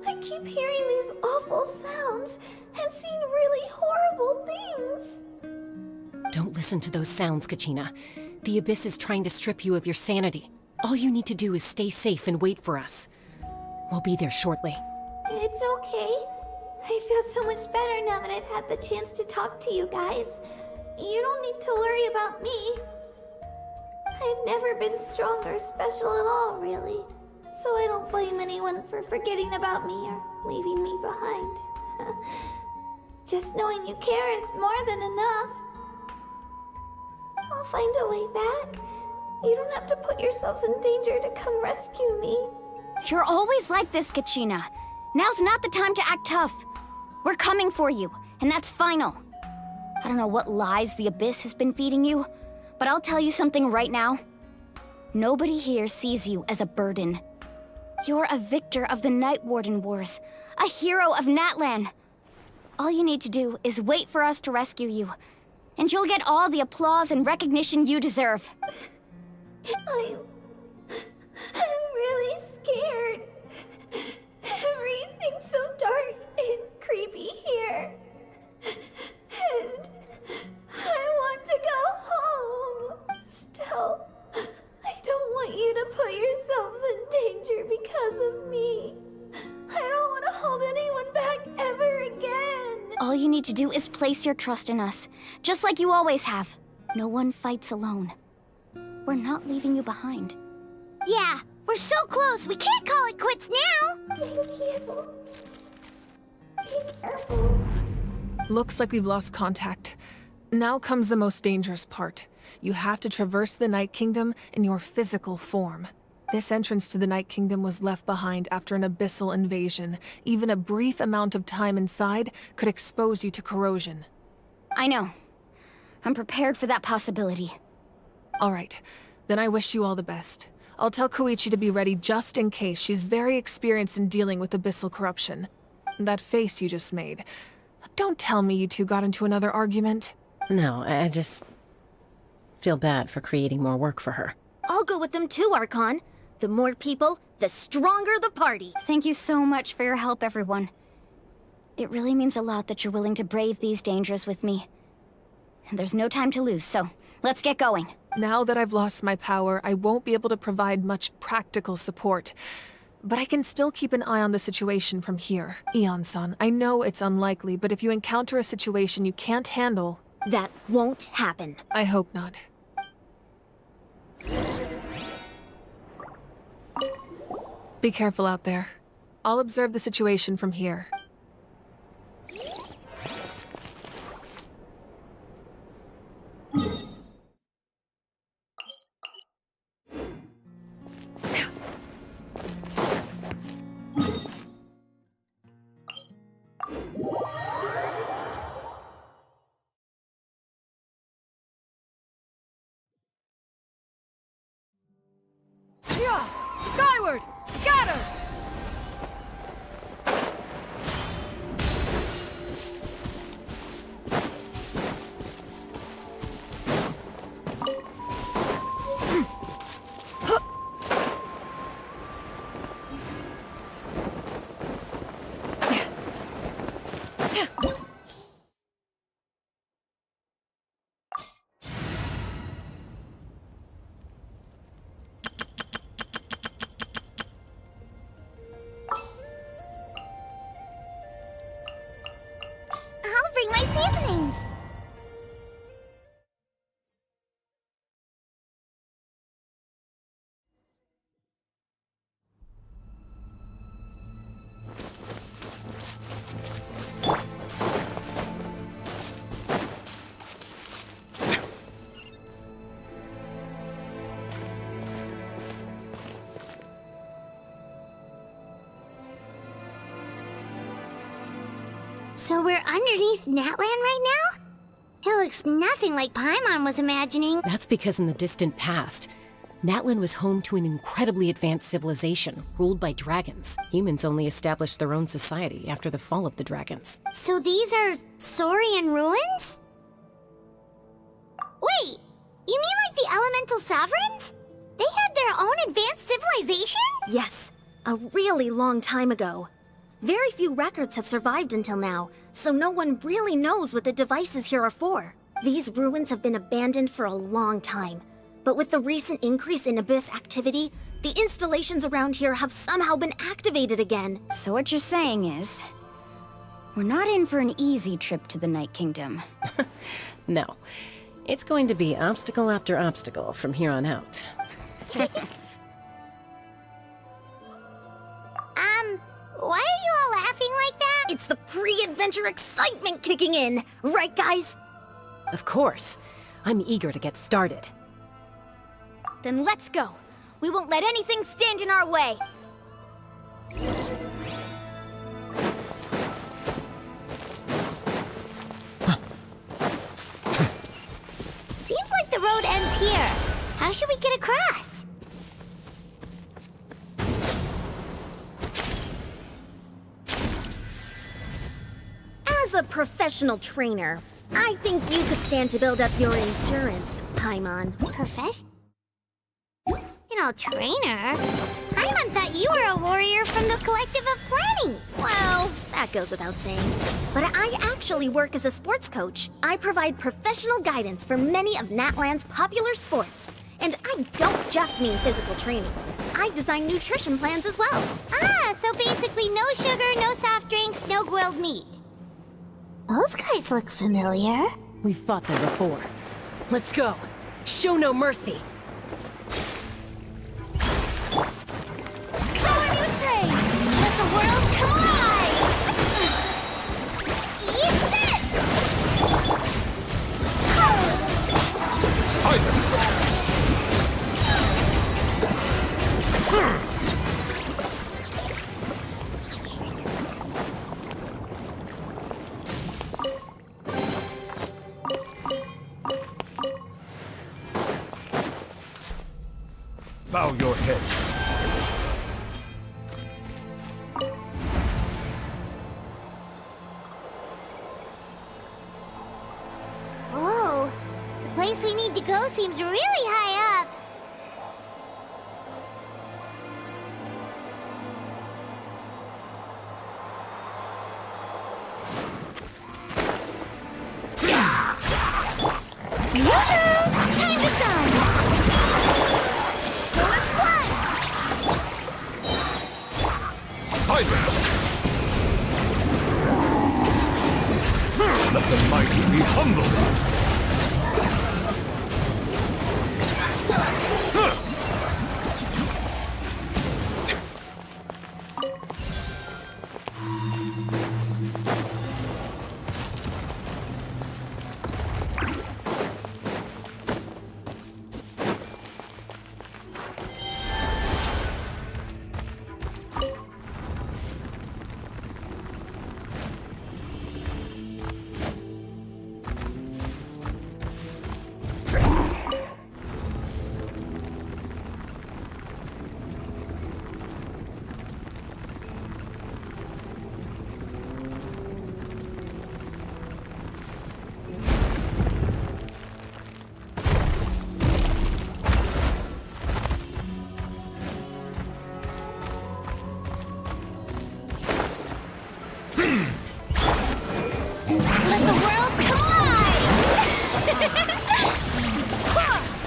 I keep hearing these awful sounds and seeing really horrible things. Don't listen to those sounds, Kachina. The Abyss is trying to strip you of your sanity. All you need to do is stay safe and wait for us. We'll be there shortly. It's okay. I feel so much better now that I've had the chance to talk to you guys. You don't need to worry about me. I've never been strong or special at all, really. So I don't blame anyone for forgetting about me or leaving me behind. Just knowing you care is more than enough. I'll find a way back. You don't have to put yourselves in danger to come rescue me. You're always like this, Kachina. Now's not the time to act tough. We're coming for you, and that's final. I don't know what lies the Abyss has been feeding you, but I'll tell you something right now. Nobody here sees you as a burden. You're a victor of the Night Warden Wars, a hero of Natlan. All you need to do is wait for us to rescue you, and you'll get all the applause and recognition you deserve. I'm really scared. Everything's so dark and creepy here. And I want to go home. Still, I don't want you to put yourselves in danger because of me. I don't want to hold anyone back ever again. All you need to do is place your trust in us, just like you always have. No one fights alone. We're not leaving you behind. Yeah, we're so close, we can't call it quits now! Thank you. Be careful. Looks like we've lost contact. Now comes the most dangerous part. You have to traverse the Night Kingdom in your physical form. This entrance to the Night Kingdom was left behind after an abyssal invasion. Even a brief amount of time inside could expose you to corrosion. I know. I'm prepared for that possibility. All right, then I wish you all the best. I'll tell Koichi to be ready just in case. She's very experienced in dealing with abyssal corruption. That face you just made. Don't tell me you two got into another argument. No, I just feel bad for creating more work for her. I'll go with them too, Archon. The more people, the stronger the party. Thank you so much for your help, everyone. It really means a lot that you're willing to brave these dangers with me. And there's no time to lose, so let's get going. Now that I've lost my power, I won't be able to provide much practical support. But I can still keep an eye on the situation from here. Eon-san, I know it's unlikely, but if you encounter a situation you can't handle... That won't happen. I hope not. Be careful out there. I'll observe the situation from here. Skyward! Scatter! So we're underneath Natlan right now? It looks nothing like Paimon was imagining. That's because in the distant past, Natlan was home to an incredibly advanced civilization ruled by dragons. Humans only established their own society after the fall of the dragons. So these are Saurian ruins? Wait, you mean like the elemental sovereigns? They had their own advanced civilization? Yes, a really long time ago. Very few records have survived until now, so no one really knows what the devices here are for. These ruins have been abandoned for a long time, but with the recent increase in Abyss activity, the installations around here have somehow been activated again. So what you're saying is, we're not in for an easy trip to the Night Kingdom. No. It's going to be obstacle after obstacle from here on out. Why are you all laughing like that? It's the pre-adventure excitement kicking in, right guys? Of course. I'm eager to get started. Then let's go. We won't let anything stand in our way. Seems like the road ends here. How should we get across? As a professional trainer, I think you could stand to build up your endurance, Paimon. Trainer? Paimon thought you were a warrior from the Collective of Planning. Well, that goes without saying. But I actually work as a sports coach. I provide professional guidance for many of Natlan's popular sports. And I don't just mean physical training. I design nutrition plans as well. Ah, so basically no sugar, no soft drinks, no grilled meat. Those guys look familiar. We've fought them before. Let's go. Show no mercy. Someone with praise! Let the world come alive! Eat this! Silence! Bow your head. Whoa, the place we need to go seems really high up. Woohoo! Time to shine! Silence! Let the mighty be humbled!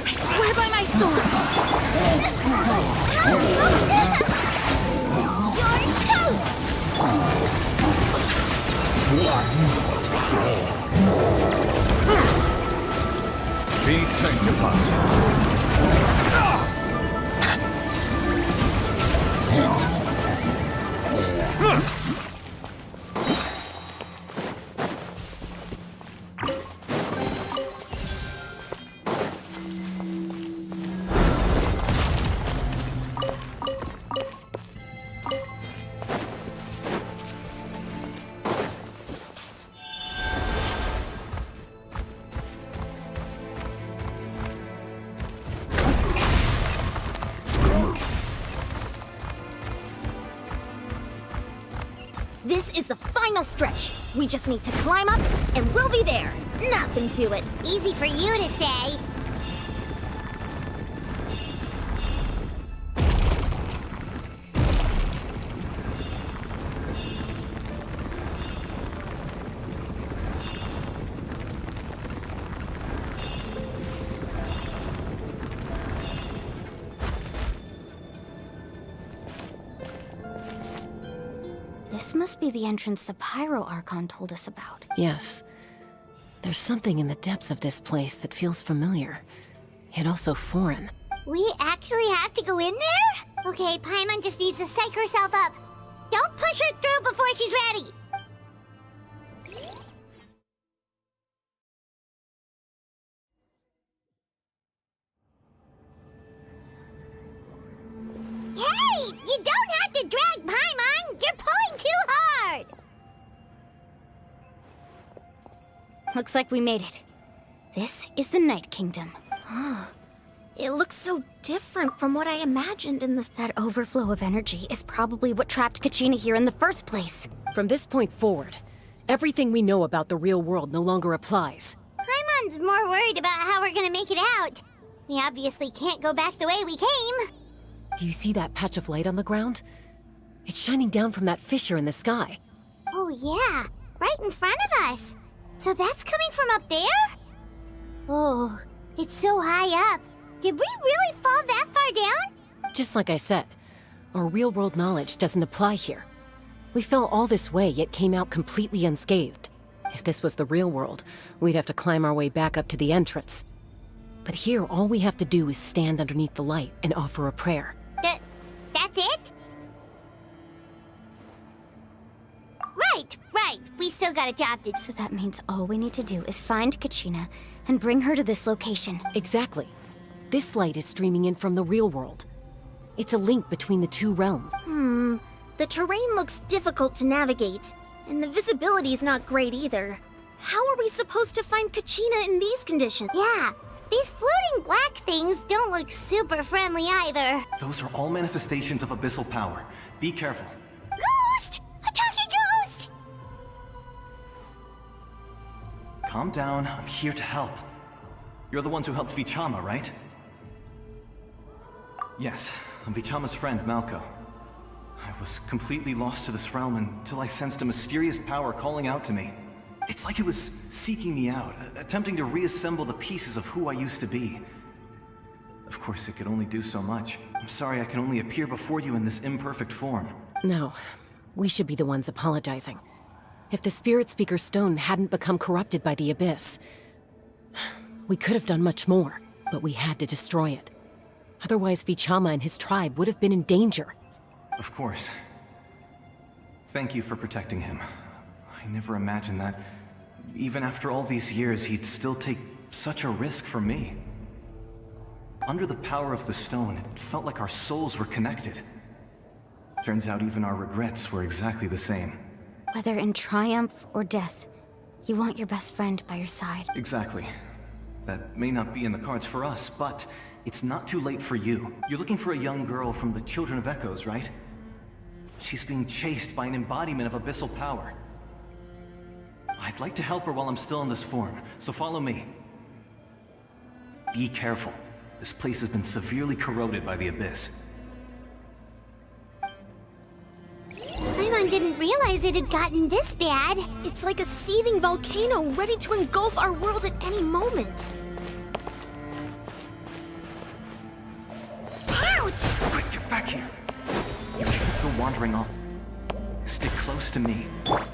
I swear by my sword! Be sanctified. This is the final stretch. We just need to climb up, and we'll be there. Nothing to it. Easy for you to say. This must be the entrance the Pyro Archon told us about. Yes. There's something in the depths of this place that feels familiar, yet also foreign. We actually have to go in there? Okay, Paimon just needs to psych herself up. Don't push her through before she's ready. Hey! You don't have to drag Paimon! You're pulling too hard! Looks like we made it. This is the Night Kingdom. It looks so different from what I imagined in this. That overflow of energy is probably what trapped Kachina here in the first place. From this point forward, everything we know about the real world no longer applies. Paimon's more worried about how we're gonna make it out. We obviously can't go back the way we came. Do you see that patch of light on the ground? It's shining down from that fissure in the sky. Oh yeah, right in front of us. So that's coming from up there? Oh, it's so high up. Did we really fall that far down? Just like I said, our real-world knowledge doesn't apply here. We fell all this way, yet came out completely unscathed. If this was the real world, we'd have to climb our way back up to the entrance. But here, all we have to do is stand underneath the light and offer a prayer. That's it? Right. We still got a job to do. So that means all we need to do is find Kachina and bring her to this location. Exactly. This light is streaming in from the real world. It's a link between the two realms. The terrain looks difficult to navigate, and the visibility's not great either. How are we supposed to find Kachina in these conditions? Yeah, these floating black things don't look super friendly either. Those are all manifestations of abyssal power. Be careful. Ghost! A talking ghost! Calm down, I'm here to help. You're the ones who helped Vichama, right? Yes, I'm Vichama's friend, Malko. I was completely lost to this realm until I sensed a mysterious power calling out to me. It's like it was seeking me out, attempting to reassemble the pieces of who I used to be. Of course, it could only do so much. I'm sorry I can only appear before you in this imperfect form. No, we should be the ones apologizing. If the Spirit Speaker's stone hadn't become corrupted by the Abyss, we could have done much more, but we had to destroy it. Otherwise, Vichama and his tribe would have been in danger. Of course. Thank you for protecting him. I never imagined that, even after all these years, he'd still take such a risk for me. Under the power of the stone, it felt like our souls were connected. Turns out even our regrets were exactly the same. Whether in triumph or death, you want your best friend by your side. Exactly. That may not be in the cards for us, but it's not too late for you. You're looking for a young girl from the Children of Echoes, right? She's being chased by an embodiment of abyssal power. I'd like to help her while I'm still in this form, so follow me. Be careful. This place has been severely corroded by the Abyss. Paimon didn't realize it had gotten this bad. It's like a seething volcano ready to engulf our world at any moment. Ouch! Quick, get back here! You can't go wandering on. Stick close to me.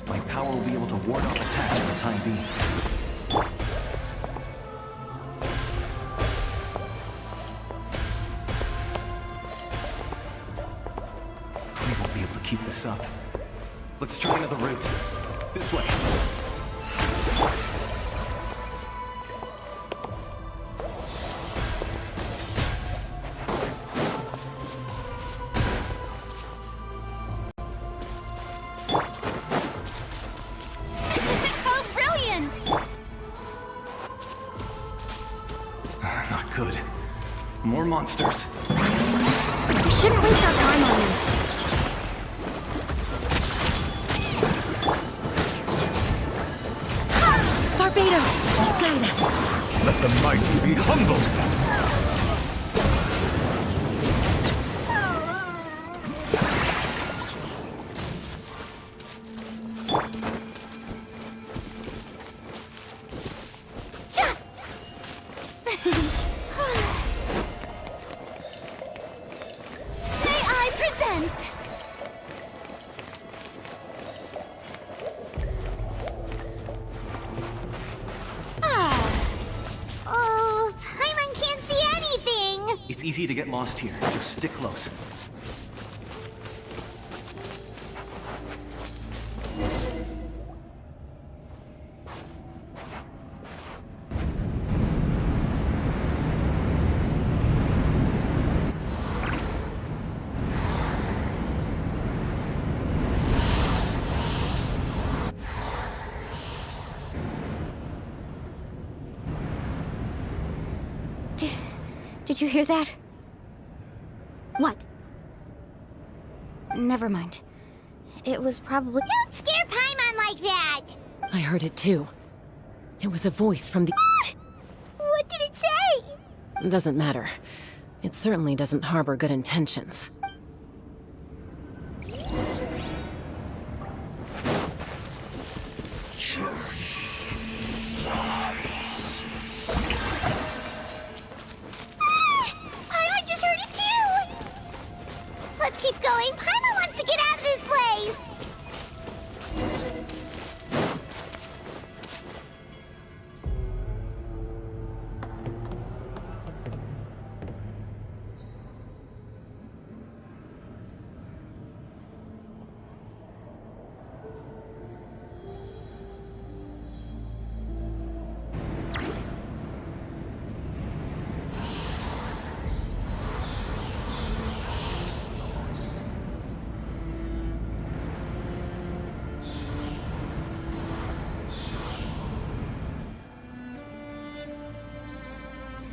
My power will be able to ward off attacks for the time being. We won't be able to keep this up. Let's try another route. This way. Oh, brilliant! Not good. More monsters. We shouldn't waste our time on them. guide us. Let the mighty be humbled! May I present? Oh, Paimon can't see anything! It's easy to get lost here. Just stick close. Did you hear that? What? Never mind. It was probably. Don't scare Paimon like that! I heard it too. It was a voice from the... What did it say? Doesn't matter. It certainly doesn't harbor good intentions. Paimon just heard it too! Let's keep going. Paimon wants to get out of this place!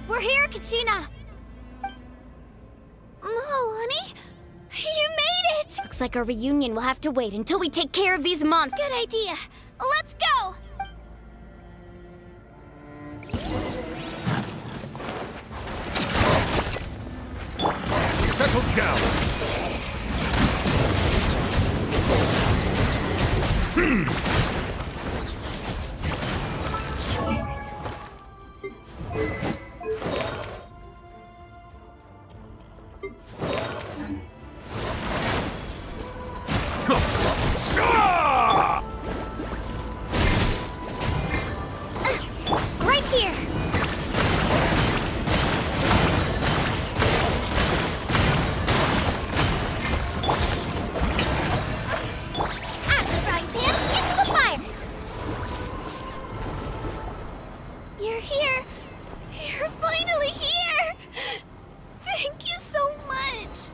We're here, Kachina! Mualani? You made it! Looks like our reunion will have to wait until we take care of these monsters. Good idea. Let's go! Settle down! Right here! After trying him, into the fire! You're here! You're finally here! Thank you so much!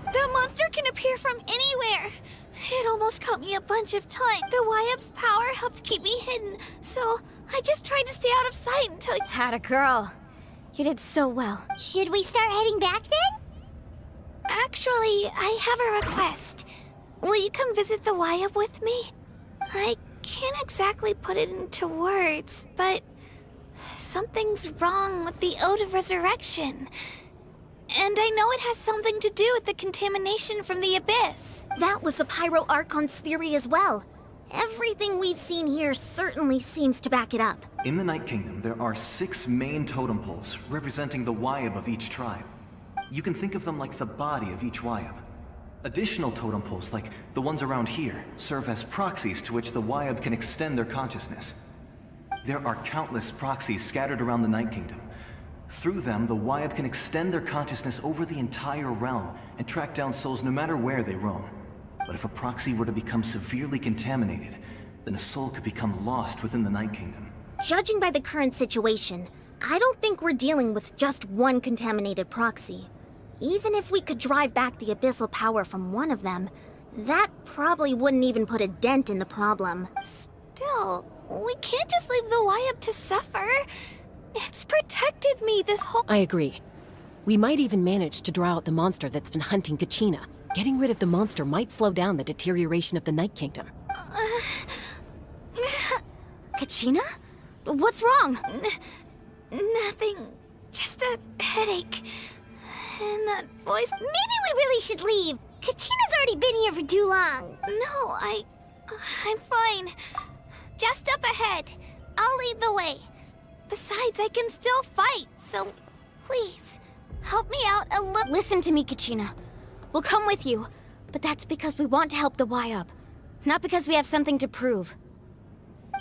That monster can appear from anywhere! It almost caught me a bunch of times. The YF's power helped keep me hidden, so I just tried to stay out of sight until you had a girl. You did so well. Should we start heading back then? Actually, I have a request. Will you come visit the YF with me? I can't exactly put it into words, but something's wrong with the Ode of Resurrection. And I know it has something to do with the contamination from the Abyss. That was the Pyro Archon's theory as well. Everything we've seen here certainly seems to back it up. In the Night Kingdom, there are 6 main totem poles representing the Wyab of each tribe. You can think of them like the body of each Wyab. Additional totem poles, like the ones around here, serve as proxies to which the Wyab can extend their consciousness. There are countless proxies scattered around the Night Kingdom. Through them, the Wyab can extend their consciousness over the entire realm and track down souls no matter where they roam. But if a proxy were to become severely contaminated, then a soul could become lost within the Night Kingdom. Judging by the current situation, I don't think we're dealing with just one contaminated proxy. Even if we could drive back the abyssal power from one of them, that probably wouldn't even put a dent in the problem. Still, we can't just leave the YF to suffer. It's protected me this whole— I agree. We might even manage to draw out the monster that's been hunting Kachina. Getting rid of the monster might slow down the deterioration of the Night Kingdom. Kachina? What's wrong? Nothing. Just a headache. And that voice. Maybe we really should leave. Kachina's already been here for too long. No, I'm fine. Just up ahead. I'll lead the way. Besides, I can still fight, so please, help me out a little. Listen to me, Kachina. We'll come with you, but that's because we want to help the Y-Up, not because we have something to prove.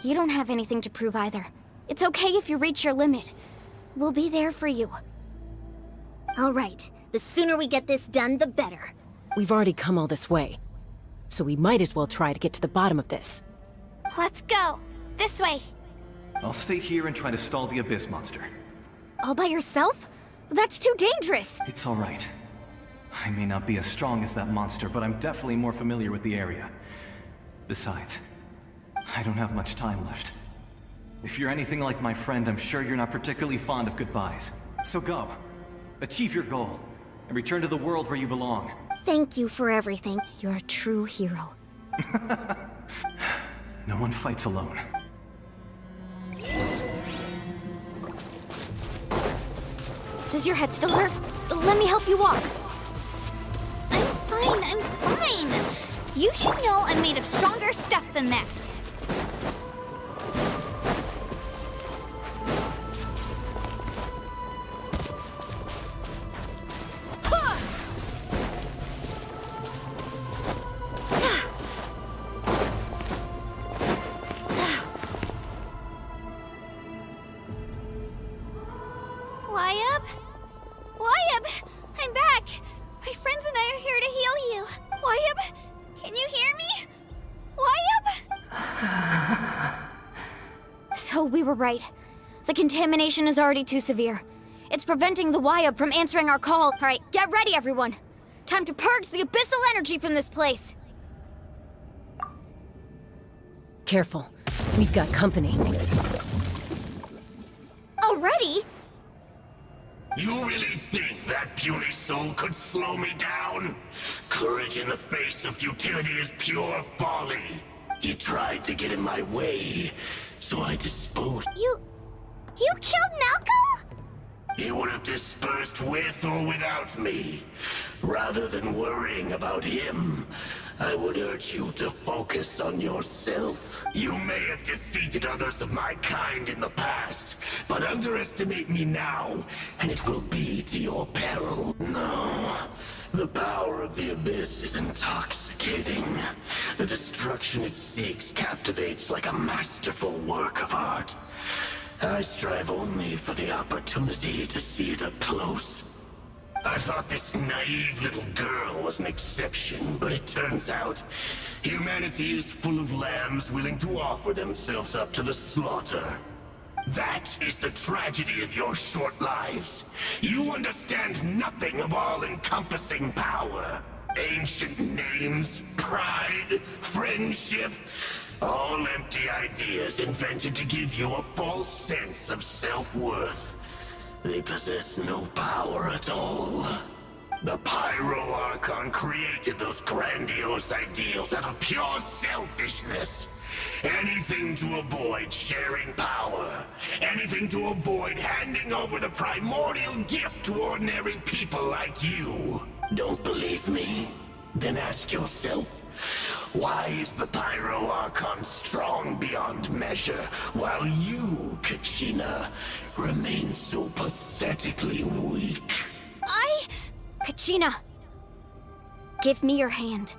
You don't have anything to prove either. It's okay if you reach your limit. We'll be there for you. All right. The sooner we get this done, the better. We've already come all this way, so we might as well try to get to the bottom of this. Let's go. This way. I'll stay here and try to stall the Abyss monster. All by yourself? That's too dangerous. It's all right. I may not be as strong as that monster, but I'm definitely more familiar with the area. Besides, I don't have much time left. If you're anything like my friend, I'm sure you're not particularly fond of goodbyes. So go. Achieve your goal, and return to the world where you belong. Thank you for everything. You're a true hero. No one fights alone. Does your head still hurt? Let me help you walk. I'm fine. You should know I'm made of stronger stuff than that. Y-Up, I'm back. My friends and I are here to heal you. Y-Up, can you hear me? Y-Up? So we were right. The contamination is already too severe. It's preventing the Y-Up from answering our call. All right, get ready, everyone. Time to purge the abyssal energy from this place. Careful. We've got company. Already? You really think that puny soul could slow me down? Courage in the face of futility is pure folly. He tried to get in my way, so I disposed. You killed Malcolm? He would have dispersed with or without me. Rather than worrying about him, I would urge you to focus on yourself. You may have defeated others of my kind in the past, but underestimate me now, and it will be to your peril. No, the power of the Abyss is intoxicating. The destruction it seeks captivates like a masterful work of art. I strive only for the opportunity to see it up close. I thought this naive little girl was an exception, but it turns out humanity is full of lambs willing to offer themselves up to the slaughter. That is the tragedy of your short lives. You understand nothing of all-encompassing power. Ancient names, pride, friendship, all empty ideas invented to give you a false sense of self-worth. They possess no power at all. The Pyro Archon created those grandiose ideals out of pure selfishness. Anything to avoid sharing power. Anything to avoid handing over the primordial gift to ordinary people like you. Don't believe me? Then ask yourself, why is the Pyro Archon strong beyond measure, while you, Kachina, remain so pathetically weak? Kachina, give me your hand.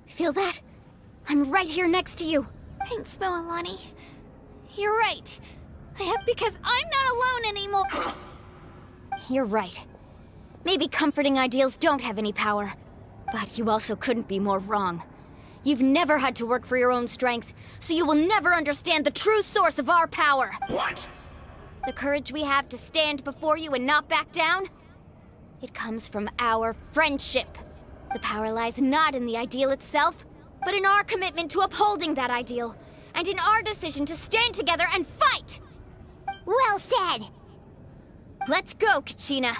Feel that? I'm right here next to you. Thanks, Mualani. You're right. Because I'm not alone anymore. You're right. Maybe comforting ideals don't have any power. But you also couldn't be more wrong. You've never had to work for your own strength, so you will never understand the true source of our power. What? The courage we have to stand before you and not back down? It comes from our friendship. The power lies not in the ideal itself, but in our commitment to upholding that ideal, and in our decision to stand together and fight! Well said! Let's go, Kachina.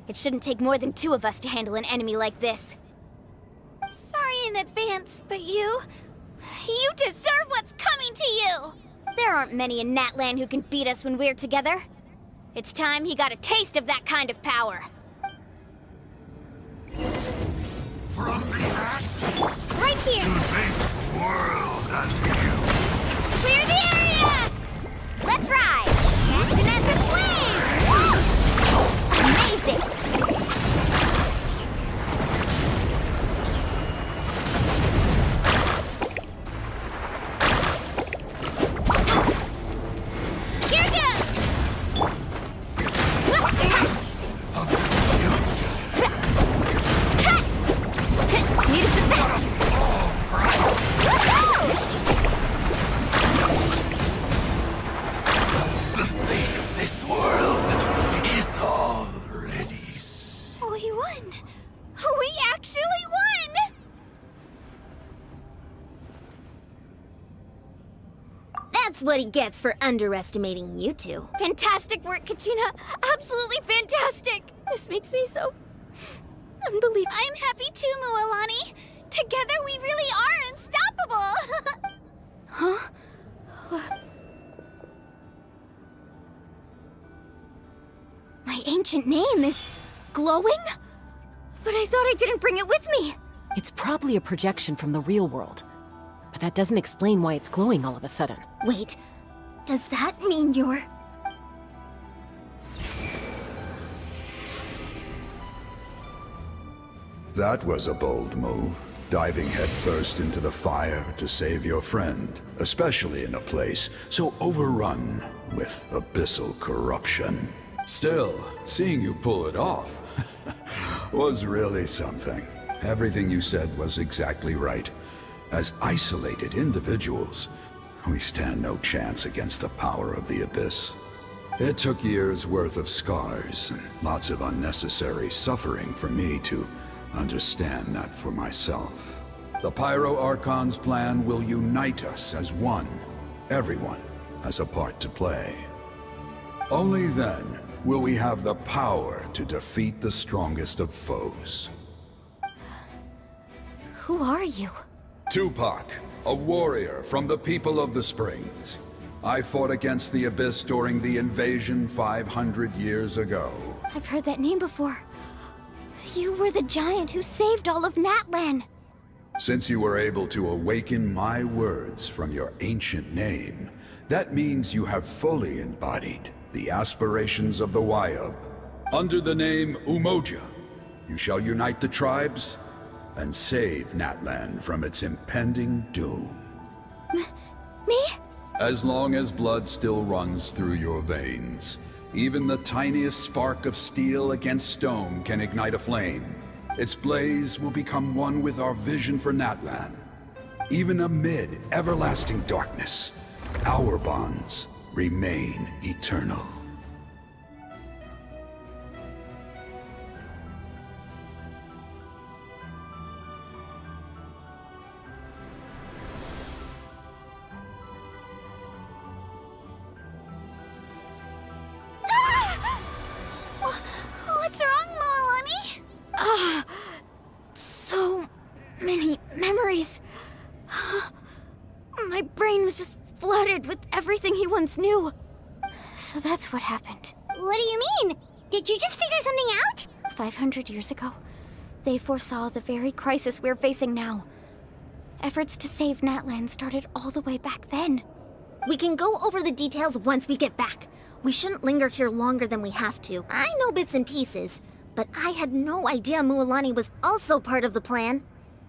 It shouldn't take more than two of us to handle an enemy like this. Sorry in advance, but you deserve what's coming to you! There aren't many in Natlan who can beat us when we're together. It's time he got a taste of that kind of power. From the act Right here! to the world anew. Clear the area! Let's ride! Action at the flame! Amazing! Here goes! Need some best! The fate of this world is already. We won! We actually won! That's what he gets for underestimating you two. Fantastic work, Kachina! Absolutely fantastic! This makes me so unbelievable. I'm happy too, Mualani. Together we really are unstoppable! Huh? My ancient name is glowing? But I thought I didn't bring it with me. It's probably a projection from the real world. But that doesn't explain why it's glowing all of a sudden. Wait, does that mean you're... That was a bold move, diving headfirst into the fire to save your friend, especially in a place so overrun with abyssal corruption. Still, seeing you pull it off was really something. Everything you said was exactly right. As isolated individuals, we stand no chance against the power of the Abyss. It took years' worth of scars and lots of unnecessary suffering for me to understand that for myself. The Pyro Archon's plan will unite us as one. Everyone has a part to play. Only then will we have the power to defeat the strongest of foes. Who are you? Tupac, a warrior from the people of the Springs. I fought against the Abyss during the invasion 500 years ago. I've heard that name before. You were the giant who saved all of Natlan. Since you were able to awaken my words from your ancient name, that means you have fully embodied the aspirations of the Wayub. Under the name Umoja, you shall unite the tribes and save Natlan from its impending doom. Me? As long as blood still runs through your veins, even the tiniest spark of steel against stone can ignite a flame. Its blaze will become one with our vision for Natlan. Even amid everlasting darkness, our bonds remain eternal. What's wrong, Mualani? So many memories. My brain was just flooded with everything he once knew. So that's what happened. What do you mean? Did you just figure something out? 500 years ago, they foresaw the very crisis we're facing now. Efforts to save Natlan started all the way back then. We can go over the details once we get back. We shouldn't linger here longer than we have to. I know bits and pieces, but I had no idea Mualani was also part of the plan.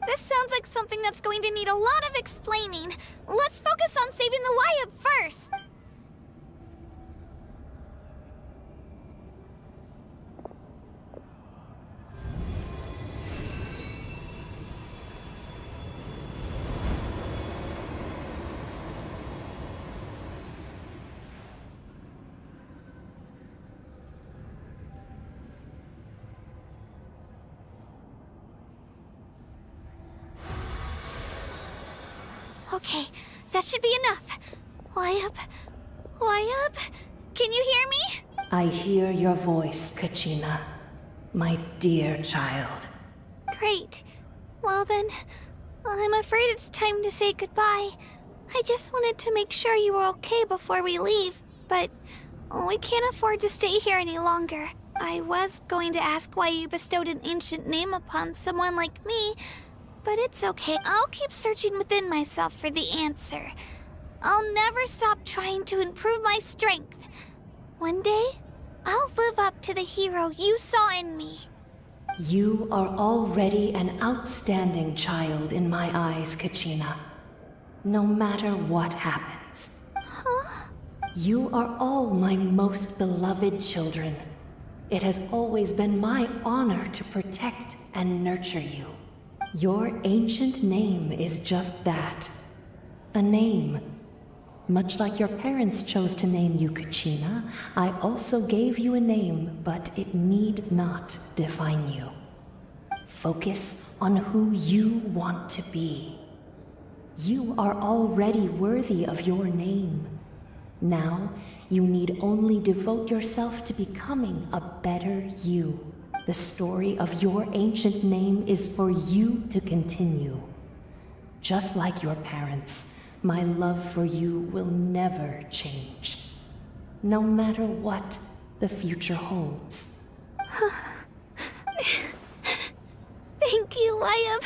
This sounds like something that's going to need a lot of explaining. Let's focus on saving the Wayub first. Okay, that should be enough. Wayub? Wayub? Can you hear me? I hear your voice, Kachina. My dear child. Great. Well then, I'm afraid it's time to say goodbye. I just wanted to make sure you were okay before we leave, but we can't afford to stay here any longer. I was going to ask why you bestowed an ancient name upon someone like me, but it's okay. I'll keep searching within myself for the answer. I'll never stop trying to improve my strength. One day, I'll live up to the hero you saw in me. You are already an outstanding child in my eyes, Kachina. No matter what happens. Huh? You are all my most beloved children. It has always been my honor to protect and nurture you. Your ancient name is just that. A name. Much like your parents chose to name you Kachina, I also gave you a name, but it need not define you. Focus on who you want to be. You are already worthy of your name. Now, you need only devote yourself to becoming a better you. The story of your ancient name is for you to continue. Just like your parents, my love for you will never change. No matter what the future holds. Thank you, Wyatt.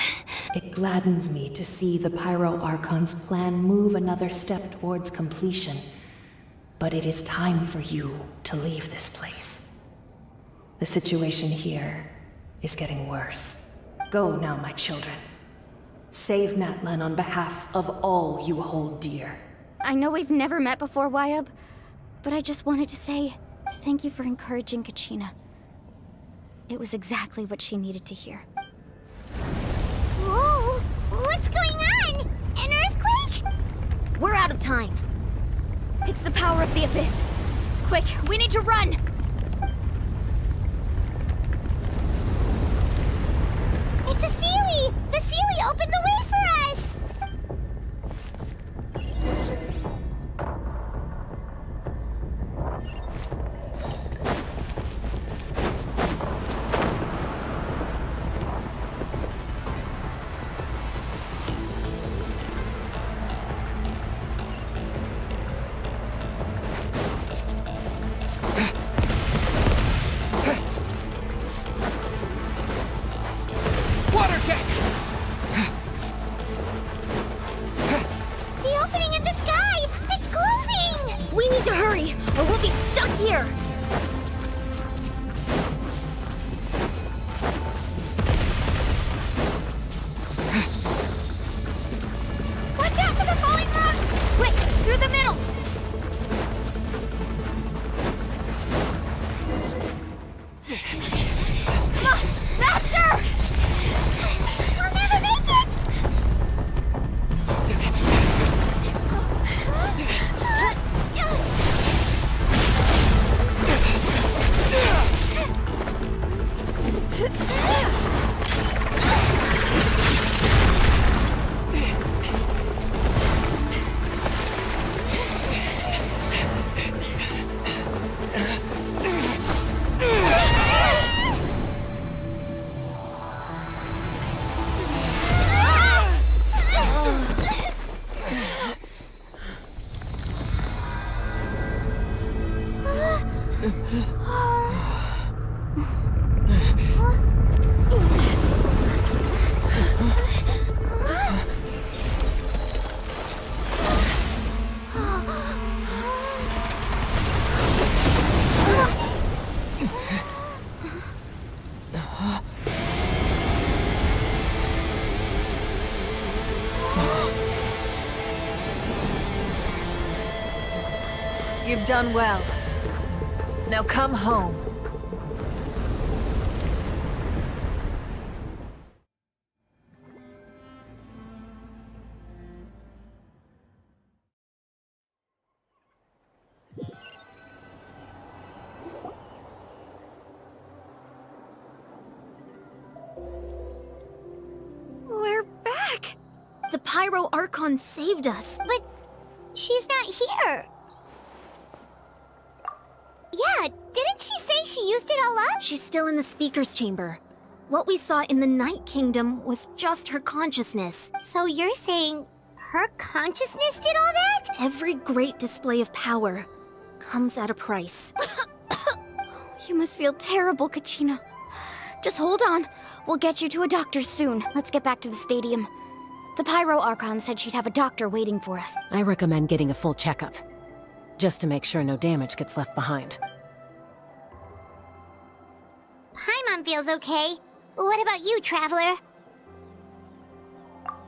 It gladdens me to see the Pyro Archon's plan move another step towards completion. But it is time for you to leave this place. The situation here is getting worse. Go now, my children. Save Natlan on behalf of all you hold dear. I know we've never met before, Wyatt, but I just wanted to say thank you for encouraging Kachina. It was exactly what she needed to hear. Whoa! What's going on? An earthquake? We're out of time. It's the power of the Abyss. Quick, we need to run! It's a Seelie! The Seelie opened the way for us! Water jet! The opening in the sky! It's closing! We need to hurry, or we'll be stuck here! Watch out for the falling rocks! Quick, through the middle! Come on, faster! We'll never make it! You've done well. Now come home. We're back! The Pyro Archon saved us. But she's not here. Yeah, didn't she say she used it all up? She's still in the speaker's chamber. What we saw in the Night Kingdom was just her consciousness. So you're saying her consciousness did all that? Every great display of power comes at a price. You must feel terrible, Kachina. Just hold on. We'll get you to a doctor soon. Let's get back to the stadium. The Pyro Archon said she'd have a doctor waiting for us. I recommend getting a full checkup, just to make sure no damage gets left behind. Paimon feels okay. What about you, Traveler?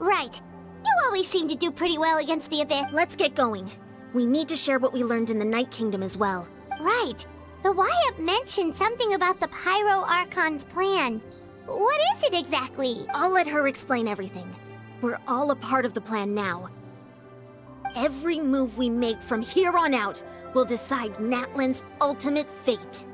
Right. You always seem to do pretty well against the Abyss. Let's get going. We need to share what we learned in the Night Kingdom as well. Right. The Y-Up mentioned something about the Pyro Archon's plan. What is it exactly? I'll let her explain everything. We're all a part of the plan now. Every move we make from here on out will decide Natlan's ultimate fate.